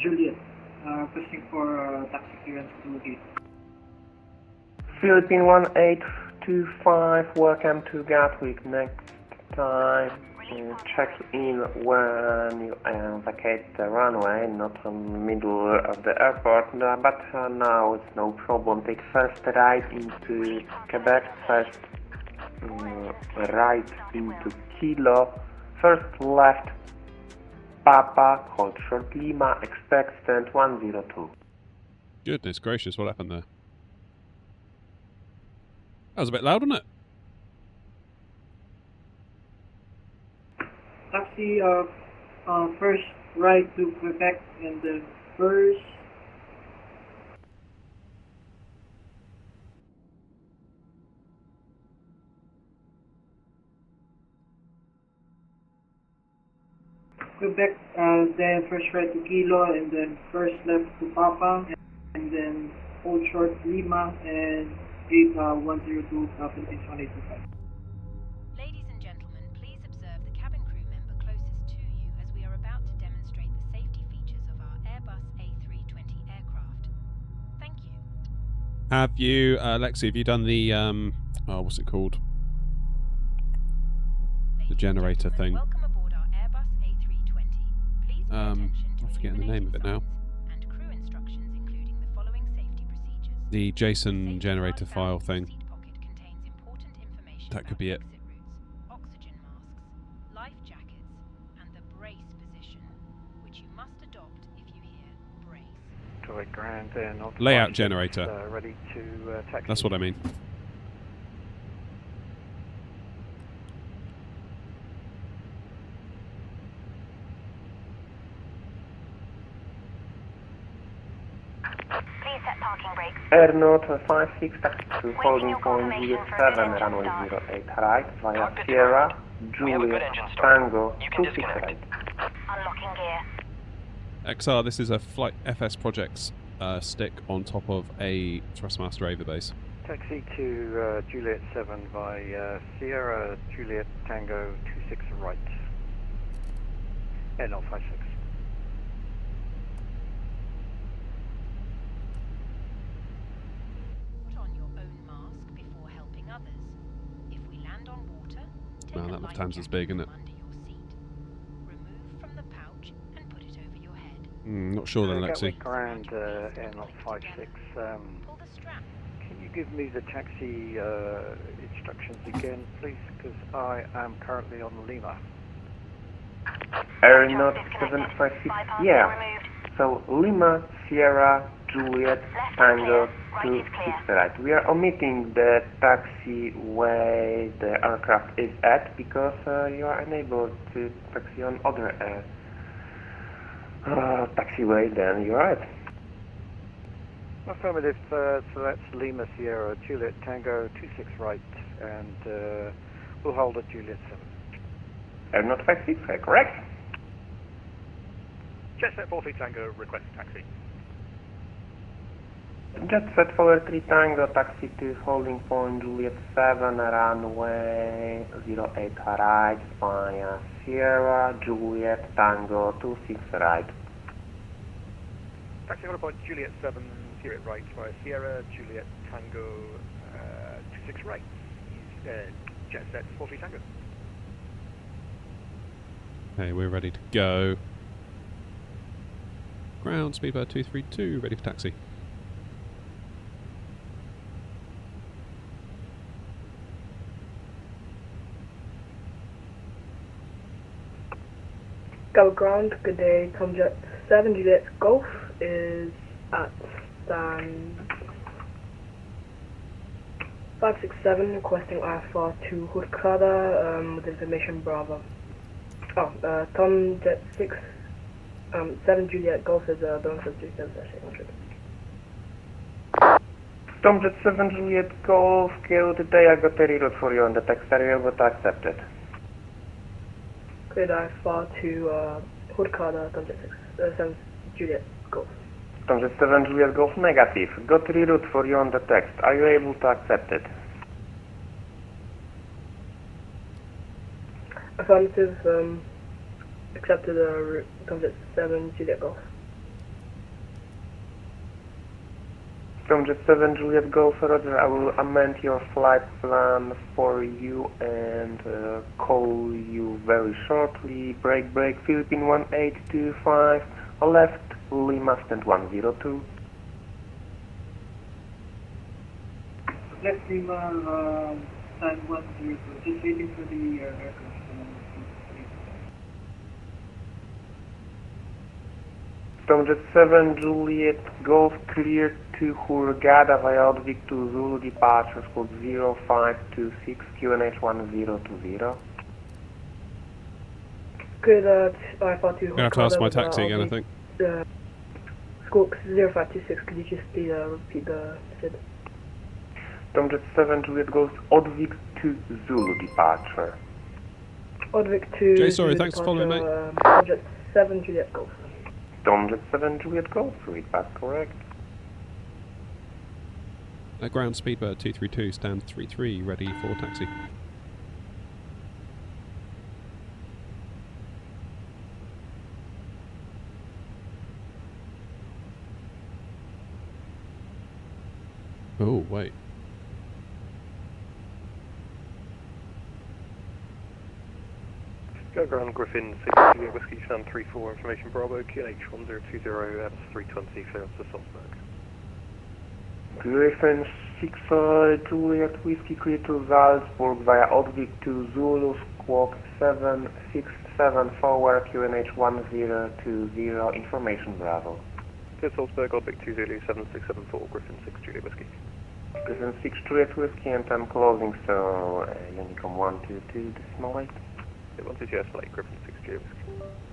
Juliet, requesting for taxi clearance to gate. Philippine 1825, welcome to Gatwick. Next time, check in when you vacate the runway, not in the middle of the airport, but now it's no problem. Take first right into Quebec, first right into Kilo, first left Papa, hold short Lima, expect stand 102. Goodness gracious, what happened there? That was a bit loud, wasn't it? Taxi, first right to Quebec and then first. Quebec, then first right to Kilo, and then first left to Papa, and then hold short Lima, and 8102 Philippines 1825. Ladies and gentlemen, please observe the cabin crew member closest to you as we are about to demonstrate the safety features of our Airbus A320 aircraft. Thank you. Have you, Lexi, have you done the, what's it called? The generator thing. Welcome aboard our Airbus A320. Please pay attention to I'm forgetting the name of it now. and crew instructions, including the following safety procedures. The JSON generator file thing. Contains important information That could be it. exit routes, oxygen masks, life jackets, and the brace position, which you must adopt if you hear brace. Gatwick Grand Air North Layout 56, generator. ready to taxi. That's what I mean. Please set parking brakes. Air Note 56 taxi to holding point Juliet 7, runway 08 right, via Sierra, Juliet, Tango, 26 right. Unlocking gear. XR, this is a Flight FSProjects stick on top of a Thrustmaster Airbus. Taxi to Juliet 7 by Sierra, Juliet, Tango, 26 right. Air North 56. Put on your own mask before helping others. If we land on water, take Man, a that life Lufthansa's jacket big, isn't it? from under your seat. Remove from the pouch and put it over your head. Not sure then, Lexi. Gatwick Grand Air North 56. Pull the strap. Can you give me the taxi instructions again, please? Because I am currently on Lima. Air Note 756, yeah. So Lima, Sierra, Juliet, Tango, 26 right. We are omitting the taxiway the aircraft is at because you are unable to taxi on other taxiway, then you're right. Affirmative, so that's Lima, Sierra, Juliet, Tango, 26 right, and we'll hold at Juliet 7. Air Note 56, correct? Jetset 43 Tango, request taxi. Jetset 43 Tango, taxi to holding point Juliet 7, runway 08 right, via Sierra, Juliet, Tango, 26 right. Taxi order point Juliet 7, Juliet right, via Sierra, Juliet, Tango, 26 right. Jetset 43 Tango. Okay, we're ready to go. Ground, speedbird 232, ready for taxi. Go ground, good day, Tomjet 7 Juliet Golf is at stand 567, requesting IFR to Hoodcada with information Bravo. Tomjet 7 Juliet Golf is going for 37-800. Tomjet 7 Juliet Golf, today I got a reroute for you on the text area, but I accept it. Could I far to Hoodcada, Tomjet 7 Juliet Golf? Tomjet 7 Juliet Golf, negative. Got reroute for you on the text. Are you able to accept it? Affirmative, accepted the Tomjet 7 Juliet Golf. Tomjet 7 Juliet Golf, Roger, I will amend your flight plan for you and call you very shortly. Break, Philippine 1825, left, Lima, stand 102. Left Lima, stand 102, just waiting for the aircraft. Tomjet 7, Juliet, Golf clear to Hurghada via Gatwick to Zulu departure, code 0526, QNH 1020. Good, Alpha 2. I have to ask my taxi again, I think. Squawk 0526, could you just repeat the SID? Tomjet 7, Juliet, Golf, Gatwick to Zulu departure. Gatwick to Jay, sorry, Zulu thanks for following, mate. Tomjet 7, Juliet Golf. Tomjet 7, Juliet, Golf, read that's correct. Ground Speedbird 232, stand 33, ready for taxi. Oh, wait. Go ground Griffin 6 Juliet Whiskey stand 34 information Bravo QNH 1020 FS320 clearance to Salzburg. Griffin 6 Juliet Whiskey clear to Salzburg via Gatwick to Zulu squawk 767 forward QNH 1020 information Bravo. Clear Salzburg Gatwick 207674 Griffin 6 Juliet Whiskey. Griffin 6 Juliet Whiskey and I'm closing, so Unicom 122 decimal 8. 122 escalate Griffin 6 Juliet Whiskey.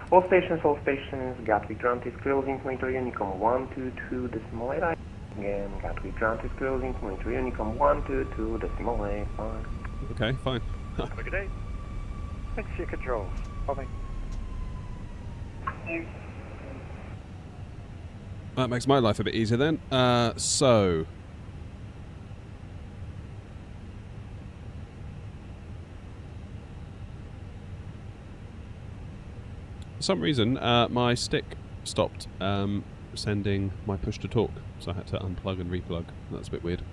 All stations, Gatwick Grant is closing, monitor Unicom 122 decimal 8. Again, Gatwick Grant is closing, monitor Unicom 122 decimal 8. Fine. Okay, fine. Have a good day. Thanks for your controls. Bye. Thanks. That makes my life a bit easier then. So... For some reason, my stick stopped sending my push to talk, so I had to unplug and replug. That's a bit weird.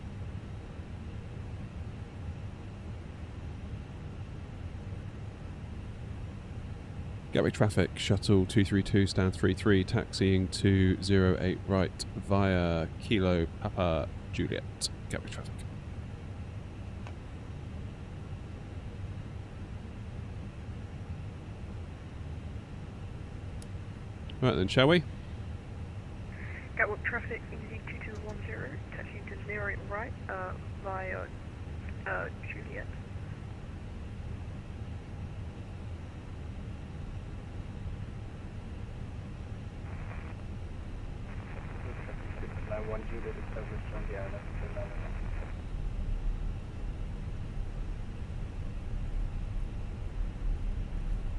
Gatwick traffic, shuttle 232, stand 33, taxiing to 08 right via Kilo Papa Juliet. Gatwick traffic. Right then, shall we? Gatwick traffic, easy 2210, taxiing to 08 right via Juliet.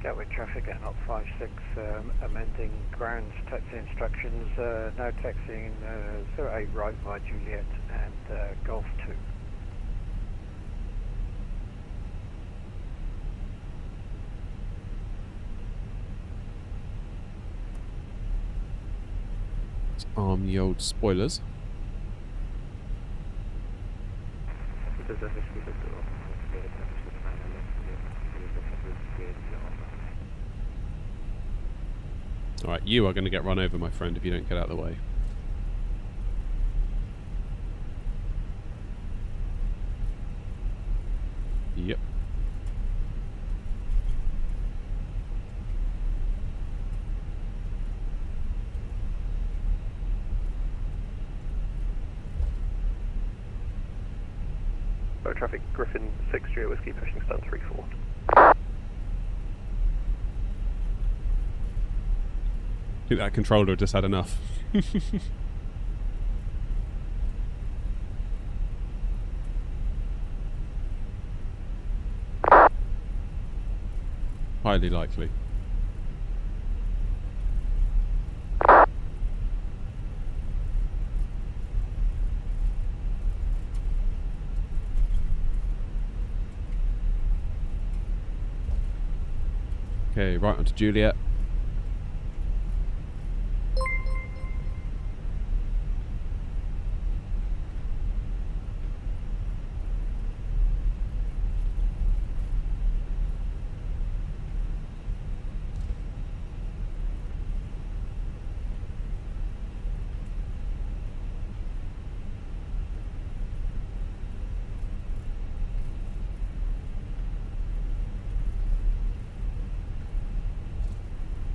Gatwick traffic at not 56, amending ground taxi instructions, now taxiing 08 right by Juliet and Golf 2. Let's arm the old spoilers. Alright, you are going to get run over, my friend, if you don't get out of the way. Yep. Low traffic Griffin 6 Juliet Whiskey pushing stand 34. I think that controller just had enough. Highly likely. Okay, right onto Juliet.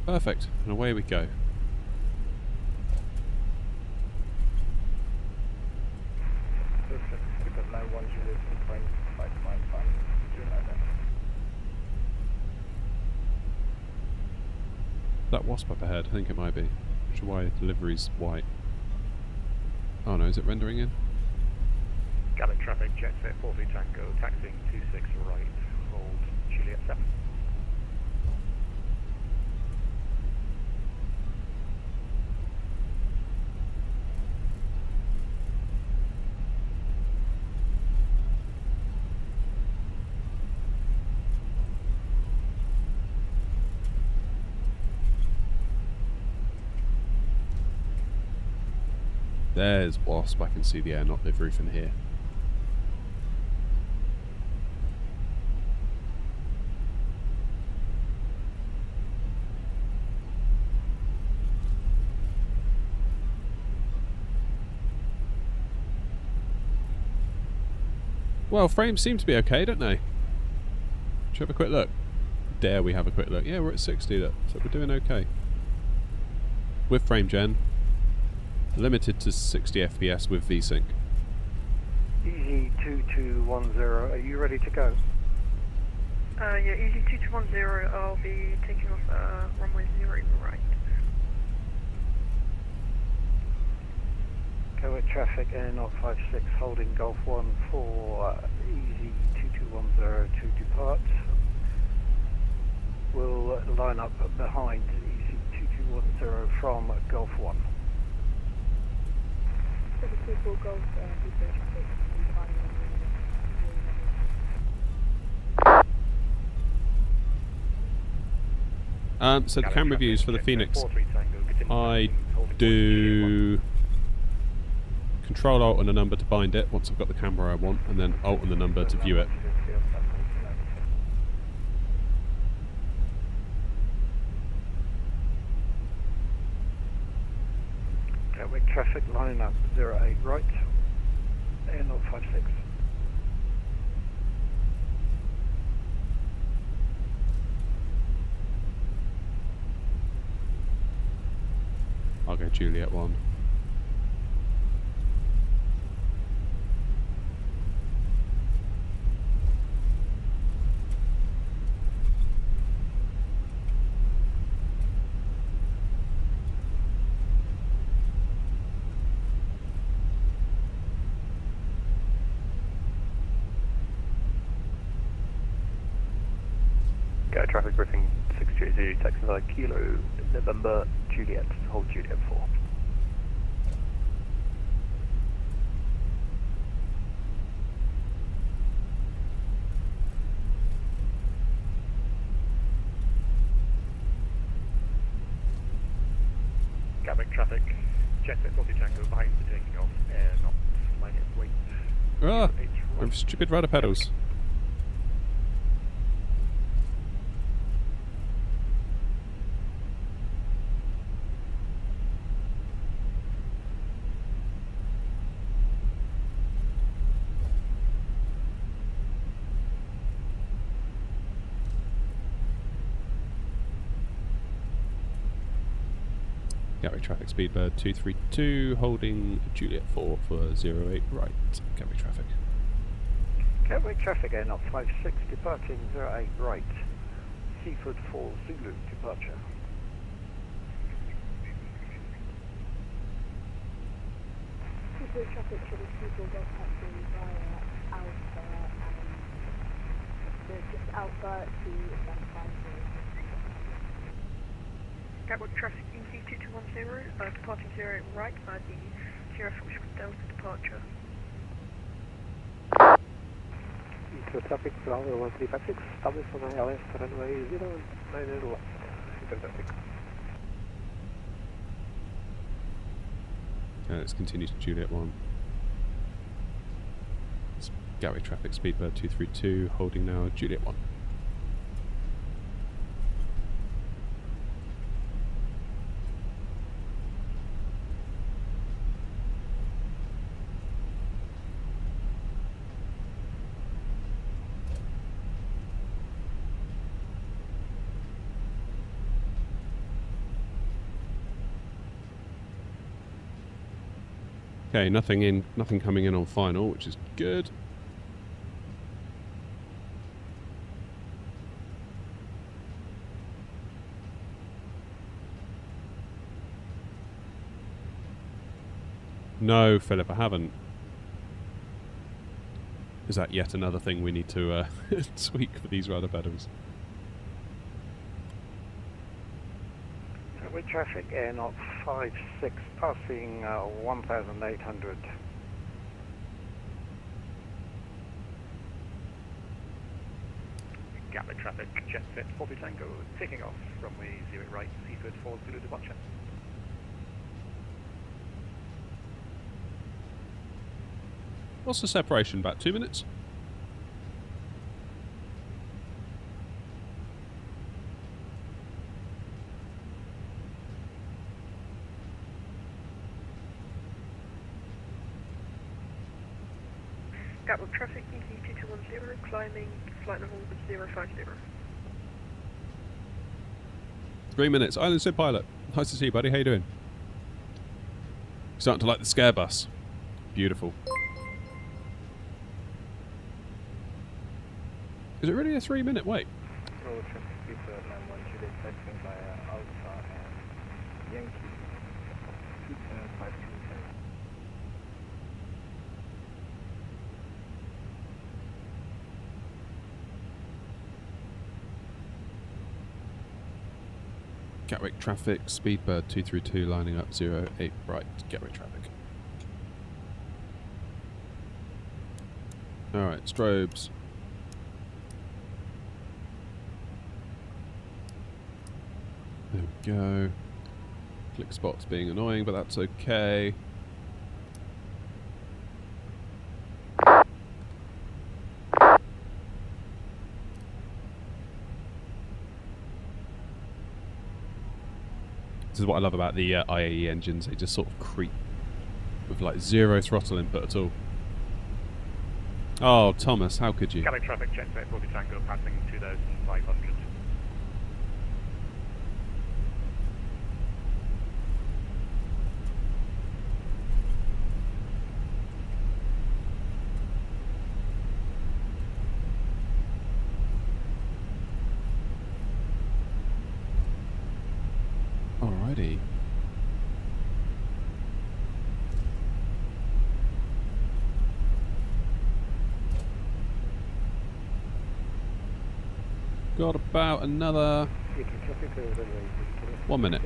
Perfect, and away we go. That wasp up ahead? I think it might be. Not sure why delivery's white. Oh no, is it rendering in? Gatwick traffic, jet set 43 Tango, taxiing 26 right, hold Juliet 7. There's wasp. I can see the air, not livery from here. Well, frames seem to be okay, don't they? Should we have a quick look? Dare we have a quick look? Yeah, we're at 60, look, so we're doing okay. With frame gen. Limited to 60 FPS with VSync. Easy 2210, are you ready to go? Yeah, easy 2210, I'll be taking off runway 0 right. Gatwick traffic Air 056 holding Golf 1 for easy 2210 to depart. We'll line up behind easy 2210 from Golf 1. So the camera views for the Phoenix, I do Control Alt and a number to bind it once I've got the camera I want, and then Alt and the number to view it. Gatwick traffic line up 08 right, Air 056. I'll go Juliet 1. Traffic briefing 620, taxi Kilo, November, Juliet, hold Juliet 4. Gatwick traffic, jet set 40 Tango behind the taking off, air not minus weight. Ah, I'm stupid rudder pedals. Gatwick traffic Speedbird 232 holding Juliet 4 for 08 right. Gatwick traffic. Gatwick traffic Air 056 departing 08 right. Seaford 4 Zulu departure. Seaford traffic should have people go taxi via Alpha and just Alpha to Gatwick traffic easy 2210, departing 0 right, ID 0 Delta departure. Eastern traffic, Bravo 1356, establish on ILS runway 090 left. Eastern traffic. Okay, let's continue to Juliet 1. It's Gatwick traffic Speedbird 232 holding now Juliet 1. Okay, nothing coming in on final, which is good. No, Philip, I haven't. Is that yet another thing we need to tweak for these rudder pedals? With traffic Air Knot 56 passing 1,800. Gatwick traffic, jet set 40 Tango, taking off, runway 0 right, seaford for Zulu departure. What's the separation? About 2 minutes? Gatwick traffic, EC2210, climbing flight level 050. 3 minutes. Island Sid Pilot. Nice to see you, buddy. How you doing? Starting to like the scare bus. Beautiful. Is it really a 3 minute wait? Road traffic speedbird 91 Juliet taxiing via Alpha and Yankee 527. Gatwick traffic, Speedbird 232 lining up 08 right, Gatwick traffic. Alright, strobes. There we go. Click spots being annoying, but that's okay. This is what I love about the IAE engines. They just sort of creep with like zero throttle input at all. Oh, Thomas, how could you? Gatwick traffic, jet set 40 Tango, passing 2,500. Alrighty. Got about another 1 minute.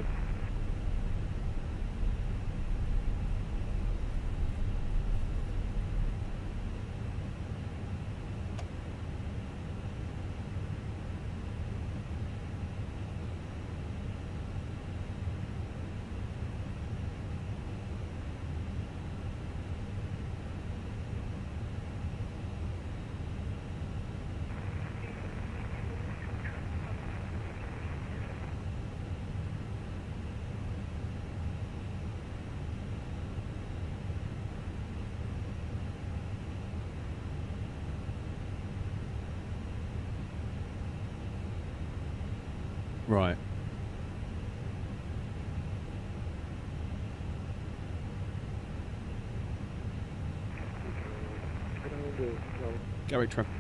Right. Gatwick traffic.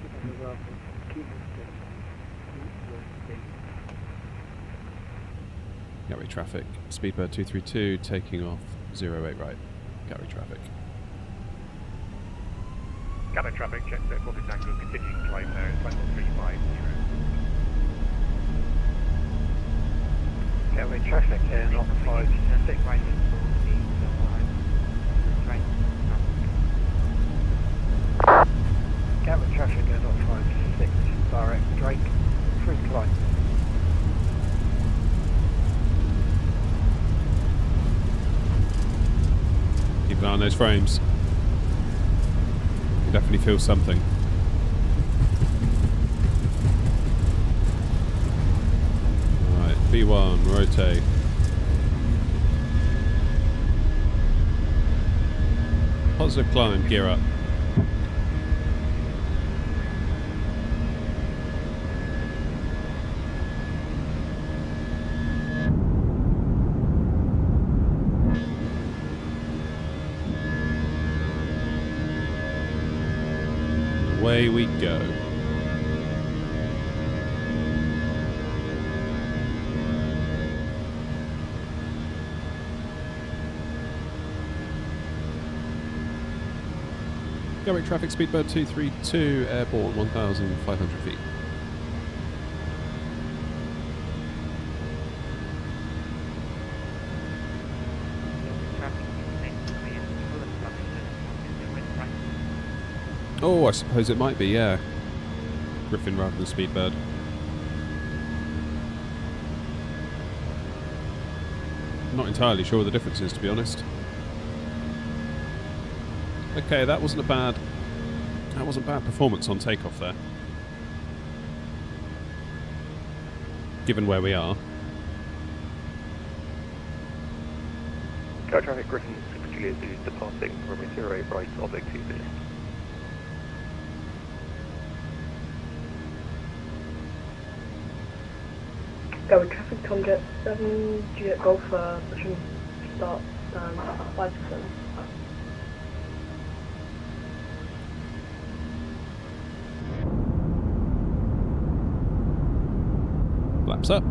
Gatwick traffic. Speedbird 232 taking off 08 right. Gatwick traffic. Gatwick traffic, jet set 40 Tango, continuing climb there, flight level 350. Gatwick traffic Air Knot 56. Gatwick traffic Air Knot 56. Direct Drake, free climb. Keep an eye on those frames. You can definitely feel something. Alright, B1, rotate. Positive climb, gear up. Away we go. Gatwick traffic, Speedbird 232, airborne 1,500 feet. Oh, I suppose it might be, yeah. Griffin rather than Speedbird. I'm not entirely sure what the difference is, to be honest. Okay, that wasn't bad performance on takeoff there. Given where we are. Air traffic, Griffin 6 Juliet is departing runway 08 right, object 2 east. Gatwick traffic, Tom Jet 7, Juliet Golf, pushing start, stand 567. Flaps up.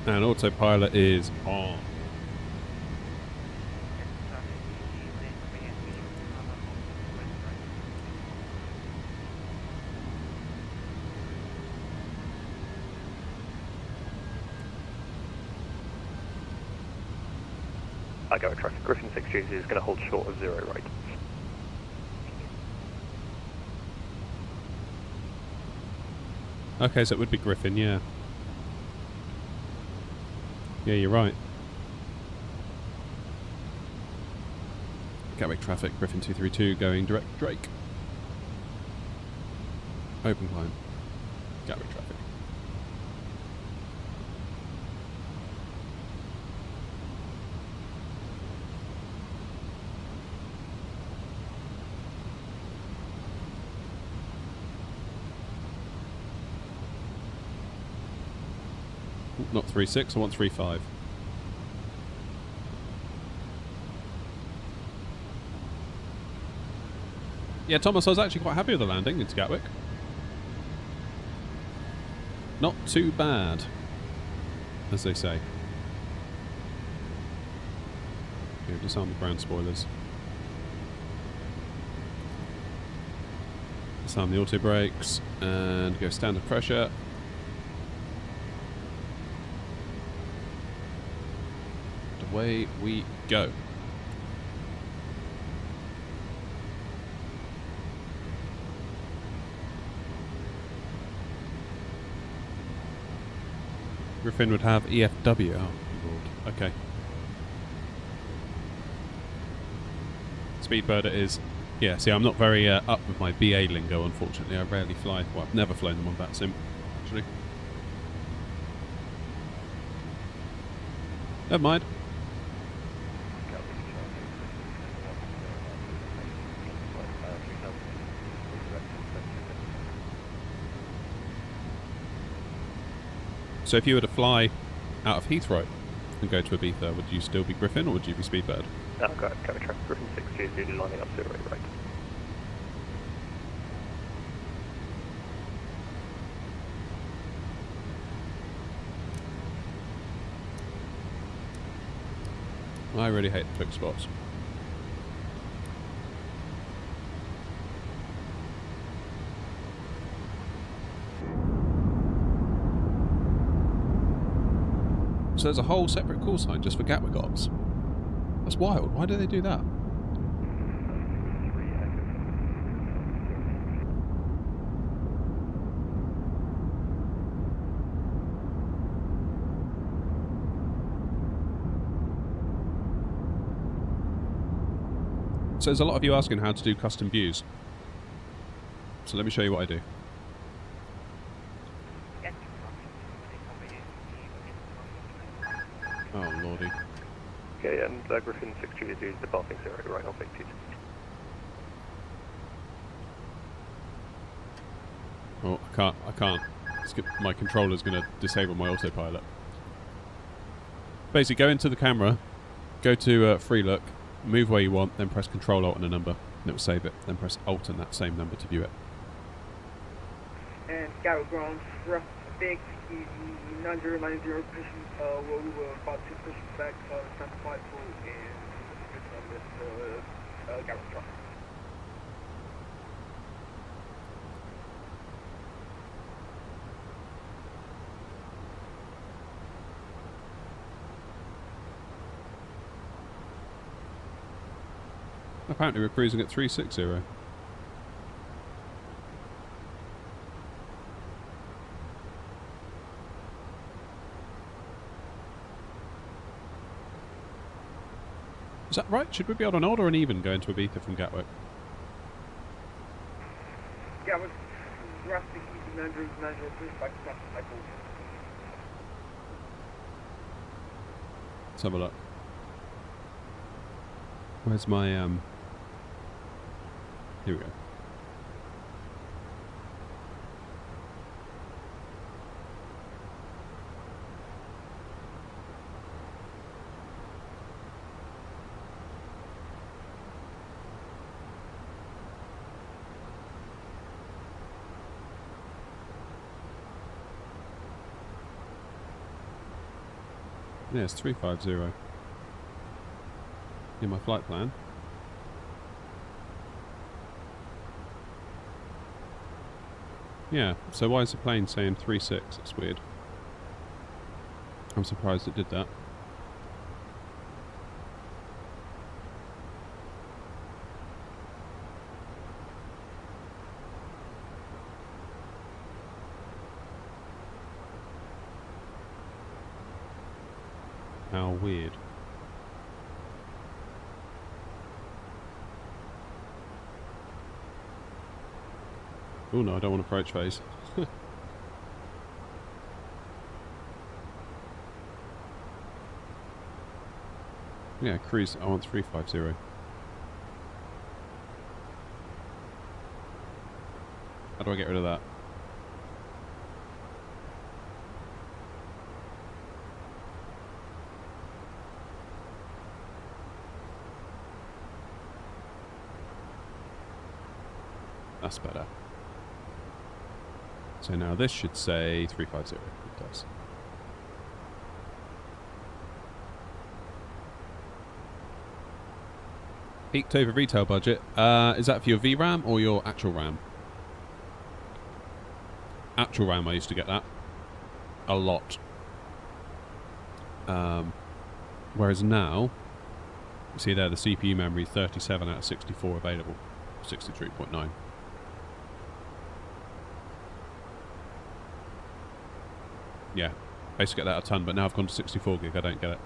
And autopilot is on. I go traffic. Griffin 6 is going to hold short of 0 right. Okay, so it would be Griffin, yeah. Yeah, you're right. Gatwick traffic, Griffin 232 going direct Drake. Open climb. Gatwick traffic. Not 3.6, I want 3.5. Yeah, Thomas, I was actually quite happy with the landing into Gatwick. Not too bad, as they say. Okay, disarm the ground spoilers. Disarm the auto brakes and go standard pressure. Away we go. Griffin would have EFW. Oh, Lord. Okay. Speedbird it is. Yeah, see, I'm not very up with my BA lingo, unfortunately. I rarely fly. Well, I've never flown them on VATSIM, actually. Never mind. So if you were to fly out of Heathrow and go to Ibiza, would you still be Griffin or would you be Speedbird? No, go traffic. Griffin 6 is lining up 0 right. I really hate the quick spots. So there's a whole separate call sign just for Gatwick ops. That's wild. Why do they do that? So there's a lot of you asking how to do custom views. So let me show you what I do. Okay, and Griffin 6 Juliet is departing 0 right off 82. Oh, I can't. My controller's going to disable my autopilot. Basically, go into the camera, go to free look, move where you want, then press Control Alt and a number, and it will save it. Then press Alt and that same number to view it. And Gatwick ground, rough big, 9090 pushing, we're about to push back, stand by full, and Gatwick Charts. Apparently we're cruising at 360. Is that right? Should we be on an odd or an even going to Ibiza from Gatwick? Gatwick, roughly 9090 push back, stand by full. Let's have a look. Where's my, here we go. Yeah, it's 350. In my flight plan. Yeah, so why is the plane saying 36? It's weird. I'm surprised it did that. How weird. Oh no, I don't want approach phase. Yeah, cruise, I want 350. How do I get rid of that? That's better. So now this should say 350. It does. Peaked over retail budget. Is that for your VRAM or your actual RAM? Actual RAM, I used to get that. A lot. Whereas now, you see there the CPU memory 37 out of 64 available. 63.9. Yeah, I used to get that a ton, but now I've gone to 64 gig, I don't get it.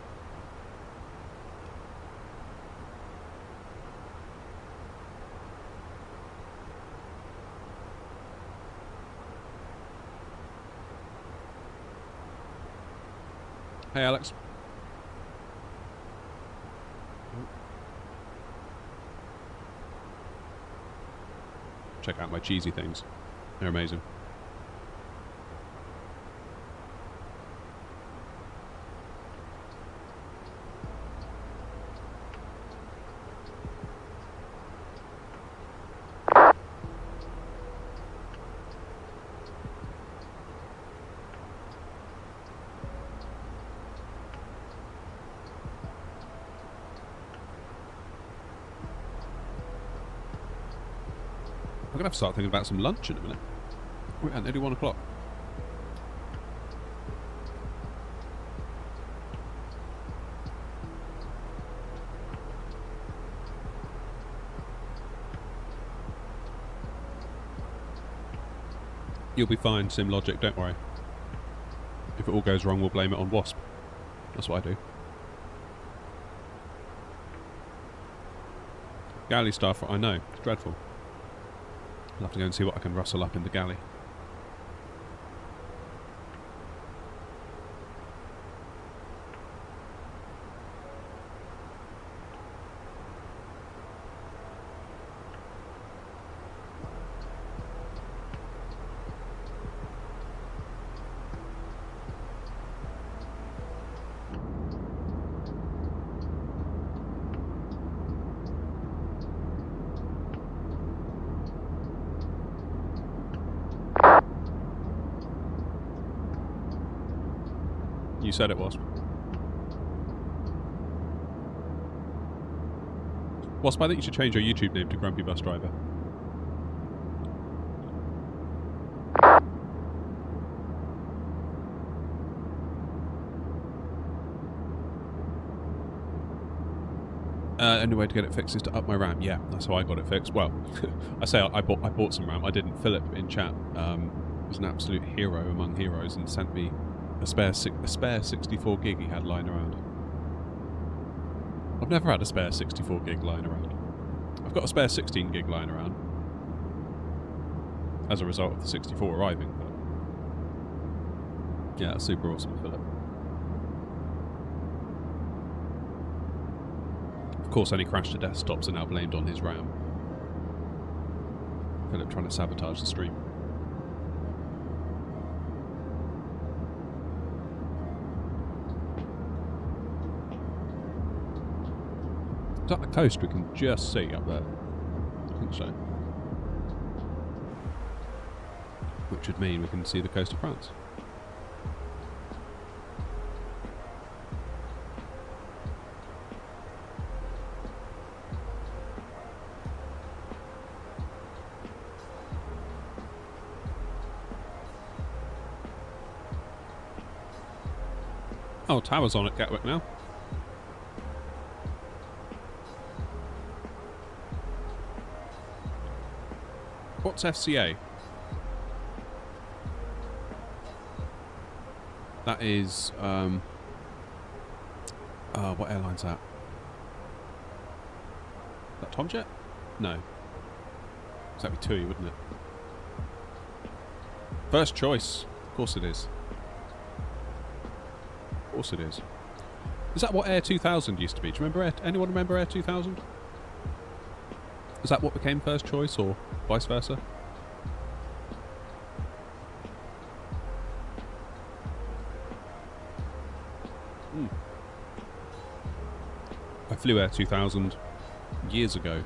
Hey Alex. Check out my cheesy things. They're amazing. I'm going to have to start thinking about some lunch in a minute. We're at nearly 1 o'clock. You'll be fine, SimLogic, don't worry. If it all goes wrong, we'll blame it on Wasp. That's what I do. Galley staff, I know, it's dreadful. I'll have to go and see what I can rustle up in the galley. You said it was. Wasp, I think you should change your YouTube name to Grumpy Bus Driver. Only way to get it fixed is to up my RAM. Yeah, that's how I got it fixed. Well, I say I bought some RAM. I didn't. Philip in chat was an absolute hero among heroes and sent me a spare 64 gig he had lying around. I've never had a spare 64 gig lying around. I've got a spare 16 gig lying around as a result of the 64 arriving. But yeah, that's super awesome, Philip. Of course, any crash to desktops are now blamed on his RAM. Philip trying to sabotage the stream. Is that the coast we can just see up there? I think so. Which would mean we can see the coast of France. Oh, tower's on at Gatwick now. What's FCA? That is, what airline's that? Is that Tomjet? No. That'd be TUI, wouldn't it? First choice. Of course it is. Of course it is. Is that what Air 2000 used to be? Do you remember anyone remember Air 2000? Is that what became first choice, or vice versa? I flew Air 2000 years ago.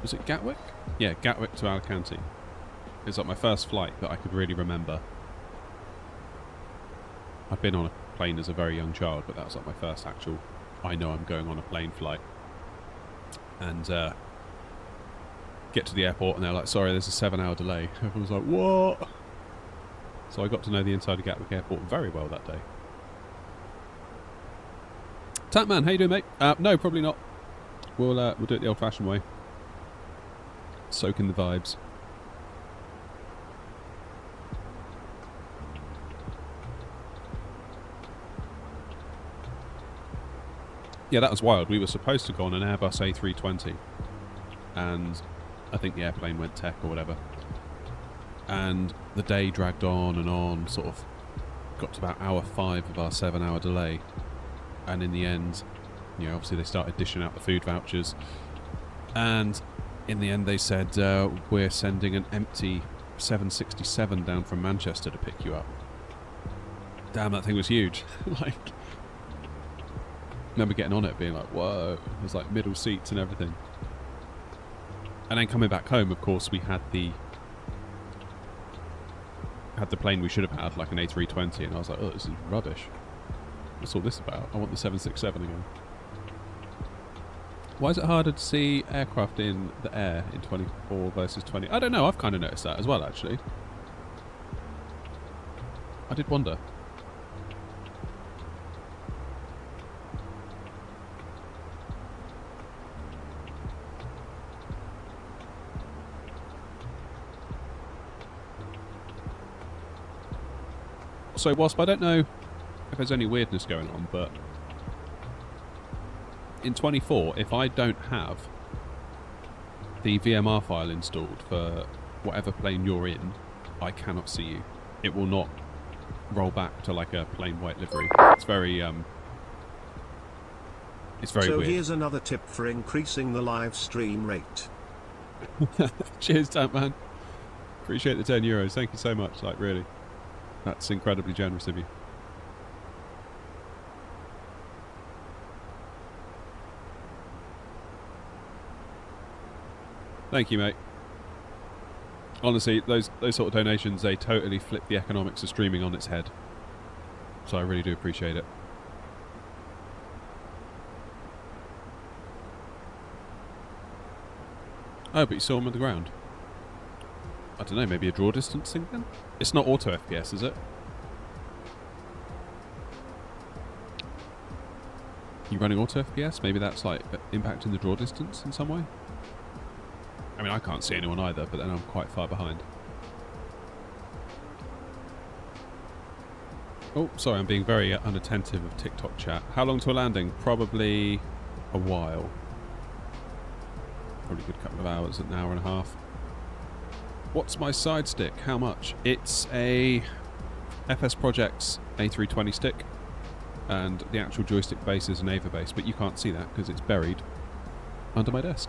Was it Gatwick? Yeah, Gatwick to Alicante. It was like my first flight that I could really remember. I'd been on a plane as a very young child, but that was like my first actual, I know I'm going on a plane flight. And get to the airport and they're like, sorry, there's a 7-hour delay. Everyone was like, what? So I got to know the inside of Gatwick Airport very well that day. Tatman, how you doing, mate? No, probably not. We'll do it the old-fashioned way. Soak in the vibes. Yeah, that was wild. We were supposed to go on an Airbus A320, and I think the airplane went tech or whatever. And the day dragged on, sort of got to about hour 5 of our 7-hour delay. And in the end, you know, obviously they started dishing out the food vouchers. And in the end they said, we're sending an empty 767 down from Manchester to pick you up. Damn, that thing was huge. Like, I remember getting on it being like, whoa. There's like middle seats and everything. And then coming back home, of course, we had the plane we should have had, like an A320, and I was like, oh, this is rubbish. What's all this about? I want the 767 again. Why is it harder to see aircraft in the air in 24 versus 20? I don't know, I've kind of noticed that as well, actually. I did wonder. So, Wasp, I don't know if there's any weirdness going on, but in 24, if I don't have the VMR file installed for whatever plane you're in, I cannot see you. It will not roll back to like a plain white livery. It's very weird. So here's another tip for increasing the live stream rate. Cheers, Tampman. Appreciate the €10. Thank you so much. Like, really. That's incredibly generous of you. Thank you, mate. Honestly, those sort of donations, they totally flip the economics of streaming on its head. So I really do appreciate it. Oh, but you saw him on the ground. I don't know, maybe a draw distance thing then? It's not auto FPS, is it? You running auto FPS? Maybe that's like impacting the draw distance in some way? I mean, I can't see anyone either, but then I'm quite far behind. Oh, sorry, I'm being very unattentive of TikTok chat. How long to a landing? Probably a while. Probably a good couple of hours, an hour and a half. What's my side stick? How much? It's a FSProjects A320 stick, and the actual joystick base is an Ava base, but you can't see that because it's buried under my desk.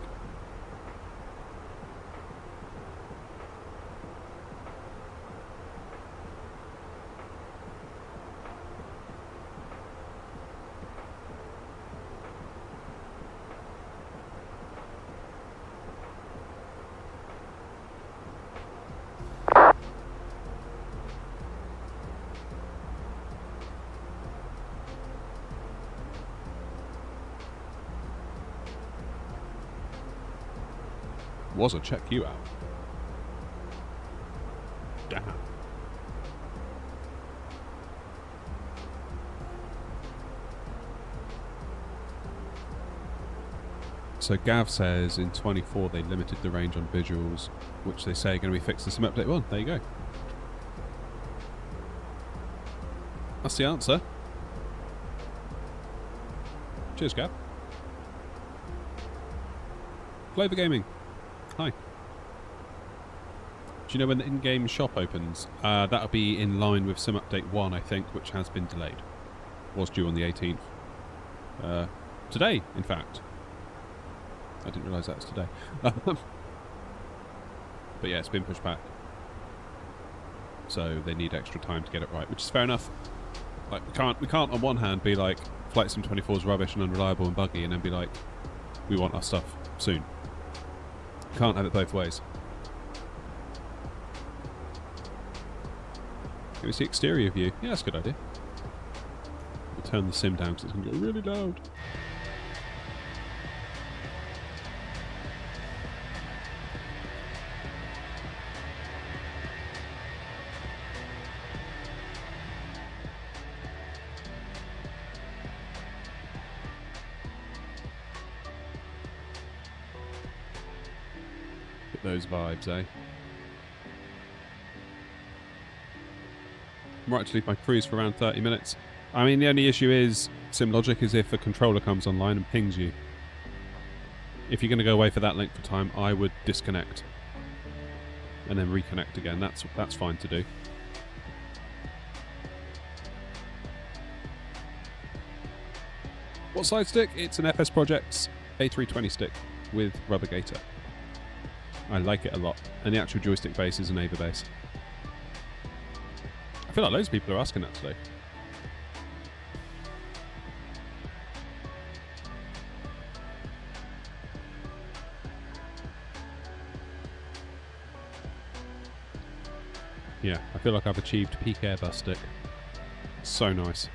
Was a check you out. Damn. So Gav says in 24 they limited the range on visuals, which they say are going to be fixed in some update 1. There you go. That's the answer. Cheers, Gav. Clover Gaming. Hi. Do you know when the in-game shop opens? That'll be in line with Sim Update 1, I think, which has been delayed. Was due on the 18th. Today, in fact. I didn't realise that was today. But yeah, it's been pushed back. So they need extra time to get it right, which is fair enough. Like we can't on one hand be like Flight Sim 24 is rubbish and unreliable and buggy, and then be like, we want our stuff soon. Can't have it both ways. Can we see exterior view? Yeah, that's a good idea. We'll turn the sim down because it's going to get really loud. Those vibes, eh? I'm right to leave my cruise for around 30 minutes. I mean, the only issue is SimLogic is if a controller comes online and pings you. If you're going to go away for that length of time, I would disconnect and then reconnect again. That's fine to do. What side stick? It's an FSProjects A320 stick with rubber gator. I like it a lot. And the actual joystick base is an Ava base. I feel like loads of people are asking that today. Yeah, I feel like I've achieved peak Airbus stick. So nice.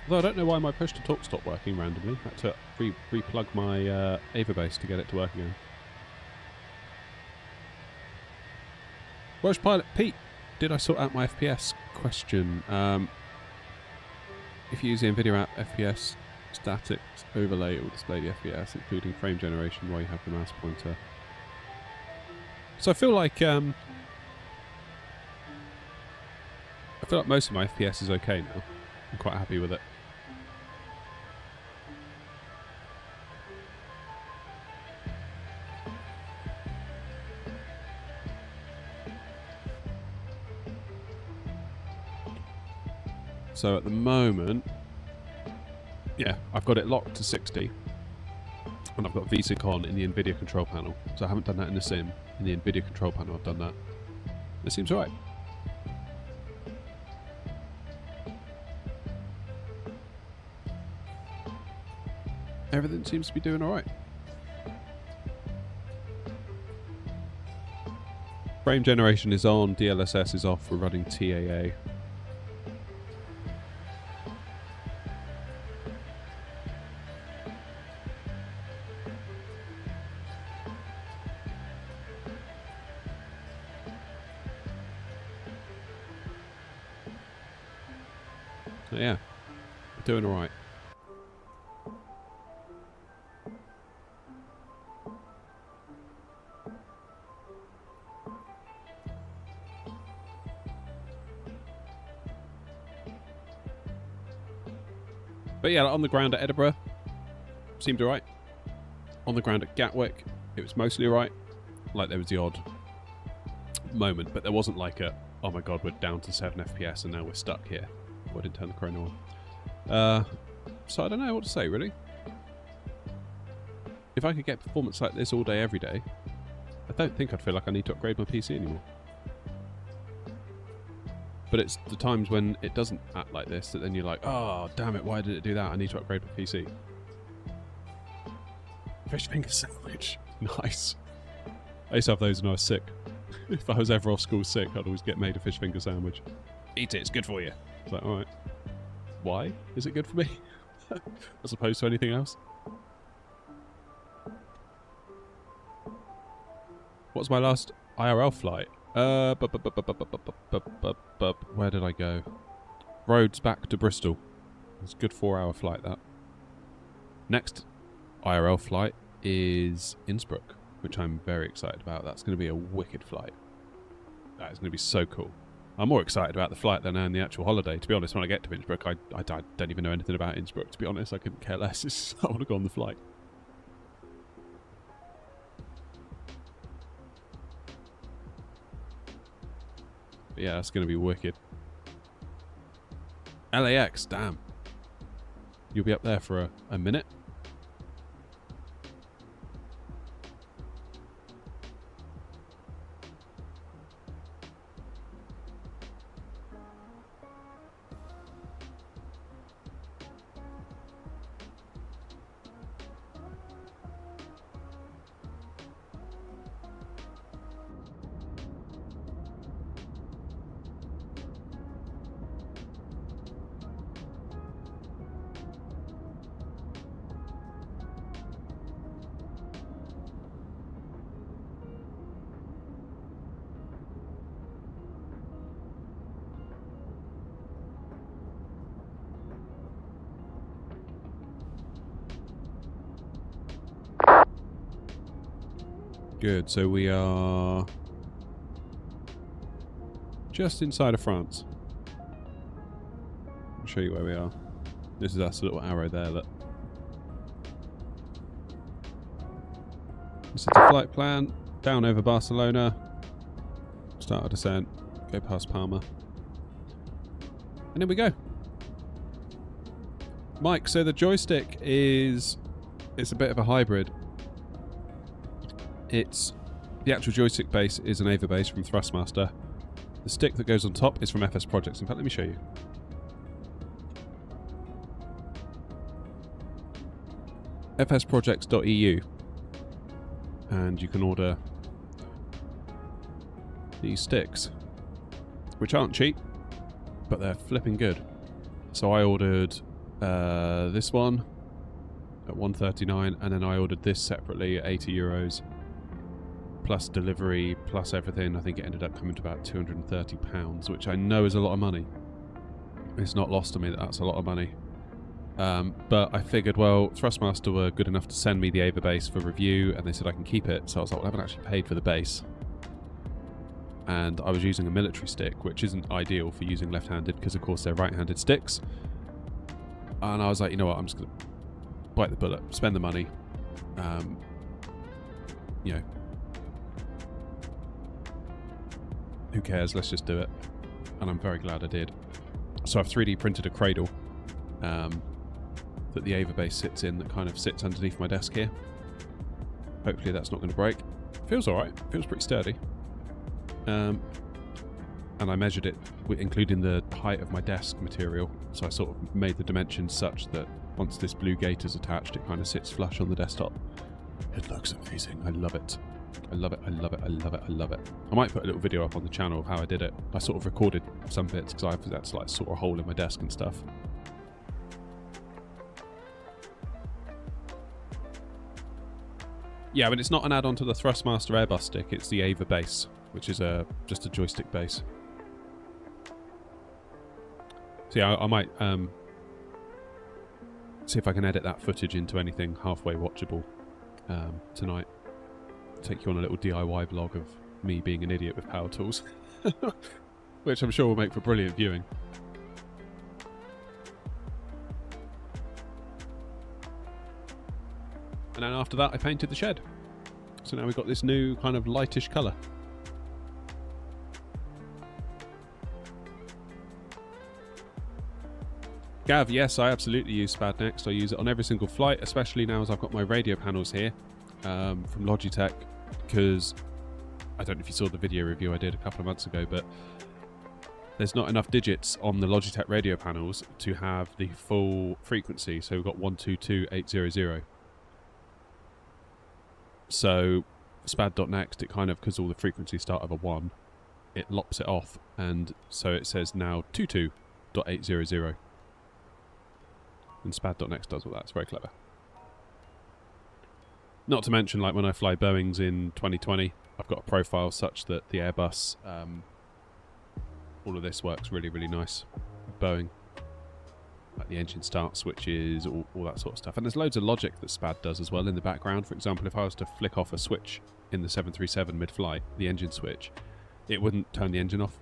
Although I don't know why my push to talk stopped working randomly. I had to re-plug my Ava base to get it to work again. Welsh Pilot Pete, did I sort out my FPS question? If you use the NVIDIA app, FPS statics overlay, it will display the FPS, including frame generation while you have the mouse pointer. So I feel like most of my FPS is okay now. I'm quite happy with it. So at the moment, yeah, I've got it locked to 60. And I've got VSync on in the NVIDIA control panel. So I haven't done that in the sim. In the NVIDIA control panel, I've done that. It seems right. Everything seems to be doing alright. Frame generation is on, DLSS is off, we're running TAA. So yeah, we're doing alright. But yeah, on the ground at Edinburgh, seemed alright. On the ground at Gatwick, it was mostly alright. Like, there was the odd moment, but there wasn't like a, oh my god, we're down to 7 FPS and now we're stuck here. Oh, I didn't turn the chrono on. So I don't know what to say, really. If I could get performance like this all day, every day, I don't think I'd feel like I need to upgrade my PC anymore. But it's the times when it doesn't act like this that then you're like, oh, damn it, why did it do that? I need to upgrade my PC. Fish finger sandwich. Nice. I used to have those when I was sick. If I was ever off school sick, I'd always get made a fish finger sandwich. Eat it, it's good for you. It's like, alright. Why is it good for me? As opposed to anything else? What's my last IRL flight? Where did I go? Rhodes back to Bristol. It's a good 4-hour flight, that. Next IRL flight is Innsbruck, which I'm very excited about. That's going to be a wicked flight. That is going to be so cool. I'm more excited about the flight than I am the actual holiday. To be honest, when I get to Innsbruck, I don't even know anything about Innsbruck, to be honest. I couldn't care less. It's just, I want to go on the flight. But yeah, that's going to be wicked. LAX, damn. You'll be up there for a minute. Good, so we are just inside of France. I'll show you where we are. This is that little arrow there, look. This is the flight plan, down over Barcelona, start our descent, go past Palma. And in we go. Mike, so the joystick it's a bit of a hybrid. The actual joystick base is an Ava base from Thrustmaster. The stick that goes on top is from FSProjects. In fact, let me show you. FSProjects.eu, and you can order these sticks, which aren't cheap, but they're flipping good. So I ordered this one at $139, and then I ordered this separately at €80. Plus delivery, plus everything. I think it ended up coming to about £230, which I know is a lot of money. It's not lost to me that that's a lot of money. But I figured, well, Thrustmaster were good enough to send me the Ava base for review, and they said I can keep it. So I was like, well, I haven't actually paid for the base. And I was using a military stick, which isn't ideal for using left-handed, because of course they're right-handed sticks. And I was like, you know what, I'm just going to bite the bullet, spend the money. You know, who cares? Let's just do it. And I'm very glad I did. So I've 3D printed a cradle that the Ava base sits in, that kind of sits underneath my desk here. Hopefully that's not going to break. Feels alright. Feels pretty sturdy. And I measured it, including the height of my desk material. So I sort of made the dimensions such that once this blue gate is attached, it kind of sits flush on the desktop. It looks amazing. I love it. I love it, I love it, I love it, I love it. I might put a little video up on the channel of how I did it. I sort of recorded some bits because I have that like sort of hole in my desk and stuff. Yeah, but it's not an add-on to the Thrustmaster Airbus stick, it's the Ava base, which is just a joystick base. So yeah, I might see if I can edit that footage into anything halfway watchable tonight. Take you on a little DIY vlog of me being an idiot with power tools, which I'm sure will make for brilliant viewing. And then after that I painted the shed. So now we've got this new kind of lightish colour. Gav, yes, I absolutely use SPAD Next. I use it on every single flight, especially now as I've got my radio panels here from Logitech, because I don't know if you saw the video review I did a couple of months ago, but there's not enough digits on the Logitech radio panels to have the full frequency, so we've got 122.800. So SPAD.next, it kind of, because all the frequencies start of a 1, it lops it off, and so it says now 22.800. And SPAD.next does all that. It's very clever. Not to mention, like when I fly Boeings in 2020, I've got a profile such that the Airbus, all of this works really, really nice with Boeing. Like the engine start switches, all that sort of stuff. And there's loads of logic that SPAD does as well in the background. For example, if I was to flick off a switch in the 737 mid-flight, the engine switch, it wouldn't turn the engine off.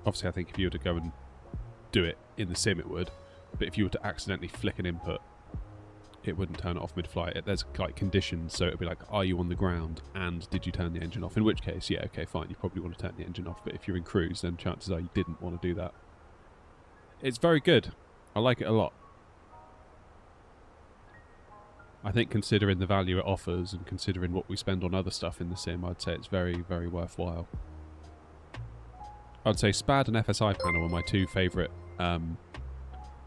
Obviously, I think if you were to go and do it in the sim, it would. But if you were to accidentally flick an input, it wouldn't turn it off mid-flight. There's like conditions, so it'd be like, are you on the ground and did you turn the engine off? In which case, yeah, okay, fine, you probably want to turn the engine off. But if you're in cruise, then chances are you didn't want to do that. It's very good. I like it a lot. I think considering the value it offers and considering what we spend on other stuff in the sim, I'd say it's very, very worthwhile. I'd say SPAD and FSI panel are my two favourite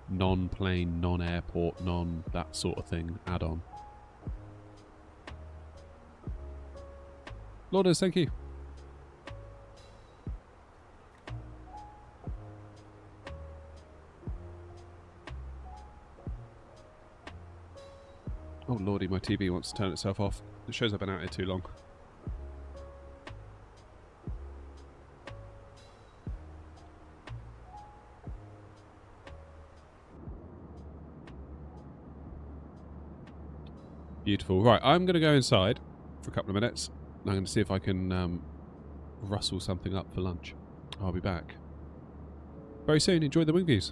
non-plane, non-airport, non-that sort of thing add-on. Lourdes, thank you. Oh lordy, my TV wants to turn itself off. It shows I've been out here too long. Beautiful. Right, I'm going to go inside for a couple of minutes. I'm going to see if I can rustle something up for lunch. I'll be back very soon. Enjoy the wing views.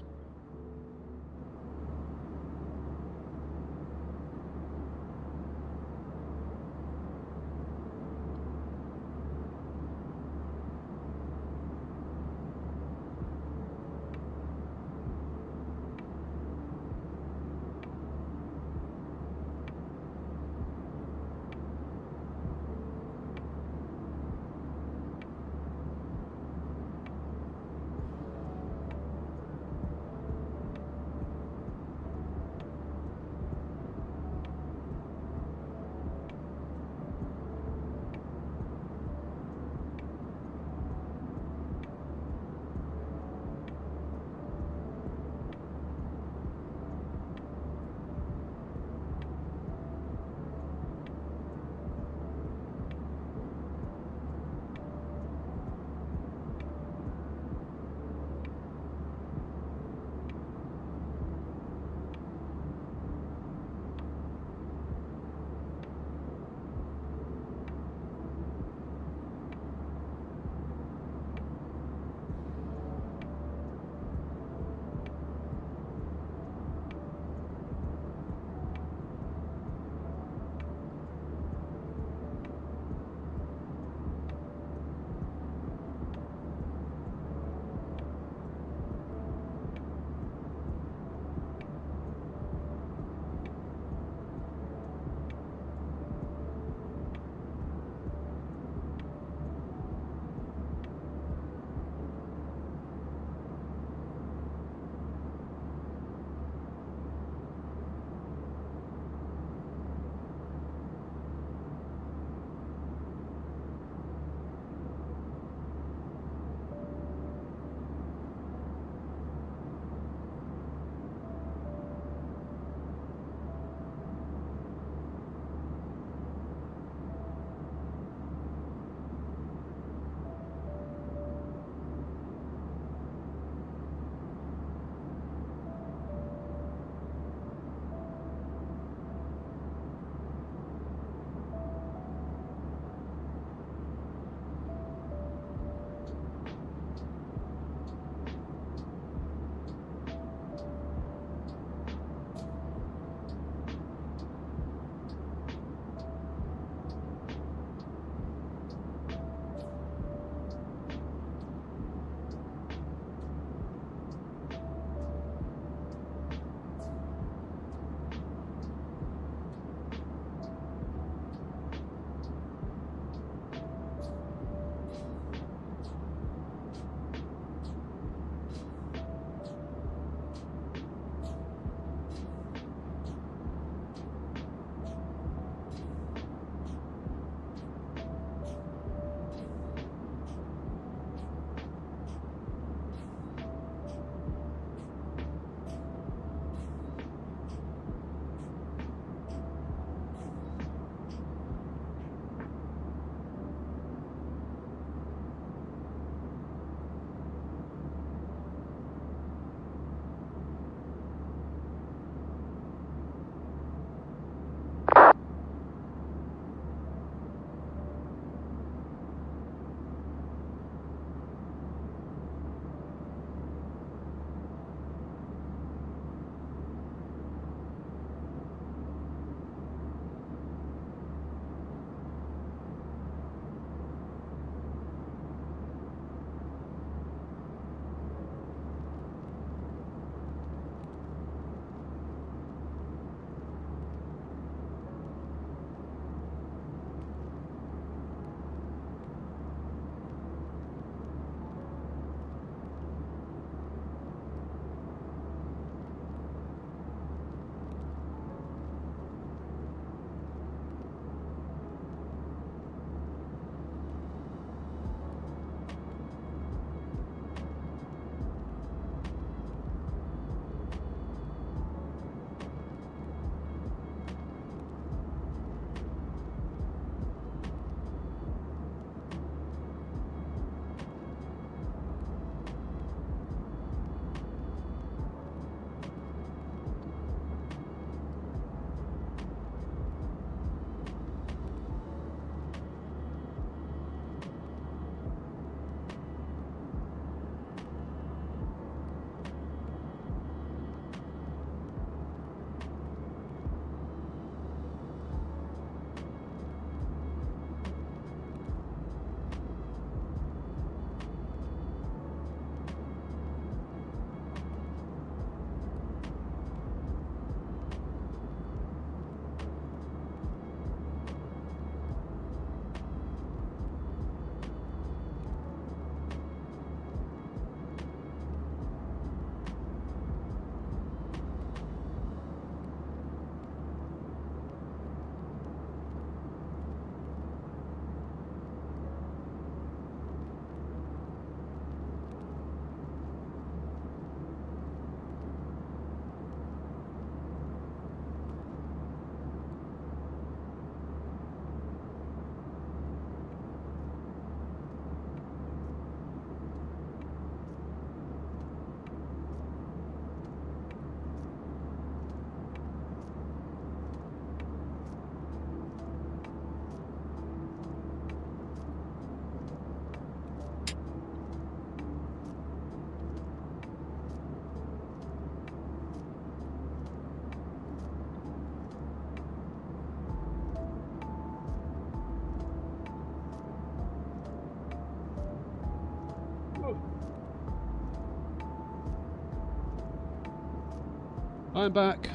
I'm back.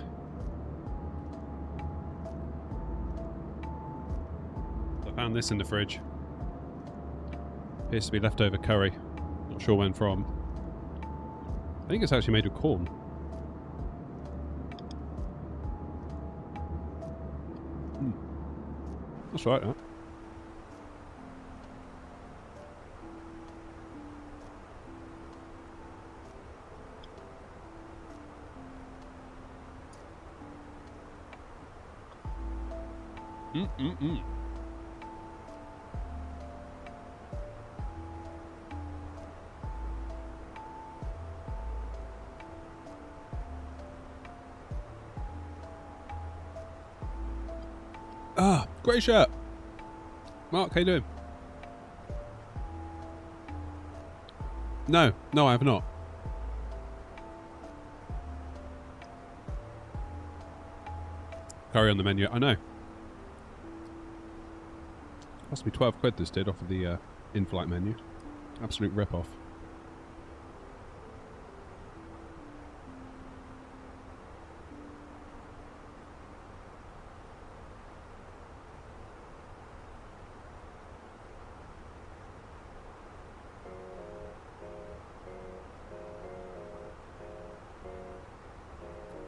I found this in the fridge. Appears to be leftover curry. Not sure when from. I think it's actually made with corn. That's right, that. Ah, great shirt. Mark, how you doing? No, I have not. Curry on the menu, I know. Must be 12 quid this did off of the in-flight menu. Absolute rip-off.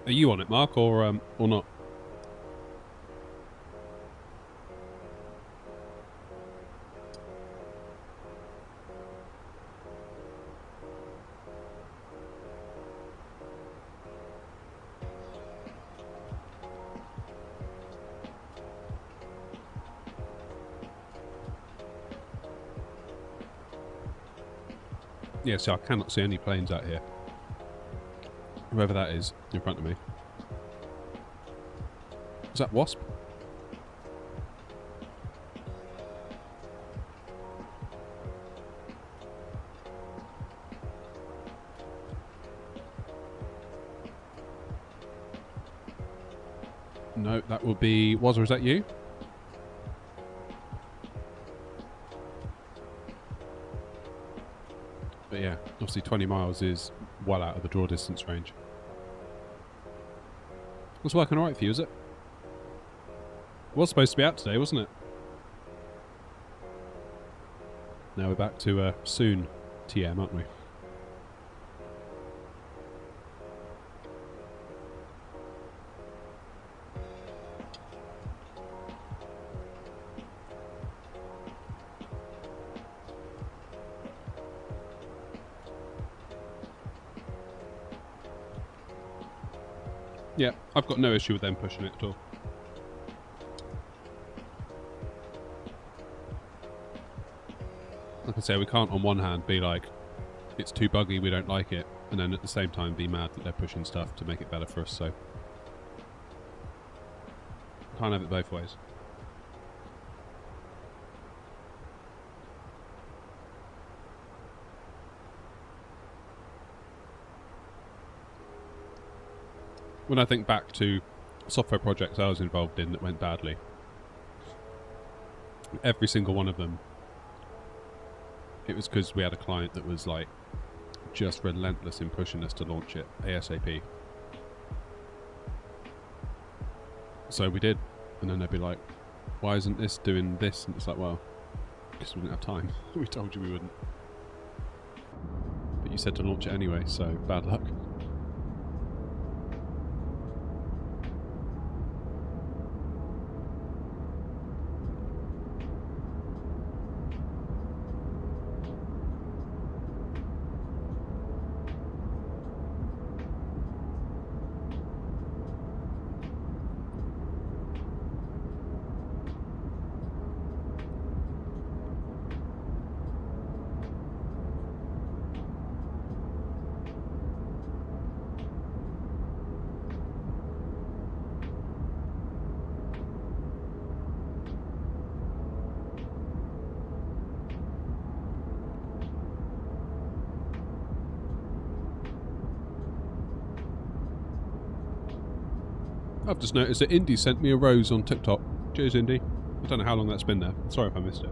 Are you on it, Mark, or not? Yeah, so I cannot see any planes out here. Whoever that is in front of me. Is that Wasp? No, that would be... or is that you? But yeah, obviously 20 miles is well out of the draw distance range. Was working alright for you, is it? Was supposed to be out today, wasn't it? Now we're back to soon TM, aren't we? Yeah, I've got no issue with them pushing it at all. Like I say, we can't on one hand be like, it's too buggy, we don't like it, and then at the same time be mad that they're pushing stuff to make it better for us, so... Can't have it both ways. When I think back to software projects I was involved in that went badly, every single one of them, it was because we had a client that was like just relentless in pushing us to launch it ASAP. So we did, and then they'd be like, why isn't this doing this? And it's like, well, because we didn't have time. We told you we wouldn't. But you said to launch it anyway, so bad luck. I've just noticed that Indy sent me a rose on TikTok. Cheers, Indy. I don't know how long that's been there. Sorry if I missed it.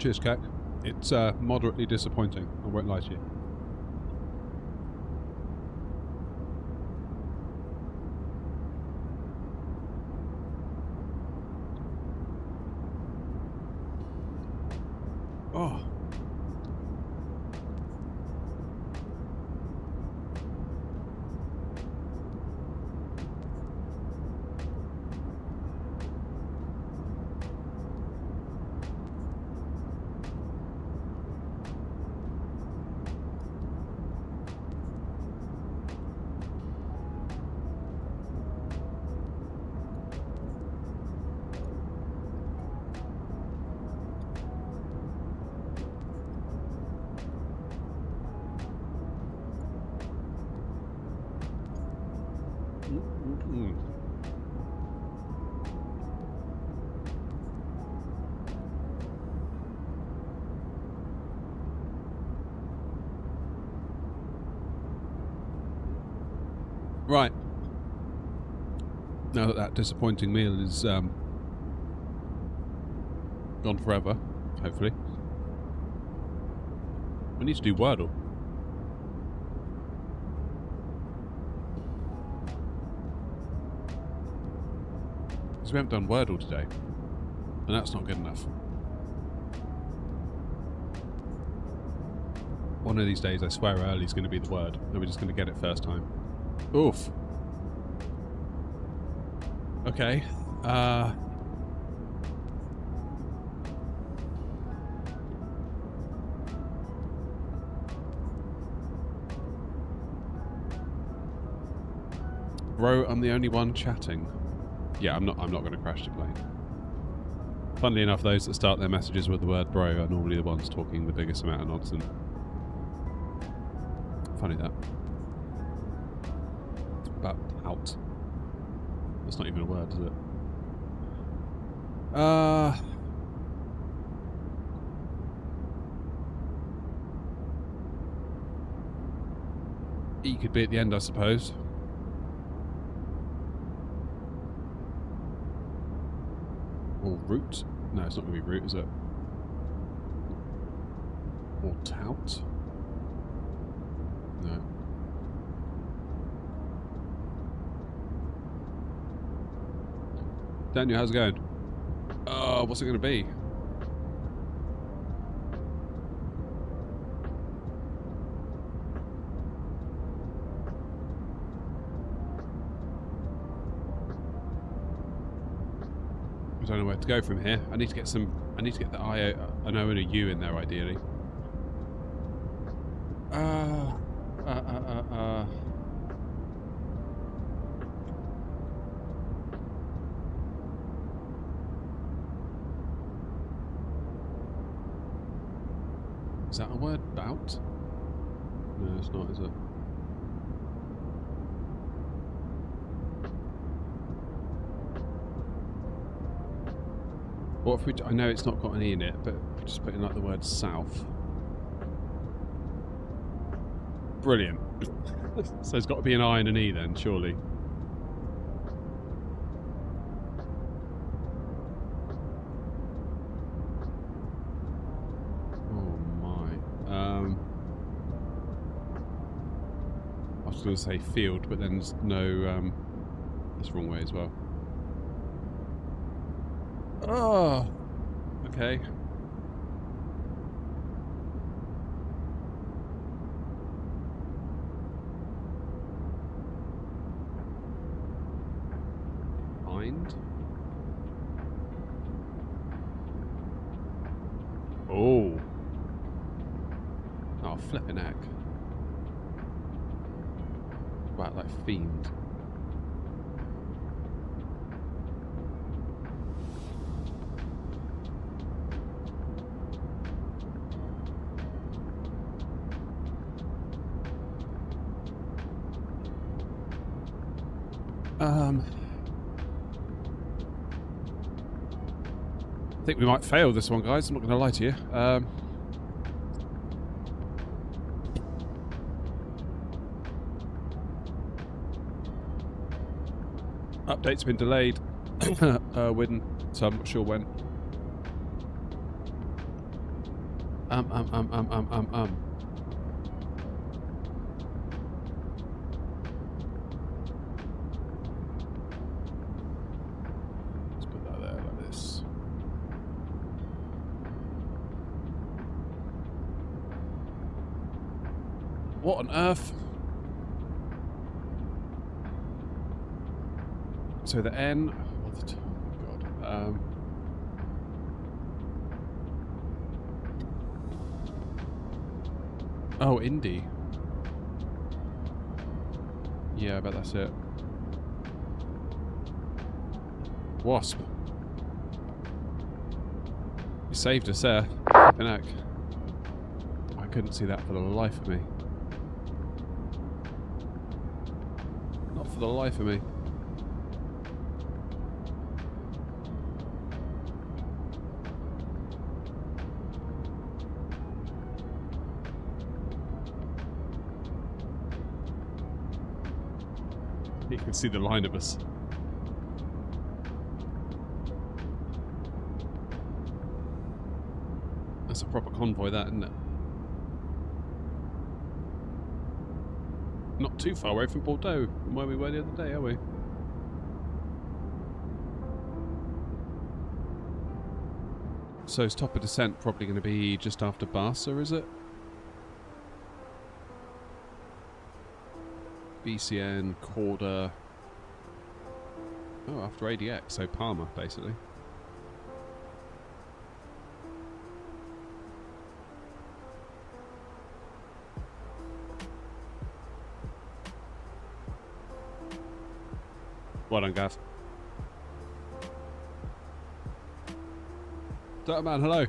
Cheers, Kek. It's moderately disappointing, I won't lie to you. Oh. Right. Now that disappointing meal is gone forever, hopefully. We need to do Wordle. Because we haven't done Wordle today. And that's not good enough. One of these days, I swear early is going to be the word. And we're just going to get it first time. Oof. Okay. Bro, I'm the only one chatting. Yeah, I'm not going to crash the plane. Funnily enough, those that start their messages with the word bro are normally the ones talking the biggest amount of nonsense. Funny that. About out. That's not even a word, is it? E could be at the end, I suppose. Or root? No, it's not going to be root, is it? Or tout? No. Daniel, how's it going? Oh, what's it going to be? I don't know where to go from here. I need to get some. I need to get the I, an O and a U in there, ideally. Is that a word? Bout? No, it's not, is it? What if we... I know it's not got an E in it, but if we just put in like the word south. Brilliant. So it's got to be an I and an E then, surely. I was going to say field, but then there's no... that's the wrong way as well. Oh! Okay. Find? Oh! Oh, flippin' heck. Wow, like fiend. I think we might fail this one, guys. I'm not going to lie to you. Update's been delayed, Widden, so I'm not sure when. Let's put that there like this. What on earth? So the N. Oh God. Oh, Indy. Yeah, I bet that's it. Wasp. You saved us there. Flipping heck. I couldn't see that for the life of me. Not for the life of me. You can see the line of us. That's a proper convoy, that, isn't it? Not too far away from Bordeaux, from where we were the other day, are we? So is top of descent probably going to be just after Barca, is it? BCN, Corda. Oh, after ADX, so Palma, basically. Well done, Gav. Man, hello.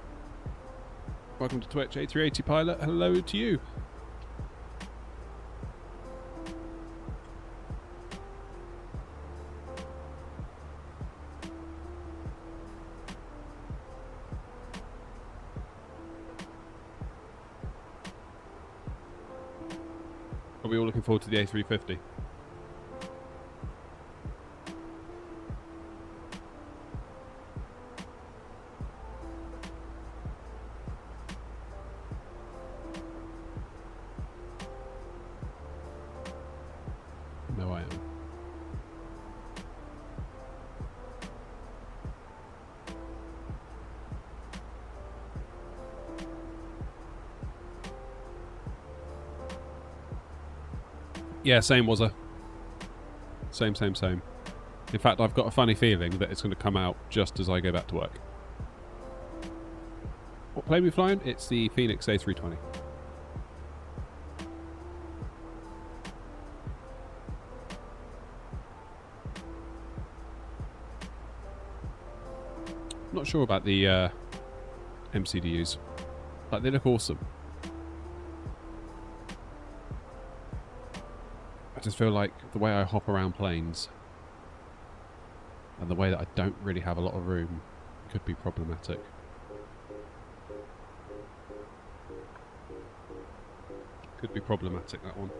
Welcome to Twitch. A380 pilot, hello to you. Are we all looking forward to the A350? No, I am. Yeah, same was a. Same. In fact, I've got a funny feeling that it's going to come out just as I go back to work. What plane are we flying? It's the Phoenix A320. Not sure about the MCDUs. Like, they look awesome. I just feel like the way I hop around planes and the way that I don't really have a lot of room could be problematic. Could be problematic, that one.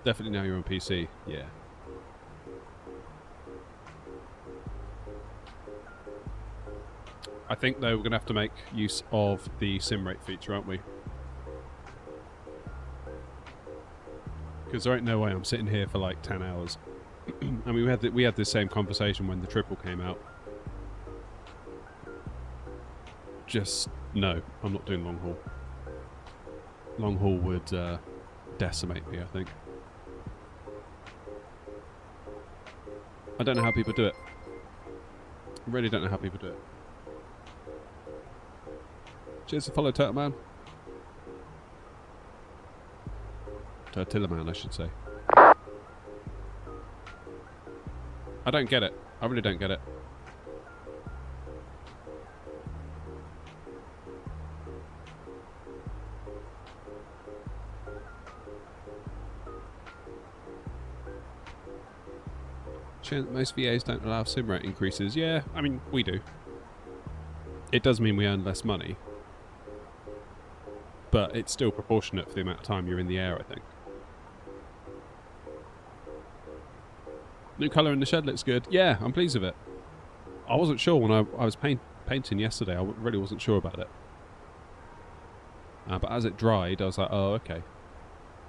Definitely now you're on PC, yeah. I think, though, we're going to have to make use of the sim rate feature, aren't we? Because there ain't no way I'm sitting here for like 10 hours. I mean, we had this same conversation when the triple came out. Just, no, I'm not doing long haul. Long haul would decimate me, I think. I don't know how people do it. I really don't know how people do it. Cheers to follow, Turtle Man. Tortilla Man, I should say. I don't get it. I really don't get it. Most VAs don't allow sim rate increases. Yeah, I mean, we do. It does mean we earn less money. but it's still proportionate for the amount of time you're in the air, I think. New colour in the shed looks good. Yeah, I'm pleased with it. I wasn't sure when I was painting yesterday. I really wasn't sure about it. But as it dried, I was like, oh, okay.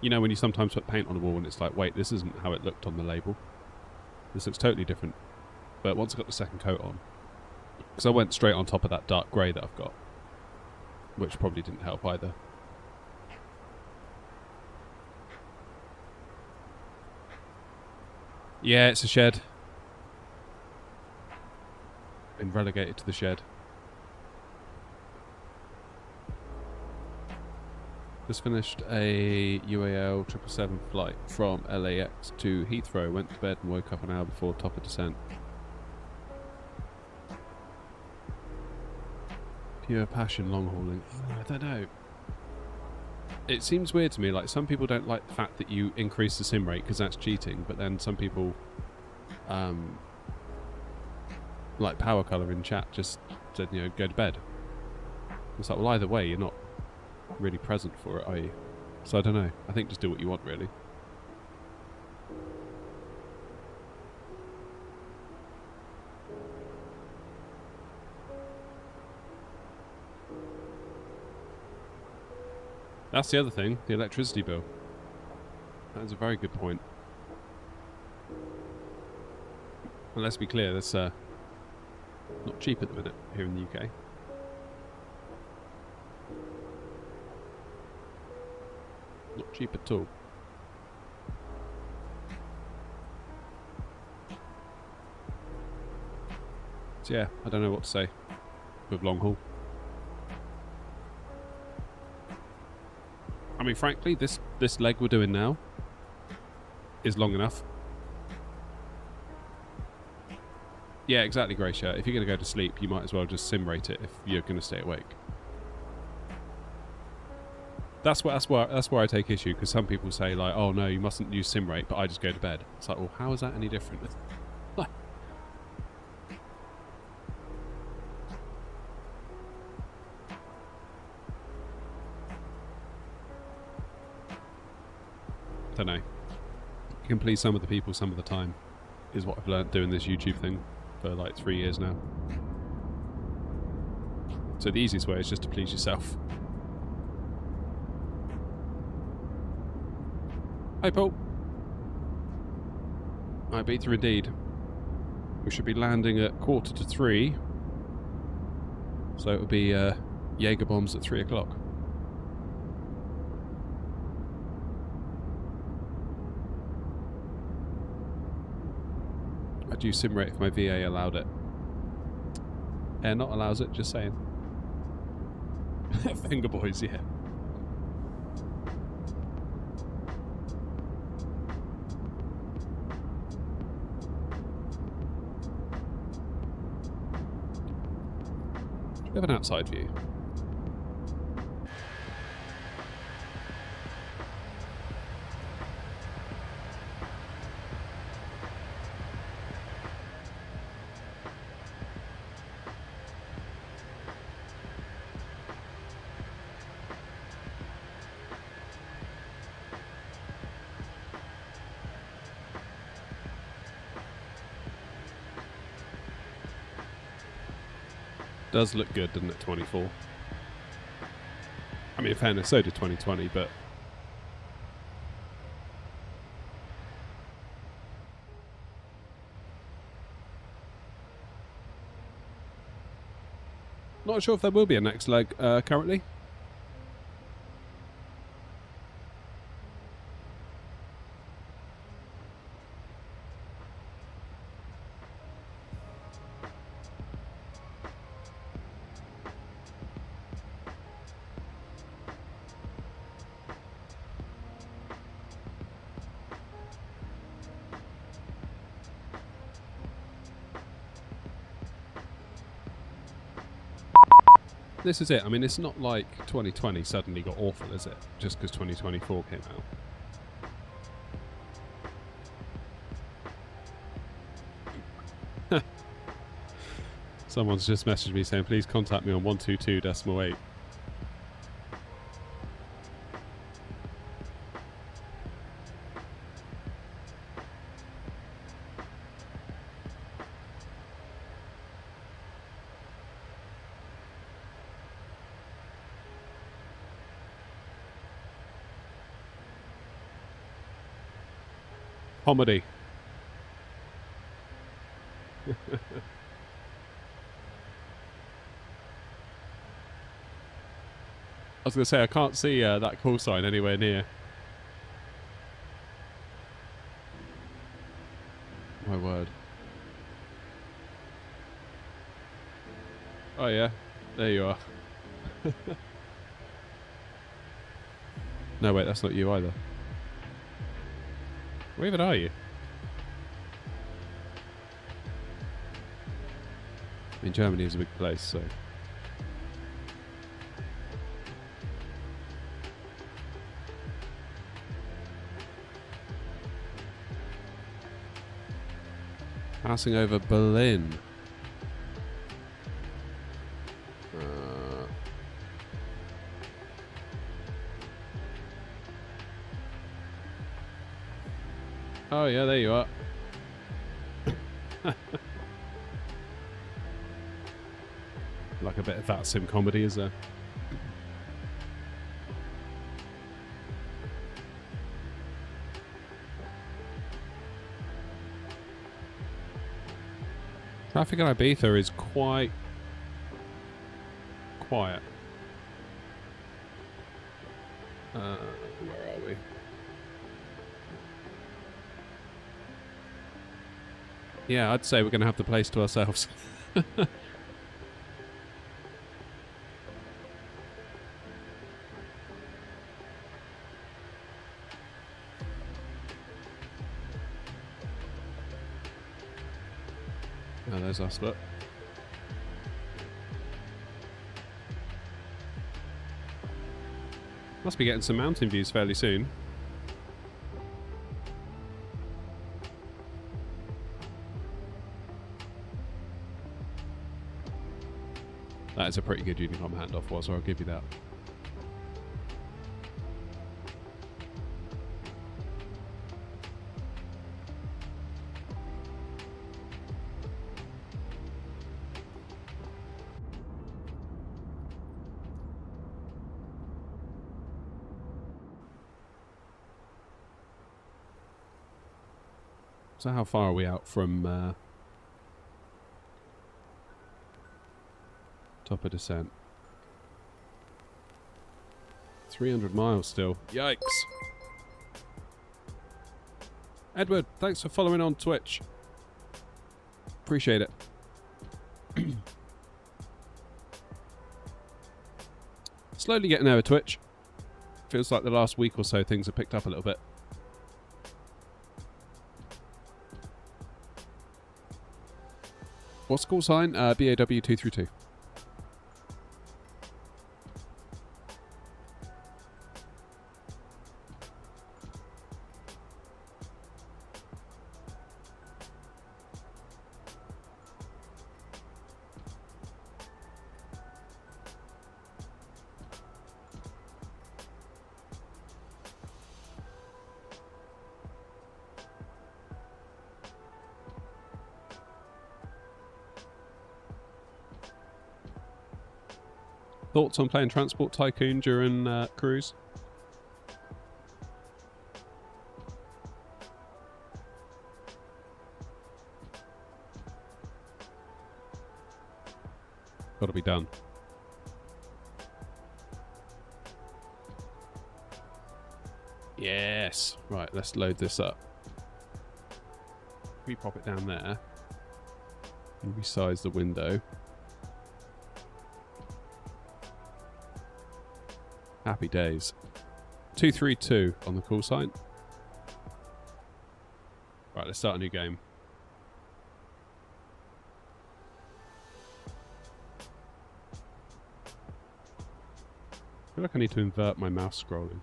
You know when you sometimes put paint on a wall and it's like, wait, this isn't how it looked on the label. This looks totally different. But once I got the second coat on, because I went straight on top of that dark grey that I've got, which probably didn't help either. Yeah, it's a shed. Been relegated to the shed. Just finished a UAL 777 flight from LAX to Heathrow. Went to bed and woke up an hour before top of descent. Pure passion long hauling. I don't know. It seems weird to me, like some people don't like the fact that you increase the sim rate because that's cheating, but then some people like Power Colour in chat just said, you know, go to bed. It's like, well, either way you're not really present for it, are you? So I don't know. I think just do what you want, really. That's the other thing, the electricity bill. That is a very good point. And let's be clear, that's not cheap at the minute here in the UK. Not cheap at all. So yeah, I don't know what to say with long haul. I mean, frankly, this leg we're doing now is long enough. Yeah, exactly, Grey Shirt. If you're going to go to sleep, you might as well just sim rate it if you're going to stay awake. That's where I take issue, because some people say, like, oh no, you mustn't use sim rate, but I just go to bed. It's like, well, how is that any different? Don't know. You can please some of the people some of the time, is what I've learned doing this YouTube thing for like 3 years now. So the easiest way is just to please yourself. Hi Paul. Ibiza indeed. We should be landing at 2:45. So it will be Jaeger bombs at 3 o'clock. I'd use sim rate if my VA allowed it. Air not allows it, just saying. Finger boys, yeah. We have an outside view. Does look good, doesn't it, 24? I mean, in fairness, so did 2020, but... Not sure if there will be a next leg currently. This is it. I mean, it's not like 2020 suddenly got awful, is it? Just because 2024 came out. Someone's just messaged me saying, please contact me on 122.8. Comedy. I was going to say, I can't see that call sign anywhere near. My word. Oh yeah, there you are. No wait, that's not you either. Where even are you? I mean, Germany is a big place, so... Passing over Berlin. Oh yeah, there you are. Like a bit of VATSIM comedy, is there? Traffic in Ibiza is quite quiet. Where are we? Yeah, I'd say we're going to have the place to ourselves. Oh, there's us, look. Must be getting some mountain views fairly soon. That is a pretty good Unicom handoff, was, I'll give you that. So how far are we out from top of descent? 300 miles still. Yikes. Edward, thanks for following on Twitch. Appreciate it. Slowly getting over Twitch. Feels like the last week or so things have picked up a little bit. What's the call sign? BAW232. Thoughts on playing Transport Tycoon during cruise? Got to be done. Yes. Right, let's load this up. We pop it down there and resize the window. Happy days. 232 on the call sign. Right, let's start a new game. I feel like I need to invert my mouse scrolling.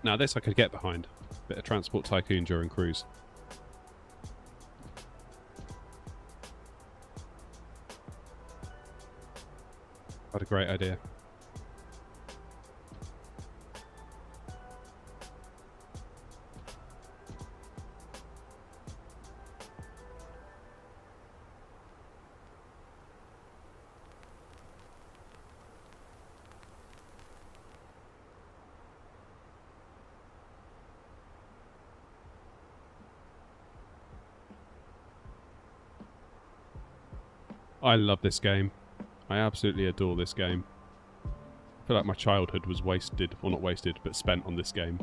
Now this I could get behind. Bit of Transport Tycoon during cruise. What a great idea. I love this game. I absolutely adore this game. I feel like my childhood was wasted, or not wasted, but spent on this game.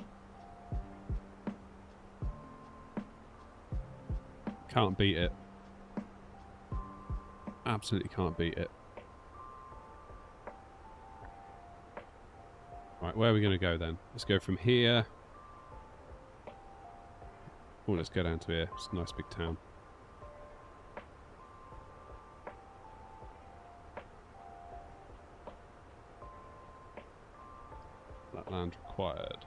Can't beat it. Absolutely can't beat it. Right, where are we going to go then? Let's go from here. Oh, let's go down to here. It's a nice big town. That land required.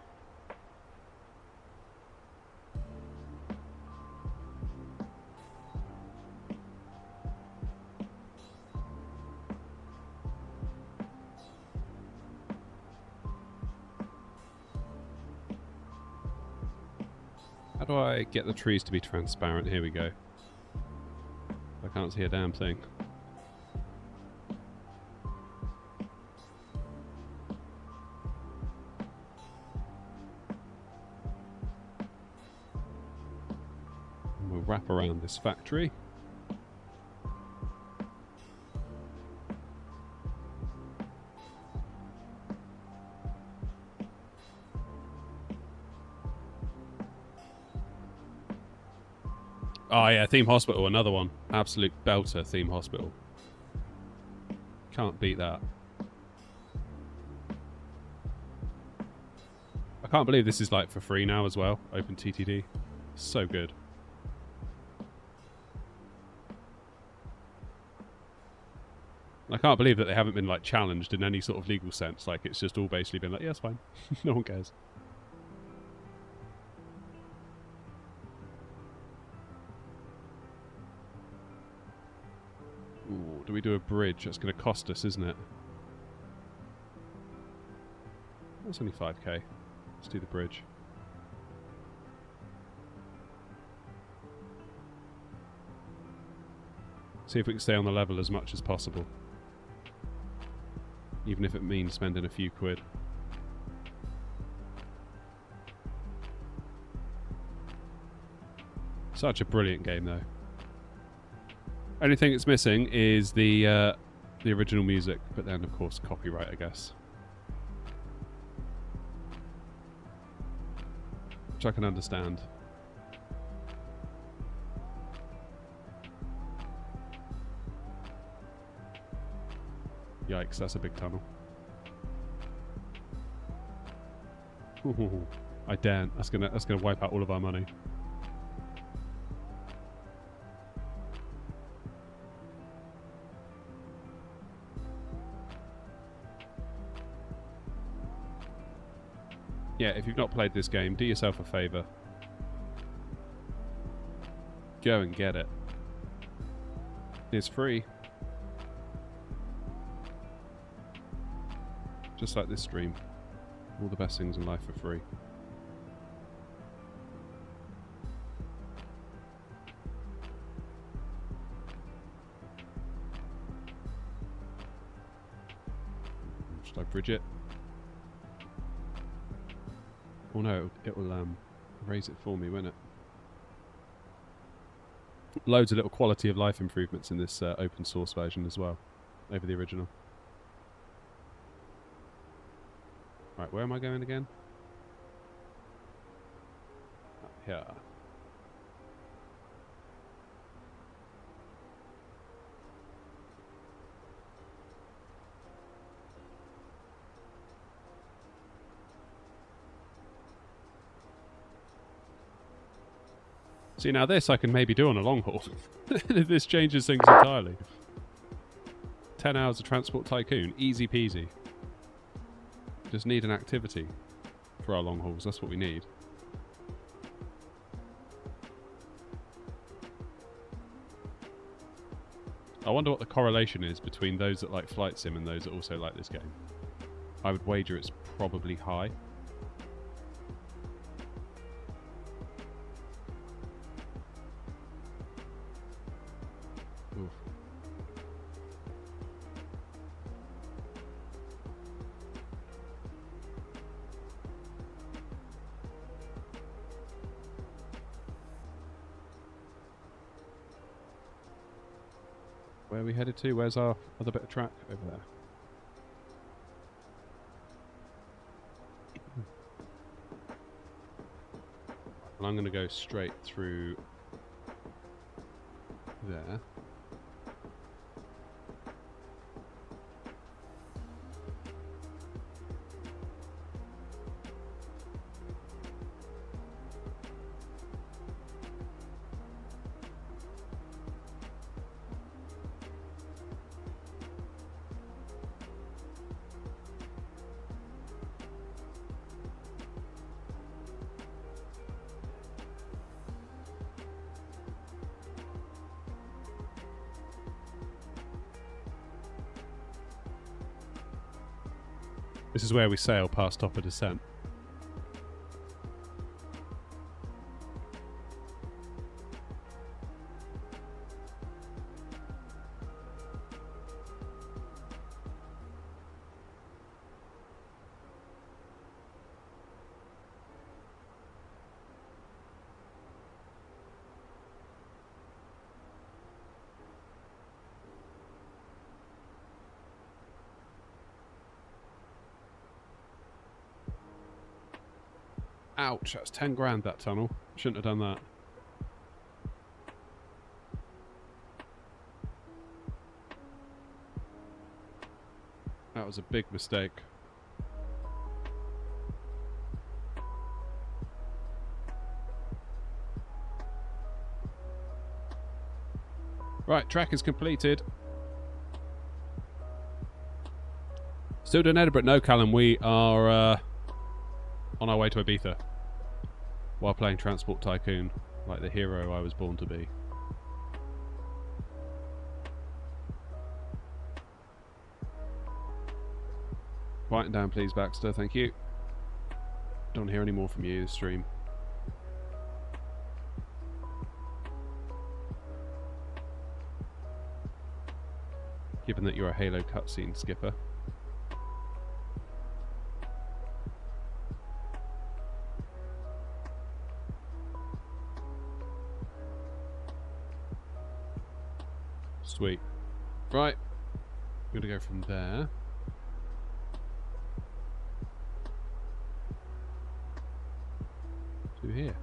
How do I get the trees to be transparent? Here we go. I can't see a damn thing. And we'll wrap around this factory. Oh yeah, Theme Hospital, another one. Absolute belter, Theme Hospital. Can't beat that. I can't believe this is like for free now as well. Open TTD. So good. I can't believe that they haven't been like challenged in any sort of legal sense. Like it's just all basically been like, yeah, it's fine. No one cares. Ooh, do we do a bridge? That's going to cost us, isn't it? That's only 5k. Let's do the bridge. See if we can stay on the level as much as possible. Even if it means spending a few quid. Such a brilliant game though. Only thing it's missing is the original music, but then of course copyright, I guess. Which I can understand. Yikes, that's a big tunnel. Ooh, I daren't. That's gonna wipe out all of our money. Yeah, if you've not played this game, do yourself a favour. Go and get it. It's free. Just like this stream. All the best things in life are free. Should I bridge it? Oh no, it will raise it for me, won't it? Loads of little quality of life improvements in this open source version as well, over the original. Right, where am I going again? Up here. See, now this I can maybe do on a long haul. This changes things entirely. 10 hours of Transport Tycoon, easy peasy. Just need an activity for our long hauls, that's what we need. I wonder what the correlation is between those that like Flight Sim and those that also like this game. I would wager it's probably high. Oof. Where are we headed to? Where's our other bit of track? Over there. And I'm going to go straight through there. This is where we sail past top of descent. Ouch, that's 10 grand that tunnel. Shouldn't have done that. That was a big mistake. Right, track is completed. Still doing Edinburgh? No, Callum, we are on our way to Ibiza while playing Transport Tycoon, like the hero I was born to be. Quieten down, please, Baxter. Thank you. Don't hear any more from you this stream. Given that you're a Halo cutscene skipper. Sweet. Right. I'm going to go from there. To here.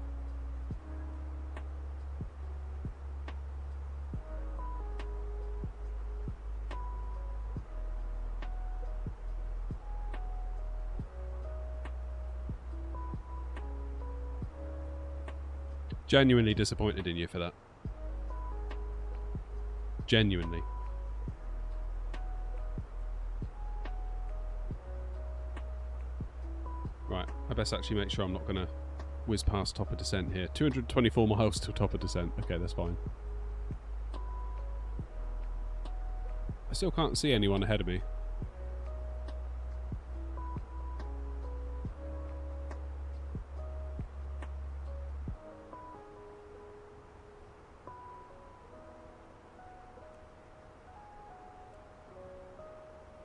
Genuinely disappointed in you for that. Genuinely. Right, I best actually make sure I'm not going to whiz past top of descent here. 224 miles to top of descent. Okay, that's fine. I still can't see anyone ahead of me.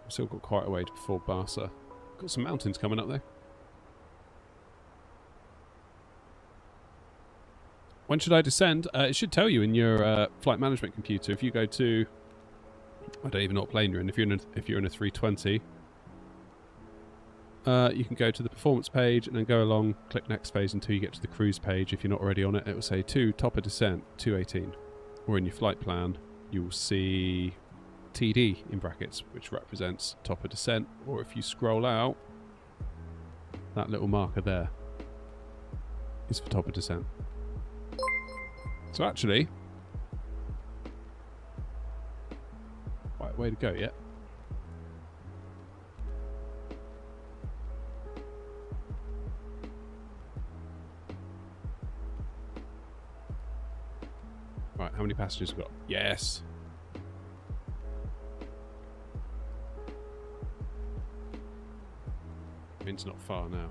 Still got quite a way before Barca. Got some mountains coming up there. When should I descend? It should tell you in your flight management computer. If you go to, I don't even know what plane you're in. If you're in a 320, you can go to the performance page and then go along, click next phase until you get to the cruise page. If you're not already on it, it will say top of descent 218. Or in your flight plan, you will see TD in brackets, which represents top of descent. Or if you scroll out, that little marker there is for top of descent. So actually, right way to go, yeah. Right, how many passengers have we got? Yes. It's not far now.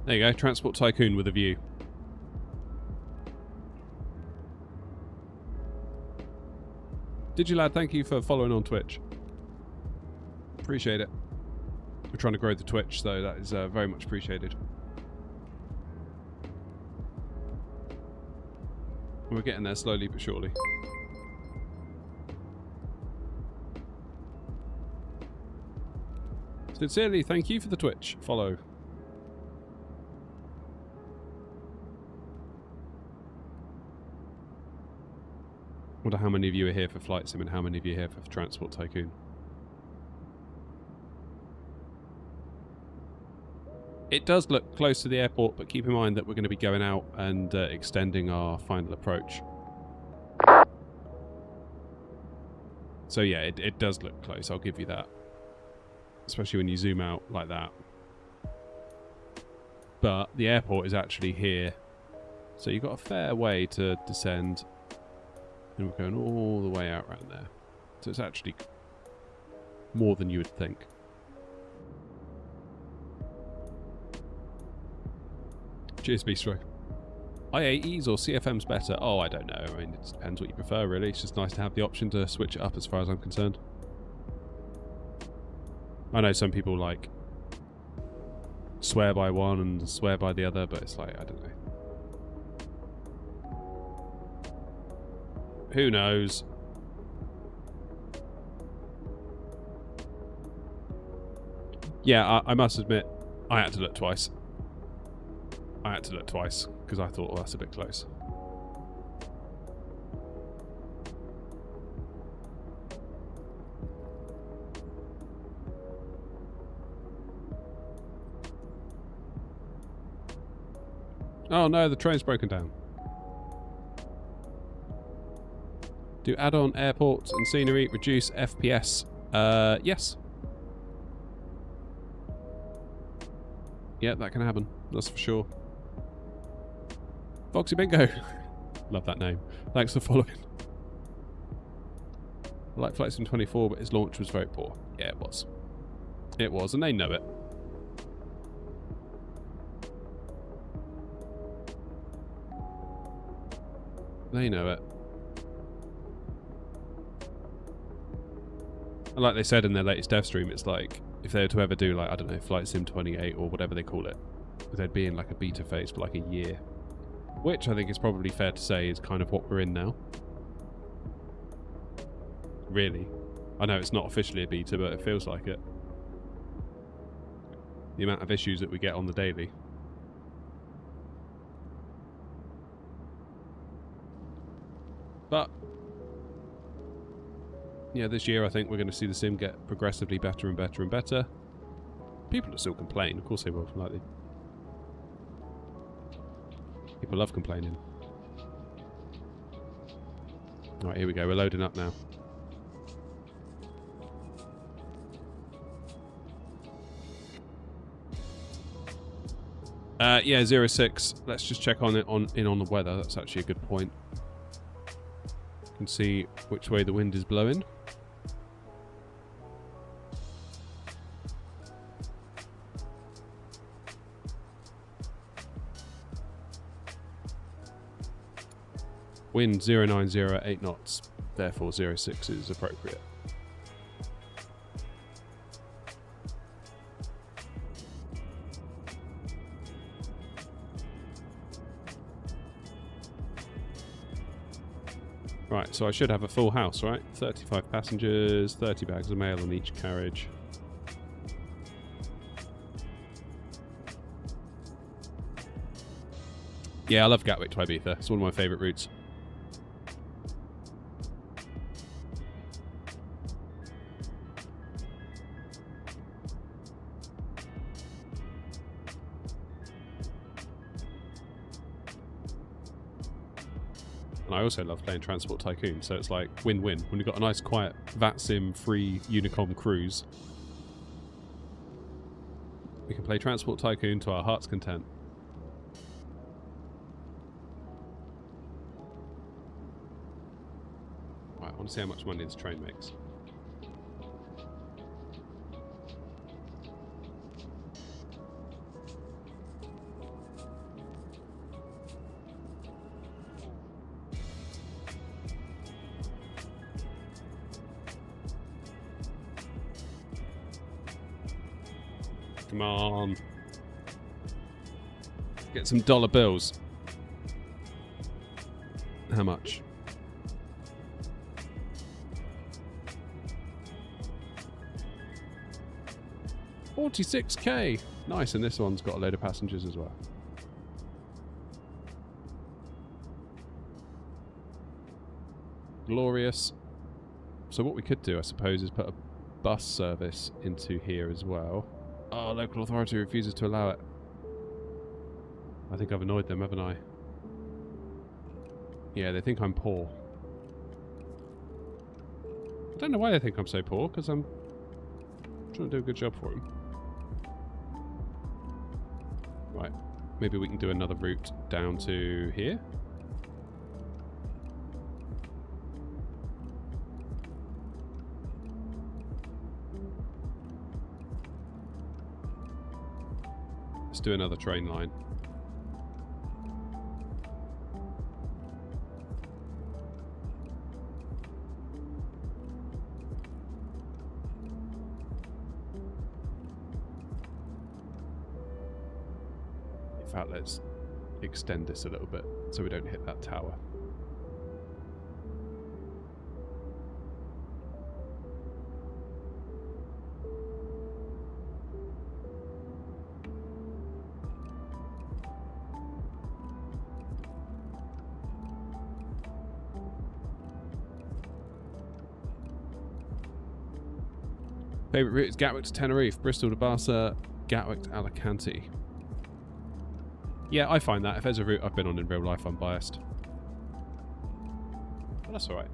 There you go, Transport Tycoon with a view. Digilad, thank you for following on Twitch. Appreciate it. We're trying to grow the Twitch, so that is very much appreciated. We're getting there slowly but surely. Sincerely, thank you for the Twitch follow. I wonder how many of you are here for Flight Sim and how many of you are here for Transport Tycoon. It does look close to the airport, but keep in mind that we're going to be going out and extending our final approach. So yeah, it does look close, I'll give you that. Especially when you zoom out like that. But the airport is actually here. So you've got a fair way to descend. And we're going all the way out around there. So it's actually more than you would think. Cheers, Bistro. IAEs or CFM's better? Oh, I don't know. I mean, it depends what you prefer, really. It's just nice to have the option to switch it up as far as I'm concerned. I know some people, like, swear by one and swear by the other, but it's like, I don't know. Who knows? Yeah, I must admit, I had to look twice. I had to look twice, because I thought, well, that's a bit close. Oh no, the train's broken down. Do add-on airports and scenery reduce FPS? Yes. Yeah, that can happen. That's for sure. Foxy Bingo. Love that name. Thanks for following. I like Flight Sim 24, but its launch was very poor. Yeah, it was. It was, and they know it. They know it. And like they said in their latest dev stream, it's like, if they were to ever do, like, I don't know, Flight Sim 28 or whatever they call it, they'd be in like a beta phase for like a year. Which I think is probably fair to say is kind of what we're in now. Really. I know it's not officially a beta, but it feels like it. The amount of issues that we get on the daily. But yeah, this year I think we're going to see the sim get progressively better and better and better. People will still complain, of course they will, like people love complaining. Alright, here we go, we're loading up now. Yeah, 06. Let's just check on it on the weather. That's actually a good point. You can see which way the wind is blowing. Wind 0908 knots, therefore 06 is appropriate. Right, so I should have a full house, right? 35 passengers, 30 bags of mail on each carriage. Yeah, I love Gatwick to Ibiza. It's one of my favourite routes. And I also love playing Transport Tycoon, so it's like win-win. When you've got a nice, quiet, VATSIM-free Unicom cruise, we can play Transport Tycoon to our heart's content. Right, I want to see how much money this train makes. Come on. Get some dollar bills. How much? $46K. Nice, and this one's got a load of passengers as well. Glorious. So what we could do, I suppose, is put a bus service into here as well. Oh, local authority refuses to allow it. I think I've annoyed them, haven't I? Yeah, they think I'm poor. I don't know why they think I'm so poor, because I'm trying to do a good job for them. Right, maybe we can do another route down to here. Let's do another train line. In fact, let's extend this a little bit so we don't hit that tower. Favourite route is Gatwick to Tenerife, Bristol to Barca, Gatwick to Alicante. Yeah, I find that. If there's a route I've been on in real life, I'm biased. But that's alright.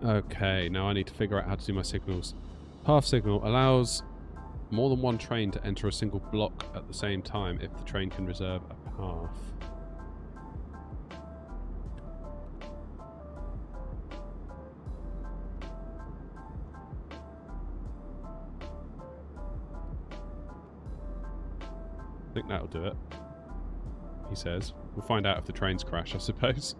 Okay, now I need to figure out how to do my signals. Path signal allows more than one train to enter a single block at the same time if the train can reserve a path. I think that'll do it, he says. We'll find out if the trains crash, I suppose.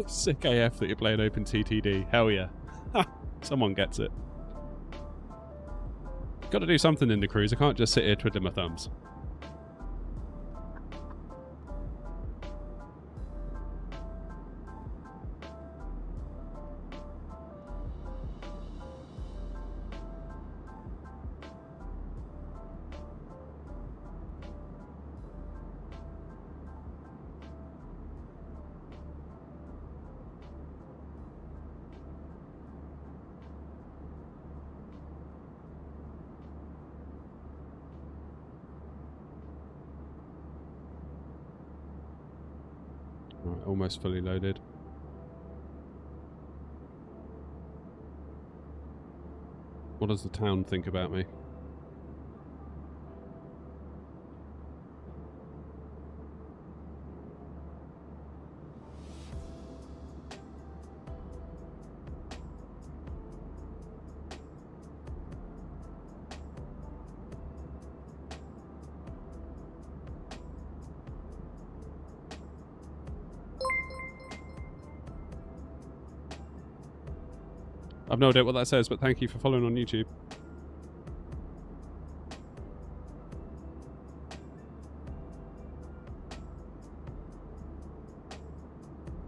Sick AF that you're playing Open TTD. Hell yeah. Someone gets it. Got to do something in the cruise. I can't just sit here twiddling my thumbs. Right, almost fully loaded. What does the town think about me? I've no idea what that says, but thank you for following on YouTube.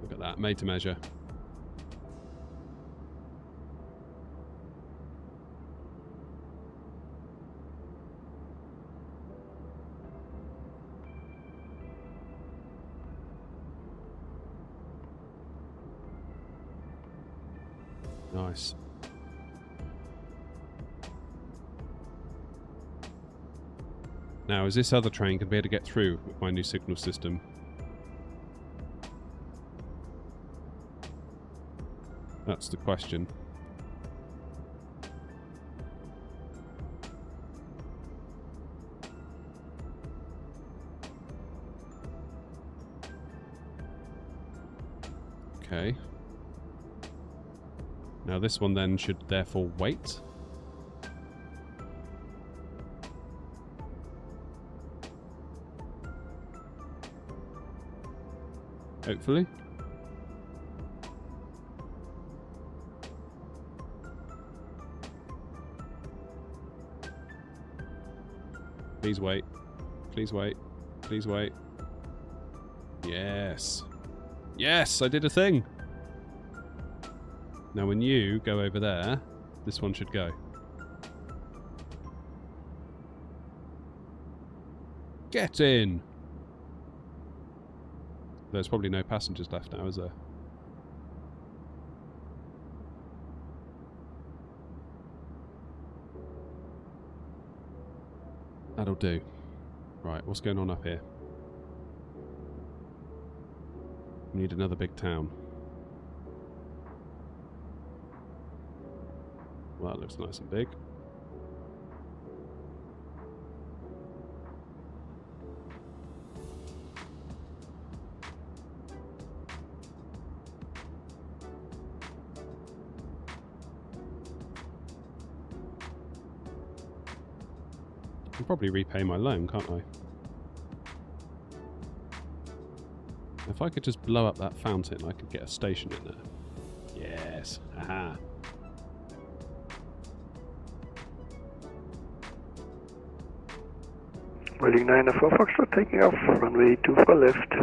Look at that, made to measure. Nice. Now, is this other train going to be able to get through with my new signal system? That's the question. Okay. Now this one then should therefore wait. Hopefully. Please wait. Please wait. Please wait. Yes. Yes, I did a thing. Now when you go over there, this one should go. Get in! There's probably no passengers left now, is there? That'll do. Right, what's going on up here? We need another big town. Well, that looks nice and big. I can probably repay my loan, can't I? If I could just blow up that fountain, I could get a station in there. Yes. Aha. Waiting 9 for Foxtrot, taking off, runway 24 left.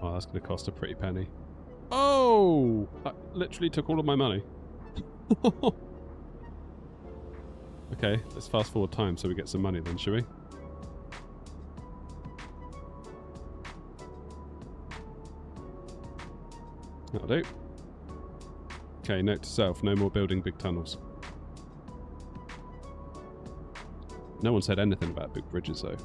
Oh, that's going to cost a pretty penny. Oh! That literally took all of my money. Okay, let's fast forward time so we get some money then, shall we? That'll do. Okay, note to self, no more building big tunnels. No one said anything about big bridges though.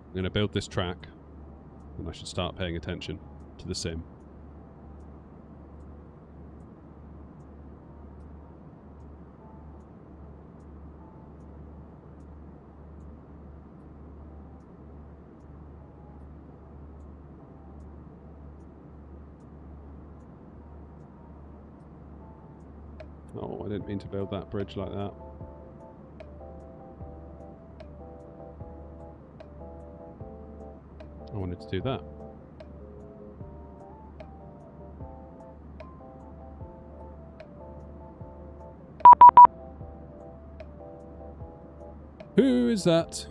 I'm going to build this track, and I should start paying attention to the sim. Oh, I didn't mean to build that bridge like that. I wanted to do that. Who is that?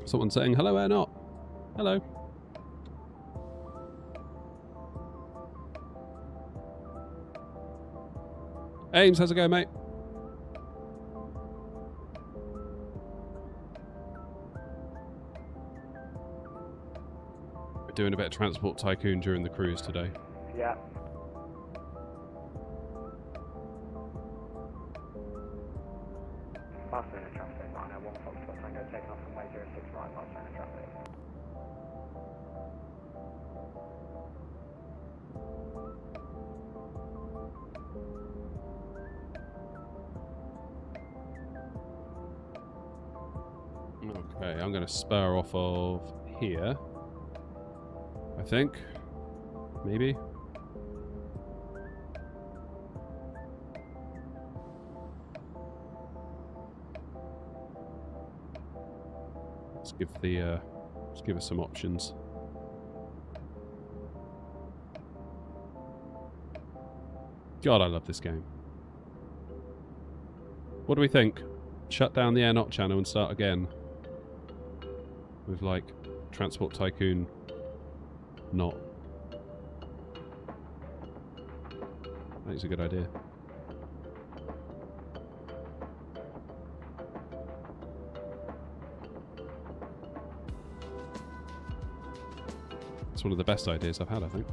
Someone saying hello, Air Not. Hello. Ames, how's it going, mate? doing a bit of Transport Tycoon during the cruise today. Yeah. Master in traffic, right now, 1 Foxtrot Tango taking off from way 06 right, master in traffic. Okay, I'm going to spur off of here. I think. Maybe. Let's give us some options. God, I love this game. What do we think? Shut down the Air Not channel and start again with like Transport Tycoon not. I think it's a good idea. It's one of the best ideas I've had, I think.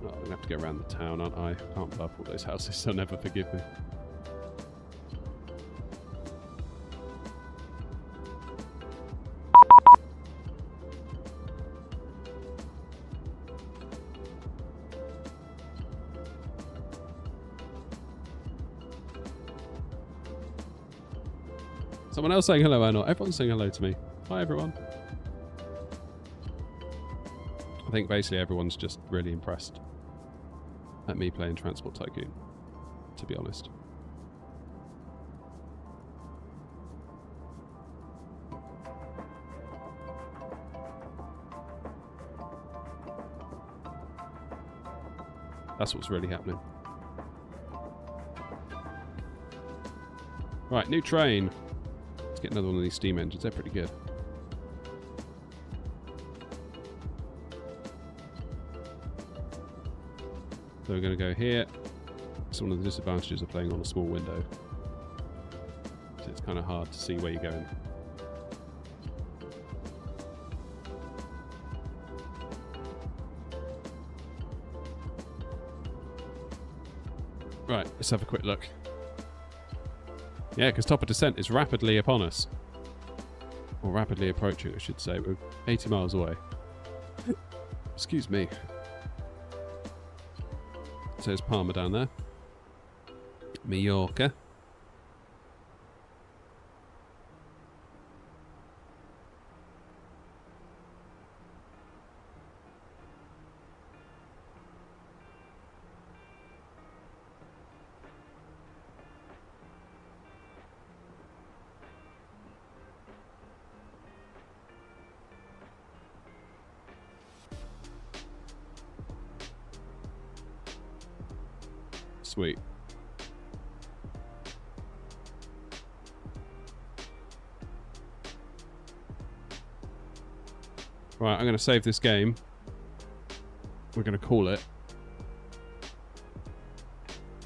Oh, I'm going to have to get around the town, aren't I? Can't blow up all those houses, they'll never forgive me. Someone else saying hello, Arnold. Everyone's saying hello to me. Hi, everyone. I think basically everyone's just really impressed at me playing Transport Tycoon, to be honest. That's what's really happening. Right, new train. Let's get another one of these steam engines. They're pretty good. So we're going to go here. It's one of the disadvantages of playing on a small window. So it's kind of hard to see where you're going. Right, let's have a quick look. Yeah, because top of descent is rapidly upon us. Or rapidly approaching, I should say. We're 80 miles away. Excuse me. So there's Palma down there. Mallorca. Sweet. Right, I'm going to save this game. We're going to call it.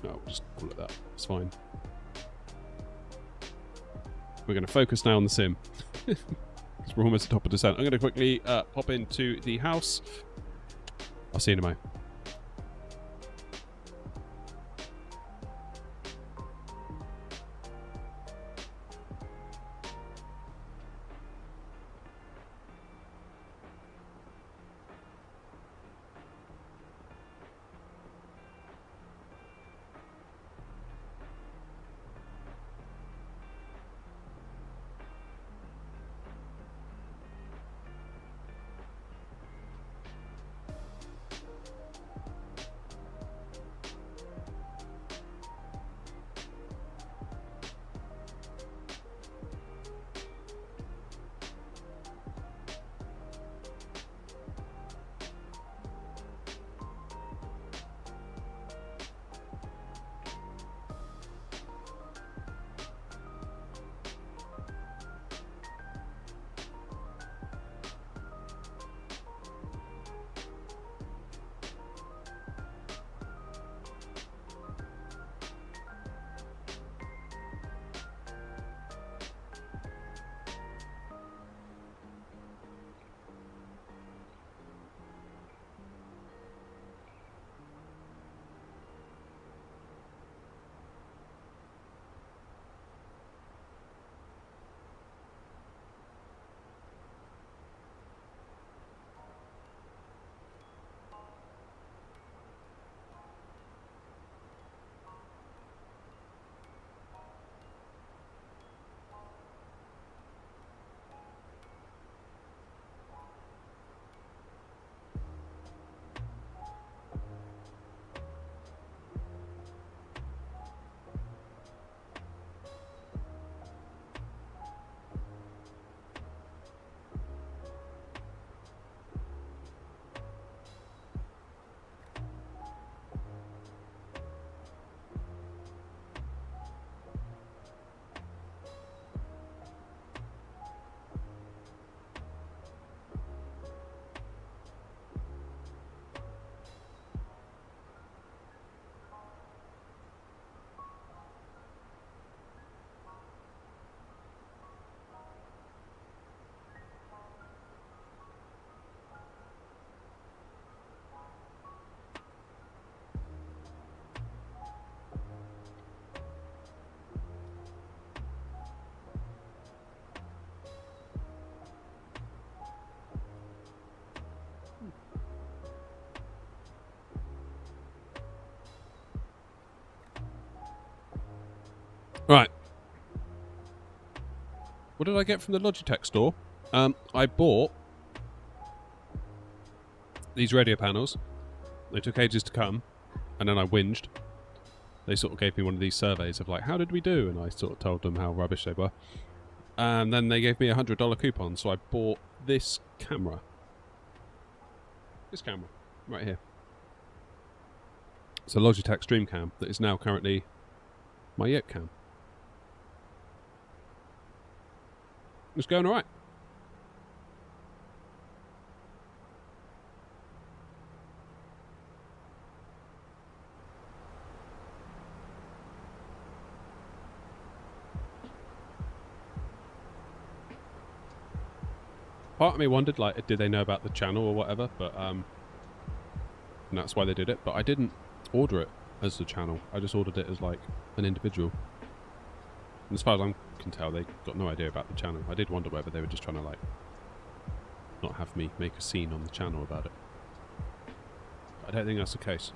No, we'll just call it that. It's fine. We're going to focus now on the sim. Because we're almost at top of descent. I'm going to quickly pop into the house. I'll see you in a moment. What did I get from the Logitech store? I bought these radio panels. They took ages to come, and then I whinged. They sort of gave me one of these surveys of like, how did we do? And I sort of told them how rubbish they were. And then they gave me a $100 coupon, so I bought this camera. This camera, right here. It's a Logitech Stream Cam that is now currently my Yip Cam. It's going alright. Part of me wondered, like, did they know about the channel or whatever, but, and that's why they did it, but I didn't order it as the channel. I just ordered it as, like, an individual. And as far as I can tell, they got no idea about the channel. I did wonder whether they were just trying to, like, not have me make a scene on the channel about it. But I don't think that's the case.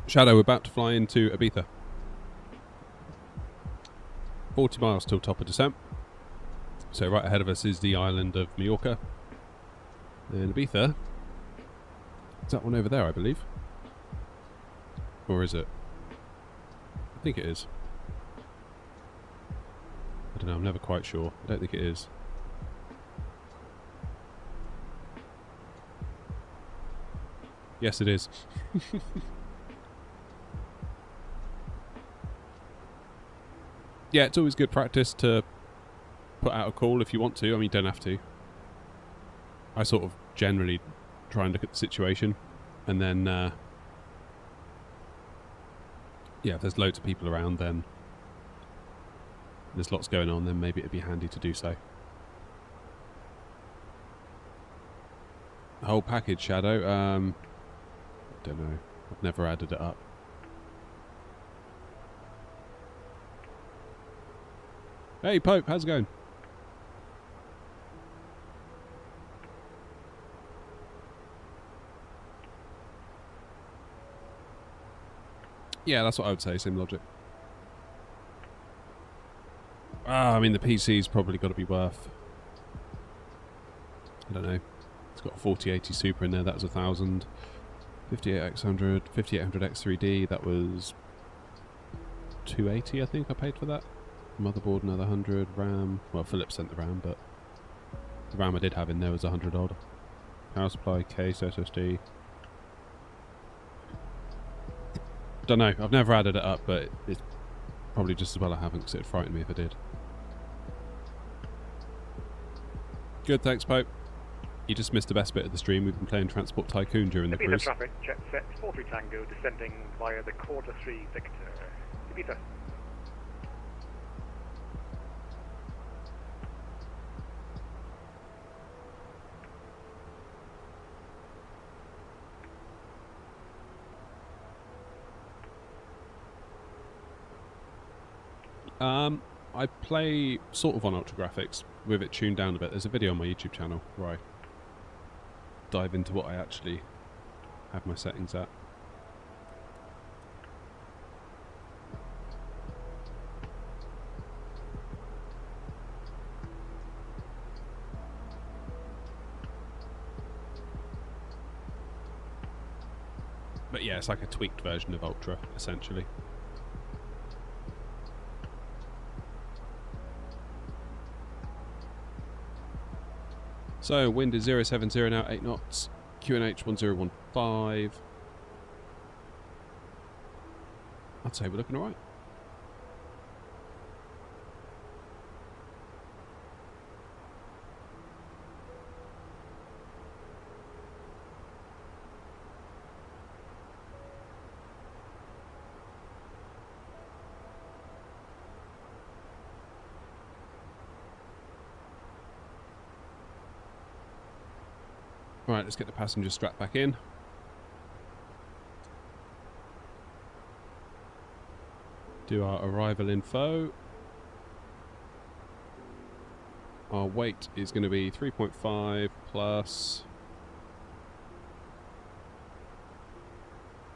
Shadow, we're about to fly into Ibiza. 40 miles till top of descent. So right ahead of us is the island of Mallorca. And Ibiza. Is that one over there, I believe? Or is it? I think it is. I don't know, I'm never quite sure. I don't think it is. Yes, it is. Yeah, it's always good practice to put out a call if you want to. I mean, you don't have to. I sort of generally try and look at the situation, and then, yeah, if there's loads of people around, then there's lots going on, then maybe it'd be handy to do so. The whole package, Shadow, I don't know. I've never added it up. Hey Pope, how's it going? Yeah, that's what I would say, same logic. I mean, the PC's probably got to be worth, I don't know, it's got a 4080 Super in there, that was 1,000. 58X100, 5800X3D, that was 280 I think I paid for that. Motherboard another 100, RAM, well Philip sent the RAM, but the RAM I did have in there was 100 odd. Power supply, case, SSD. Don't know, I've never added it up, but it's probably just as well I haven't, because it'd frighten me if I did. Good, thanks Pope. You just missed the best bit of the stream. We've been playing Transport Tycoon during the cruise. traffic, jet set 43 Tango, descending via the quarter 3 Victor. Ibiza. I play sort of on Ultra Graphics with it tuned down a bit. There's a video on my YouTube channel where I dive into what I actually have my settings at. But yeah, it's like a tweaked version of Ultra, essentially. So, wind is 070 now, 8 knots, QNH 1015. I'd say we're looking alright. Right, let's get the passenger strap back in. Do our arrival info. our weight is going to be 3.5 plus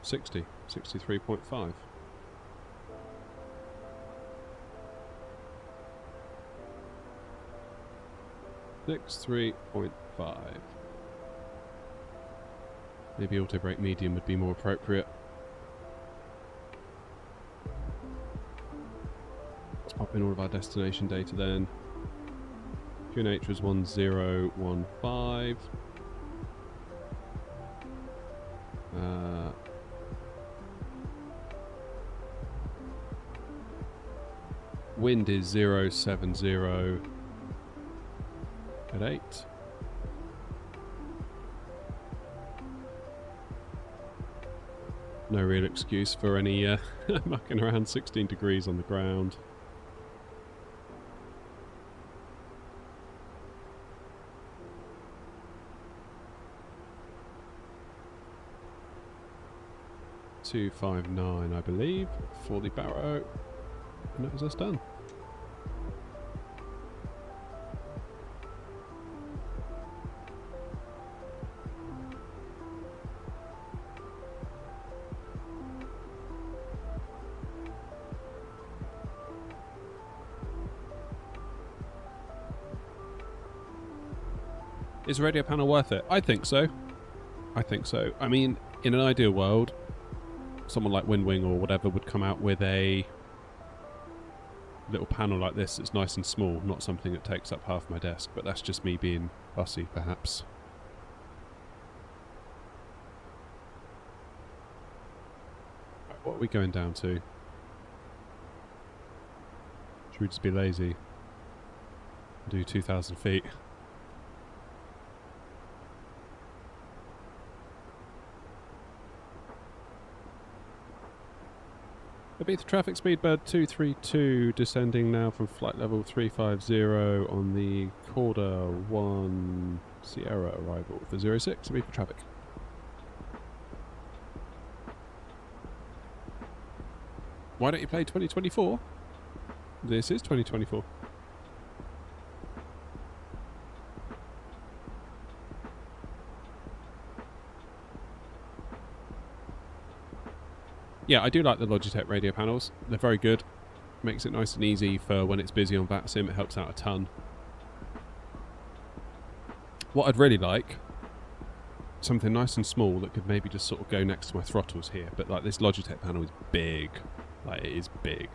60, 63.5. Six 3.5. Maybe auto brake medium would be more appropriate. Let's pop in all of our destination data then. QNH was 1015. Wind is 070 at 8. No real excuse for any mucking around. 16 degrees on the ground. $259, I believe, for the Barrow, and that was us done. Is a radio panel worth it? I think so. I think so. I mean, in an ideal world, someone like Windwing or whatever would come out with a little panel like this that's nice and small, not something that takes up half my desk, but that's just me being fussy, perhaps. Right, what are we going down to? Should we just be lazy? Do 2,000 feet? Ibiza traffic speed bird 232 descending now from flight level 350 on the Corda 1 Sierra arrival for 06 Ibiza traffic. Why don't you play 2024? This is 2024. Yeah, I do like the Logitech radio panels. They're very good. Makes it nice and easy for when it's busy on VATSIM. It helps out a ton. What I'd really like, something nice and small that could maybe just sort of go next to my throttles here. But like this Logitech panel is big. Like it is big.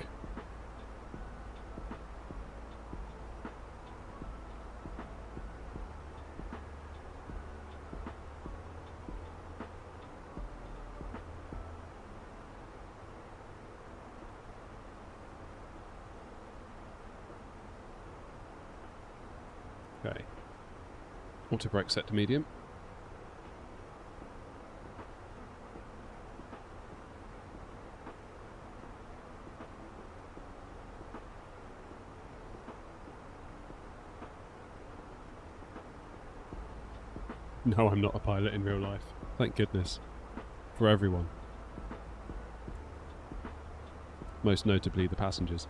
Okay. Auto brake set to medium. No, I'm not a pilot in real life. Thank goodness. For everyone. Most notably the passengers.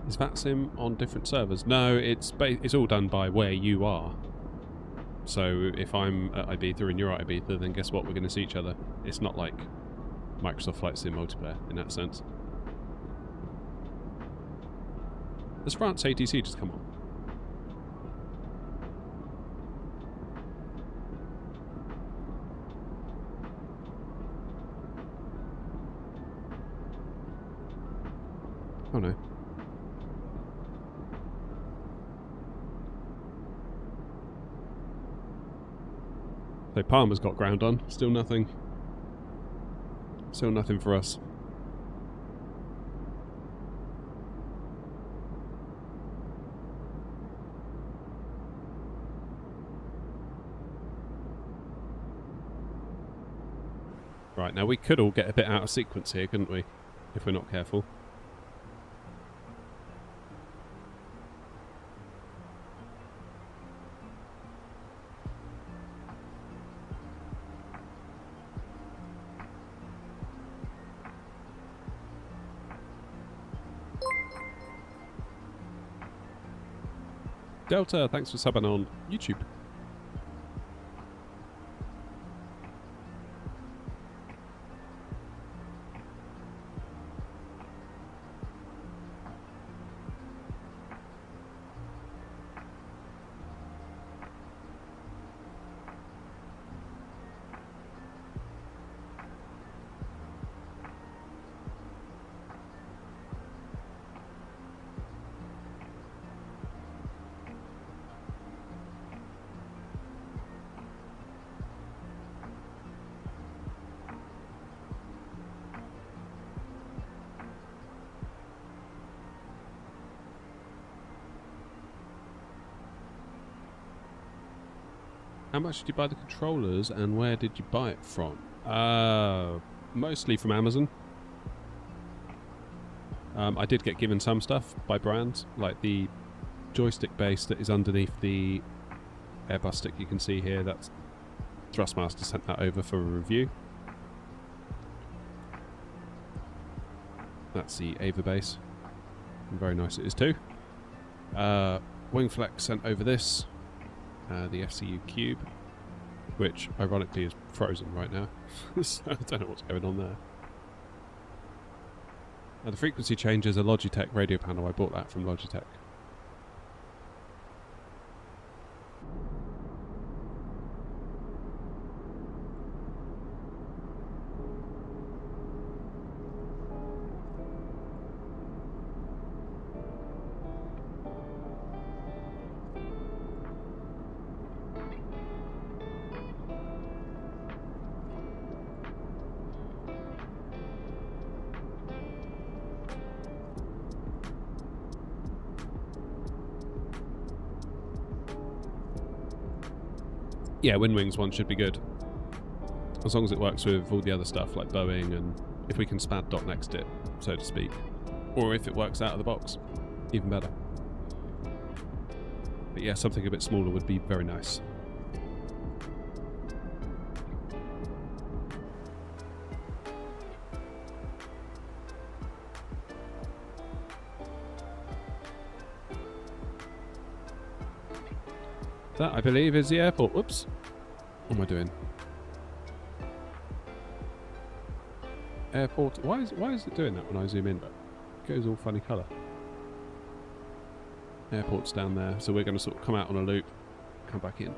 Is VATSIM on different servers? No, it's all done by where you are. So if I'm at Ibiza and you're at Ibiza, then guess what? We're going to see each other. It's not like Microsoft Flight Sim multiplayer in that sense. Has France ATC just come on? Oh no. So Palma's got ground on. Still nothing. Still nothing for us. Right, now we could all get a bit out of sequence here, couldn't we? If we're not careful. Delta, thanks for subbing on YouTube. How much did you buy the controllers and where did you buy it from? Mostly from Amazon. I did get given some stuff by brands, like the joystick base that is underneath the Airbus stick you can see here. That's Thrustmaster sent that over for a review. That's the Ava base. And very nice it is too. Wingflex sent over this. The FCU cube, which ironically is frozen right now. So I don't know what's going on there. The frequency change is a Logitech radio panel. I bought that from Logitech. Yeah, Windwings one should be good. As long as it works with all the other stuff like Boeing and if we can SPAD dot next it, so to speak. Or if it works out of the box, even better. But yeah, something a bit smaller would be very nice. That, I believe, is the airport. Whoops. What am I doing? Airport. Why is it doing that when I zoom in? It goes all funny colour. Airport's down there, so we're going to sort of come out on a loop, come back in.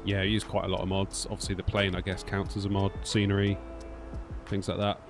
Yeah, I use quite a lot of mods. Obviously the plane, I guess, counts as a mod. Scenery, things like that.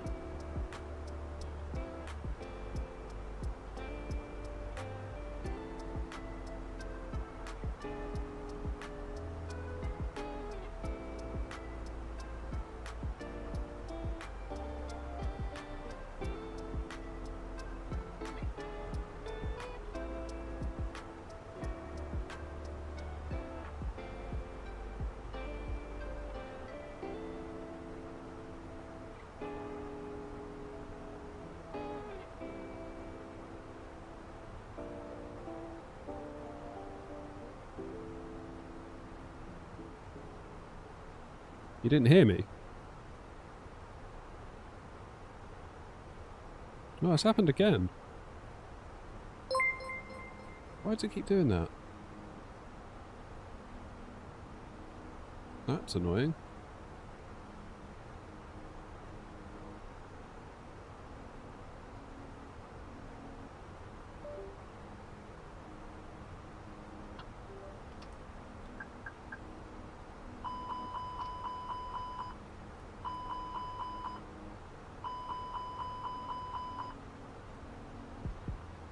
You didn't hear me? No, it's happened again. Why does it keep doing that? That's annoying.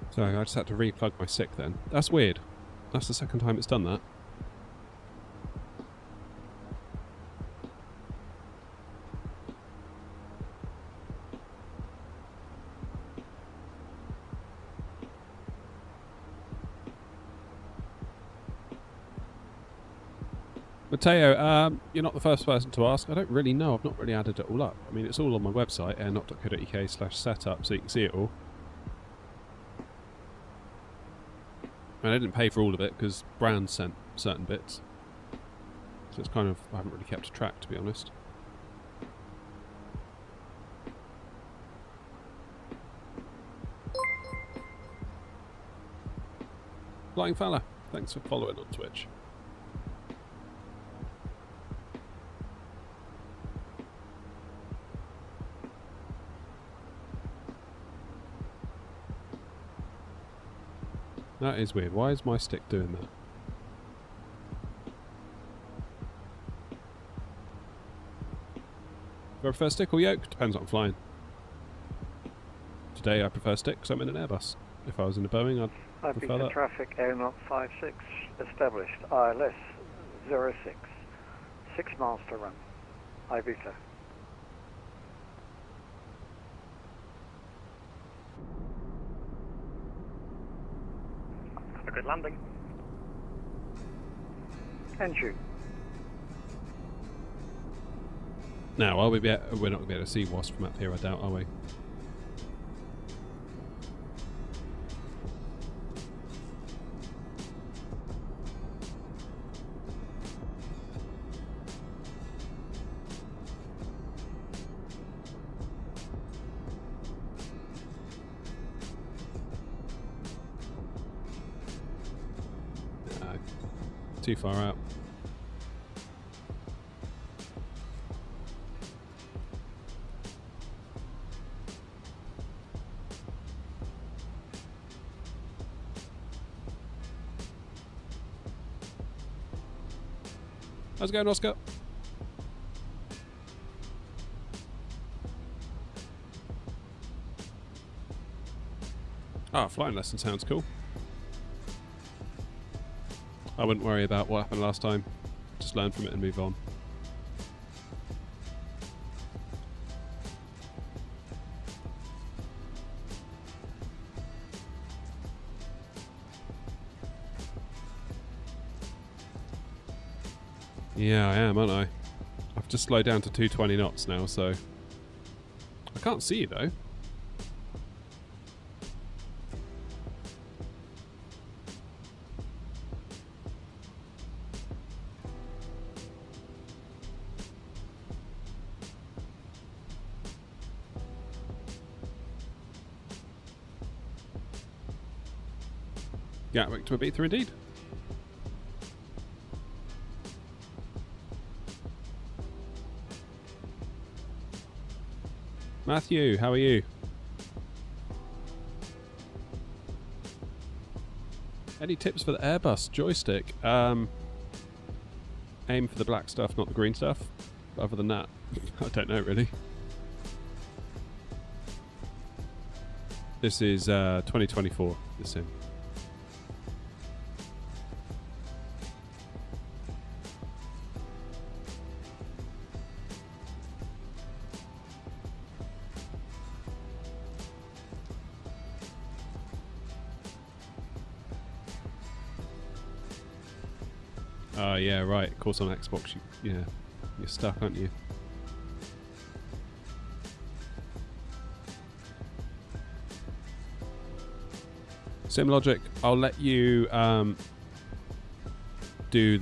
Sorry, I just had to re-plug my SICK then. That's weird. That's the second time it's done that. Matteo, you're not the first person to ask. I don't really know. I've not really added it all up. I mean, it's all on my website, airnot.co.uk/setup, so you can see it all. And I didn't pay for all of it because brands sent certain bits. So it's kind of, I haven't really kept track, to be honest. Flying Fella, thanks for following on Twitch. That is weird. Why is my stick doing that? Do I prefer stick or yoke? Depends what I'm flying. Today I prefer stick because I'm in an Airbus. If I was in a Boeing, I'd prefer that. traffic, Airnot 56, established, ILS 06, 6 miles to run, Ibiza. A good landing. And shoot. Now, we're not going to be able to see WASP from up here, I doubt, are we? Too far out. How's it going, Oscar? Ah, flying lesson sounds cool. I wouldn't worry about what happened last time. Just learn from it and move on. Yeah, I am, aren't I? I've just slowed down to 220 knots now, so... I can't see you, though. Gatwick to Ibiza indeed. Matthew, how are you? Any tips for the Airbus joystick? Aim for the black stuff, not the green stuff. Other than that, I don't know really. This is 2024, this sim. Yeah, right. Of course, on Xbox, you're stuck, aren't you? SimLogic, I'll let you do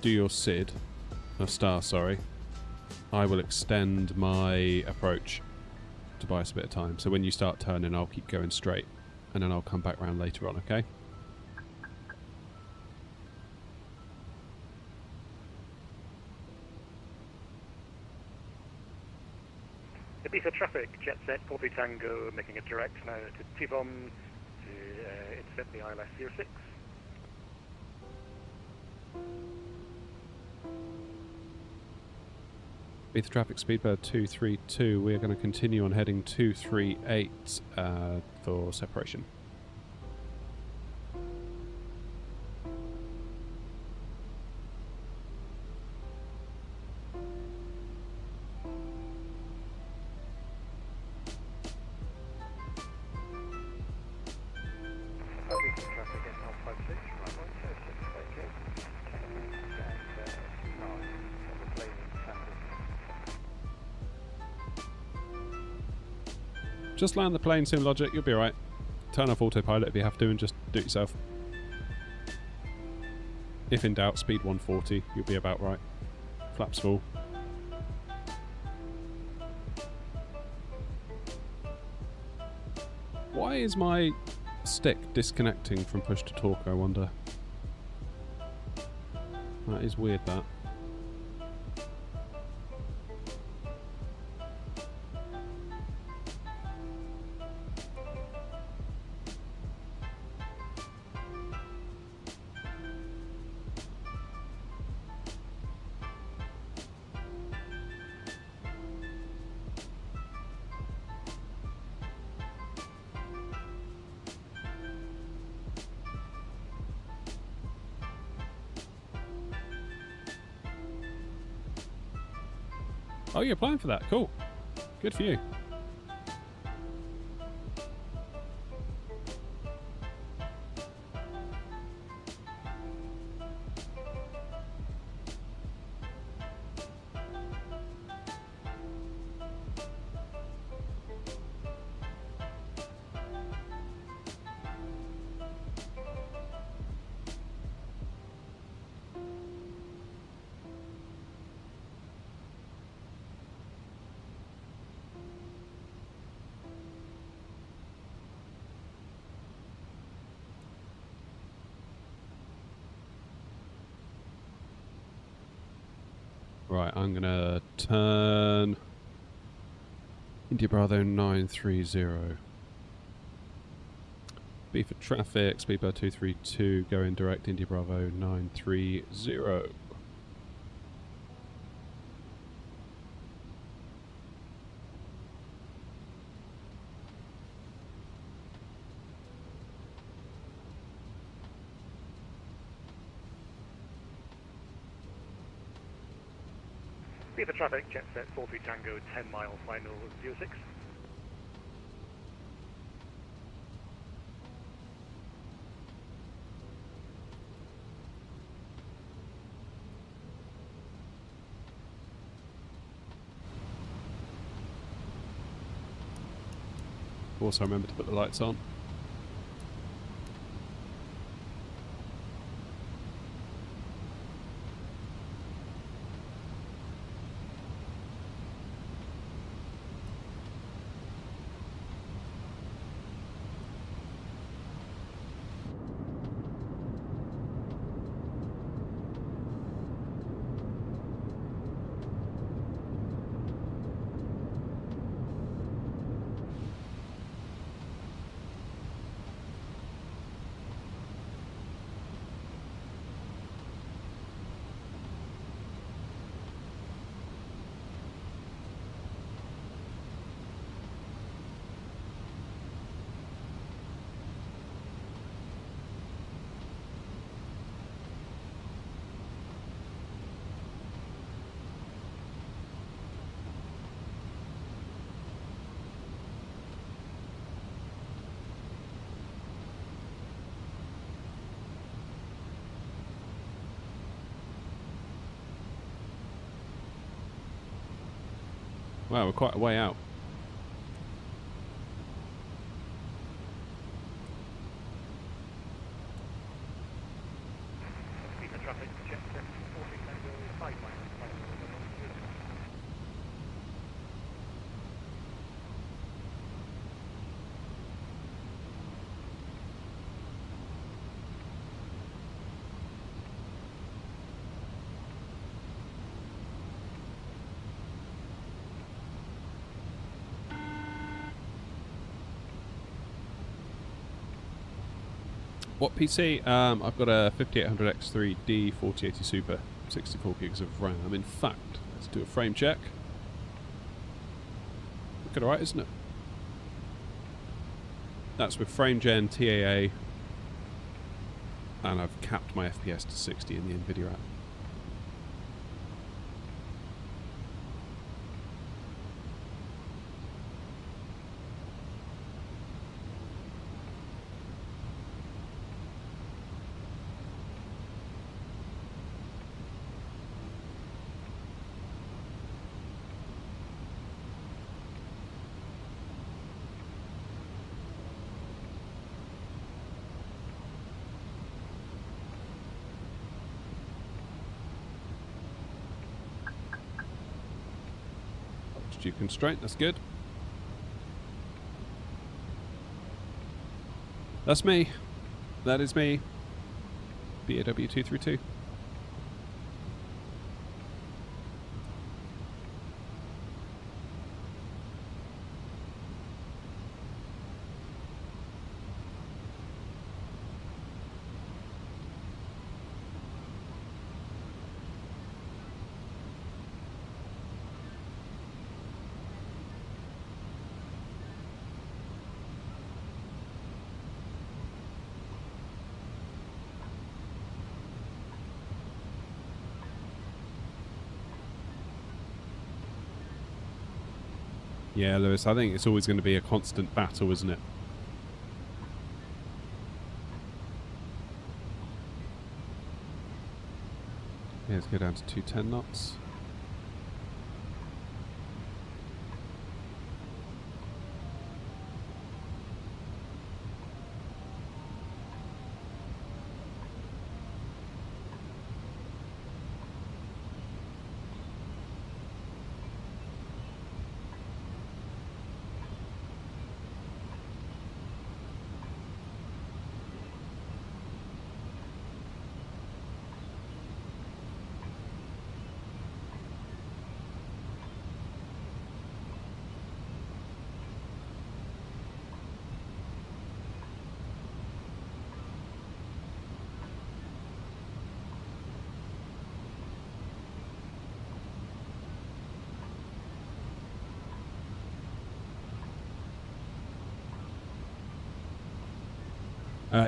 your SID, or star. Sorry. I will extend my approach to buy us a bit of time. So when you start turning, I'll keep going straight, and then I'll come back round later on. Okay. Ibiza traffic, jet set, 40 Tango, making a direct now to T-bomb to intercept the ILS 06. Ibiza traffic, speedbird 232. We are going to continue on heading 238 for separation. Just land the plane, sim logic, you'll be alright. Turn off autopilot if you have to and just do it yourself. If in doubt, speed 140, you'll be about right. Flaps full. Why is my stick disconnecting from push to talk, I wonder? That is weird, that. Oh, you're applying for that. Cool. Good for you. Right, I'm gonna turn India Bravo 930. B for traffic, speedbird 232, going direct India Bravo 930. Be for traffic, jet set 43 Tango, 10 mile final 06. Also remember to put the lights on. Wow, we're quite a way out. Be for traffic, jet set 43 Tango, 5 miles final 06. What PC? I've got a 5800X3D 4080 Super, 64 gigs of RAM. In fact, let's do a frame check. Looking alright, isn't it? That's with frame gen, TAA, and I've capped my FPS to 60 in the NVIDIA app. Altitude constraint, that's good. That's me. That is me. BAW232. Yeah, Lewis, I think it's always going to be a constant battle, isn't it? Yeah, let's go down to 210 knots.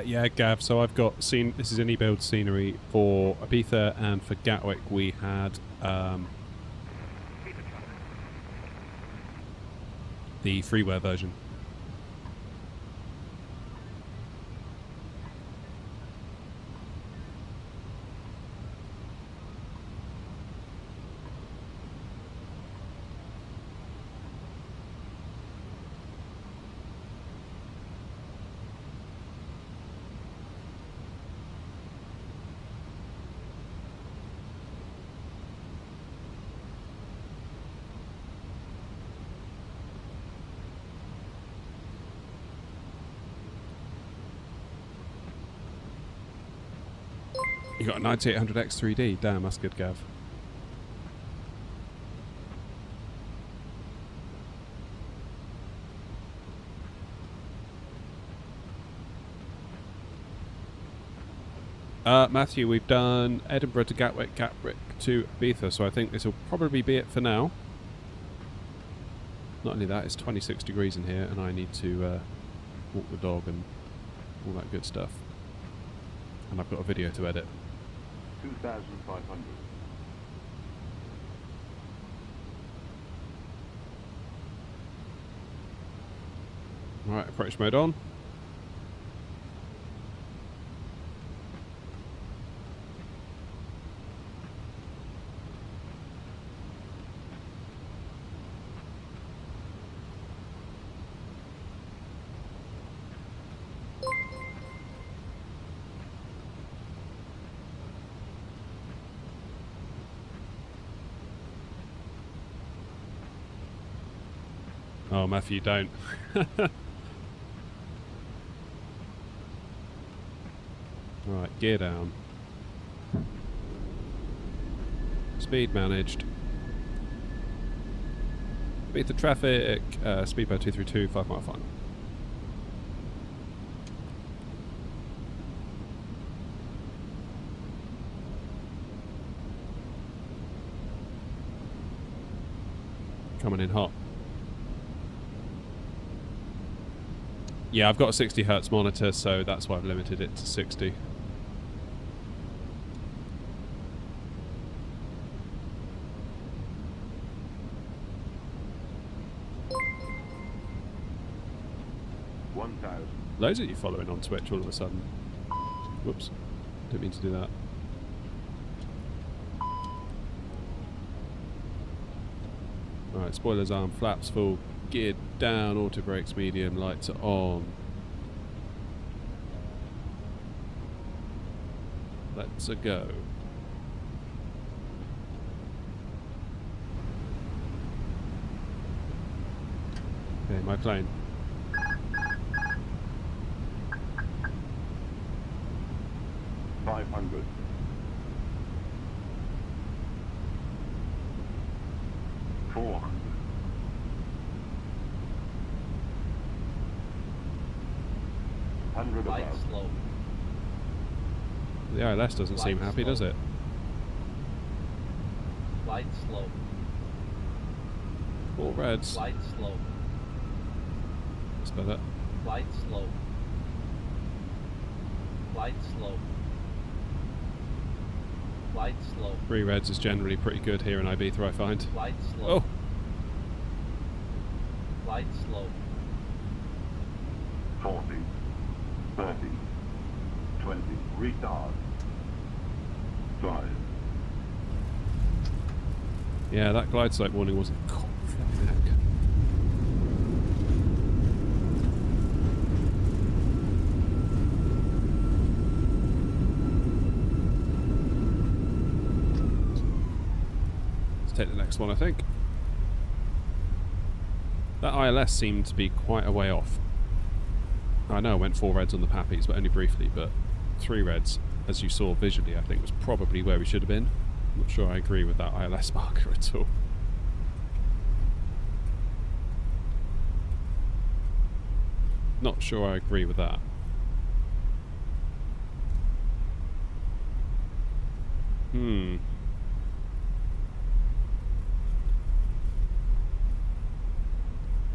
Yeah, Gav, so I've got seen this is any build scenery for Ibiza, and for Gatwick we had the freeware version. You got a 9800X 3D. Damn, that's good, Gav. Matthew, we've done Edinburgh to Gatwick, Gatwick to Ibiza, so I think this will probably be it for now. Not only that, it's 26 degrees in here, and I need to walk the dog and all that good stuff. And I've got a video to edit. 2,500. Alright, approach mode on. Oh, Matthew, don't. Right, gear down. Speed managed. Beat the traffic. Speedboat 232, 5 mile final. Coming in hot. Yeah, I've got a 60 Hz monitor, so that's why I've limited it to 60. Loads of you following on Twitch all of a sudden. Whoops, didn't mean to do that. Alright, spoilers arm, flaps full, geared down, auto brakes medium, lights are on. Let's a go. Okay, my plane. $500. $400. $100 above. Slow. The ILS doesn't seem happy, does it? Light slow. 4 reds. Light slow. That's better. Light slow. Light slow. Light slow. 3 reds is generally pretty good here in Ibiza, I find. Light slow. Oh! Light slow. 40, 30, 20, retard. 5. Yeah, that glide slope warning wasn't. God, flipping heck. Let's take the next one, I think. That ILS seemed to be quite a way off. I know I went 4 reds on the Pappies, but only briefly, but 3 reds, as you saw visually, I think was probably where we should have been. I'm not sure I agree with that ILS marker at all. Not sure I agree with that.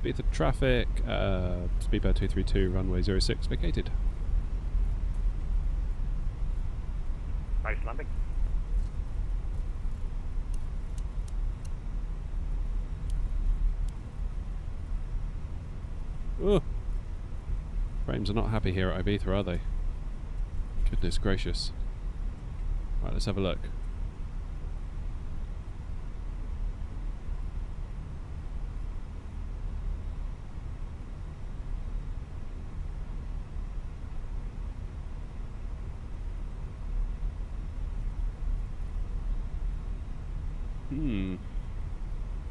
Beat the traffic, speedbird 232, runway 06, vacated. Nice landing. Ugh. Frames are not happy here at Ibiza, are they? Goodness gracious. Right, let's have a look.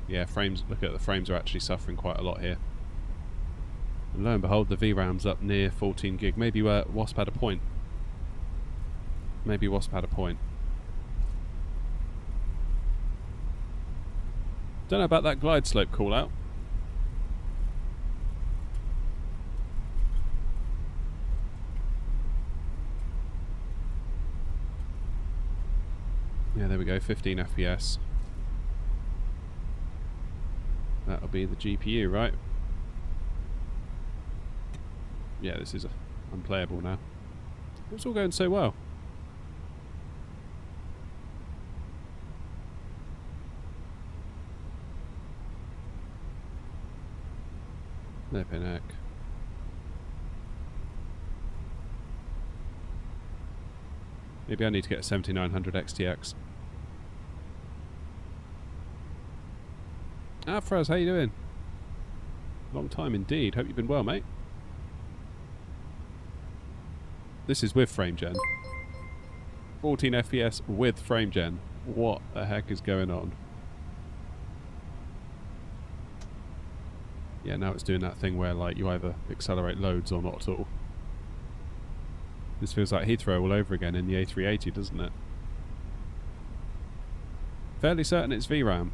Yeah, frames. Look at the frames are actually suffering quite a lot here. And lo and behold, the VRAM's up near 14 gig. Maybe Wasp had a point. Maybe Wasp had a point. Don't know about that glide slope call out. Yeah, there we go, 15 FPS. That'll be the GPU, right? Yeah, this is unplayable now. It's all going so well. Flippin' heck. Maybe I need to get a 7900 XTX. Fraz, how you doing? Long time indeed. Hope you've been well, mate. This is with frame gen. 14 FPS with frame gen. What the heck is going on? Yeah, now it's doing that thing where like you either accelerate loads or not at all. This feels like Heathrow all over again in the A380, doesn't it? Fairly certain it's VRAM.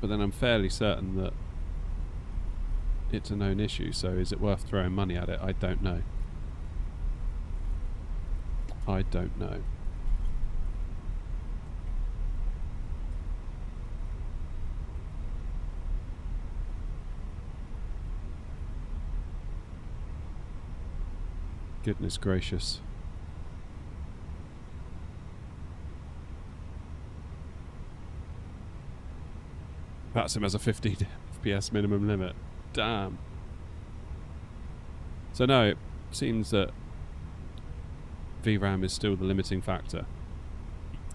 But then I'm fairly certain that it's a known issue, so is it worth throwing money at it? I don't know. I don't know. Goodness gracious. VATSIM has a 15 FPS minimum limit. Damn. So no, it seems that VRAM is still the limiting factor.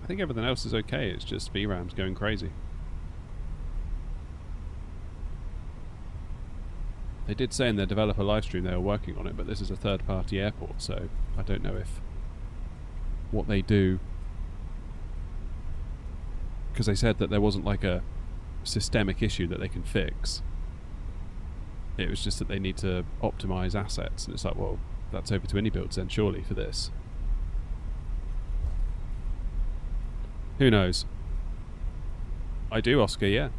I think everything else is okay, it's just VRAM's going crazy. They did say in their developer livestream they were working on it, but this is a third-party airport, so I don't know if what they do because they said that there wasn't like a systemic issue that they can fix. It was just that they need to optimise assets, and it's like, well, that's over to any builds then, surely, for this. Who knows? I do, Oscar, yeah.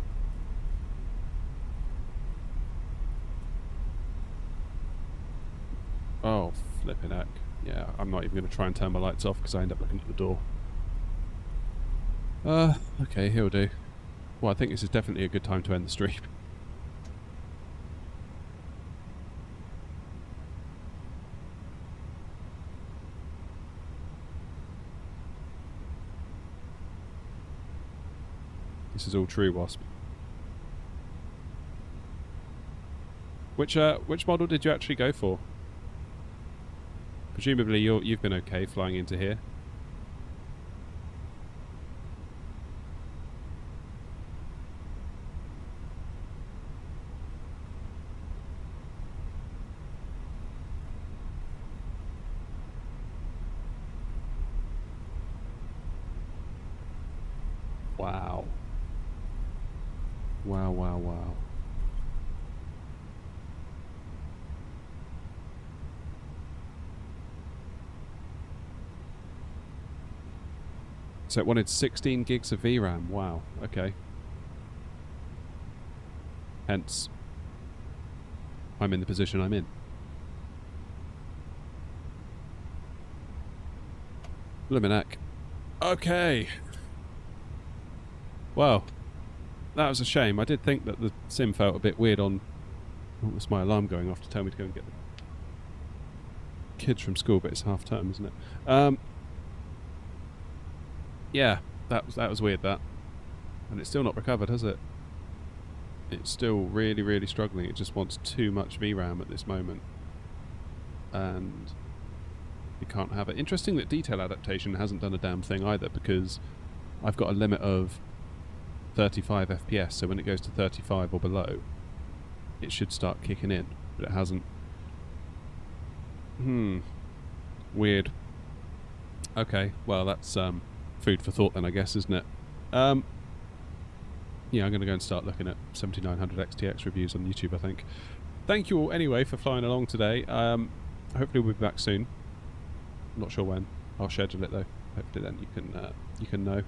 Oh, flipping heck. Yeah, I'm not even going to try and turn my lights off because I end up looking at the door. Okay, he'll do. Well, I think this is definitely a good time to end the stream. This is all true, Wasp. Which model did you actually go for? Presumably you've been okay flying into here. Wow. Wow, wow, wow. So it wanted 16 gigs of VRAM. Wow, okay. Hence, I'm in the position I'm in. Luminac. Okay. Well, that was a shame. I did think that the sim felt a bit weird on... Oh, that's my alarm going off to tell me to go and get the kids from school, but it's half term, isn't it? Yeah, that was weird, that. And it's still not recovered, has it? It's still really, really struggling. It just wants too much VRAM at this moment. And you can't have it. Interesting that detail adaptation hasn't done a damn thing either, because I've got a limit of 35 FPS, so when it goes to 35 or below, it should start kicking in, but it hasn't. Weird. Okay, well that's food for thought then, I guess, isn't it? Yeah, I'm going to go and start looking at 7900 XTX reviews on YouTube, I think. Thank you all anyway for flying along today. Hopefully we'll be back soon. Not sure when. I'll schedule it though. Hopefully then you can know.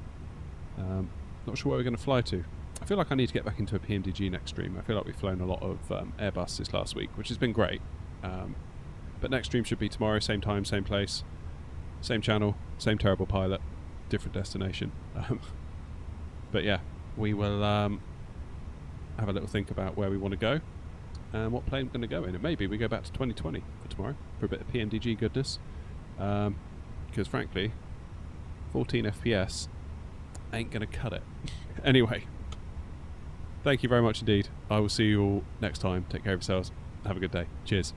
Not sure where we're going to fly to. I feel like I need to get back into a PMDG next stream. I feel like we've flown a lot of Airbus this last week, which has been great. But next stream should be tomorrow, same time, same place, same channel, same terrible pilot, different destination. But yeah, we will have a little think about where we want to go and what plane we're going to go in. And maybe we go back to 2020 for tomorrow for a bit of PMDG goodness. Because frankly, 14 FPS ain't going to cut it. Anyway, thank you very much indeed. I will see you all next time. Take care of yourselves. Have a good day. Cheers.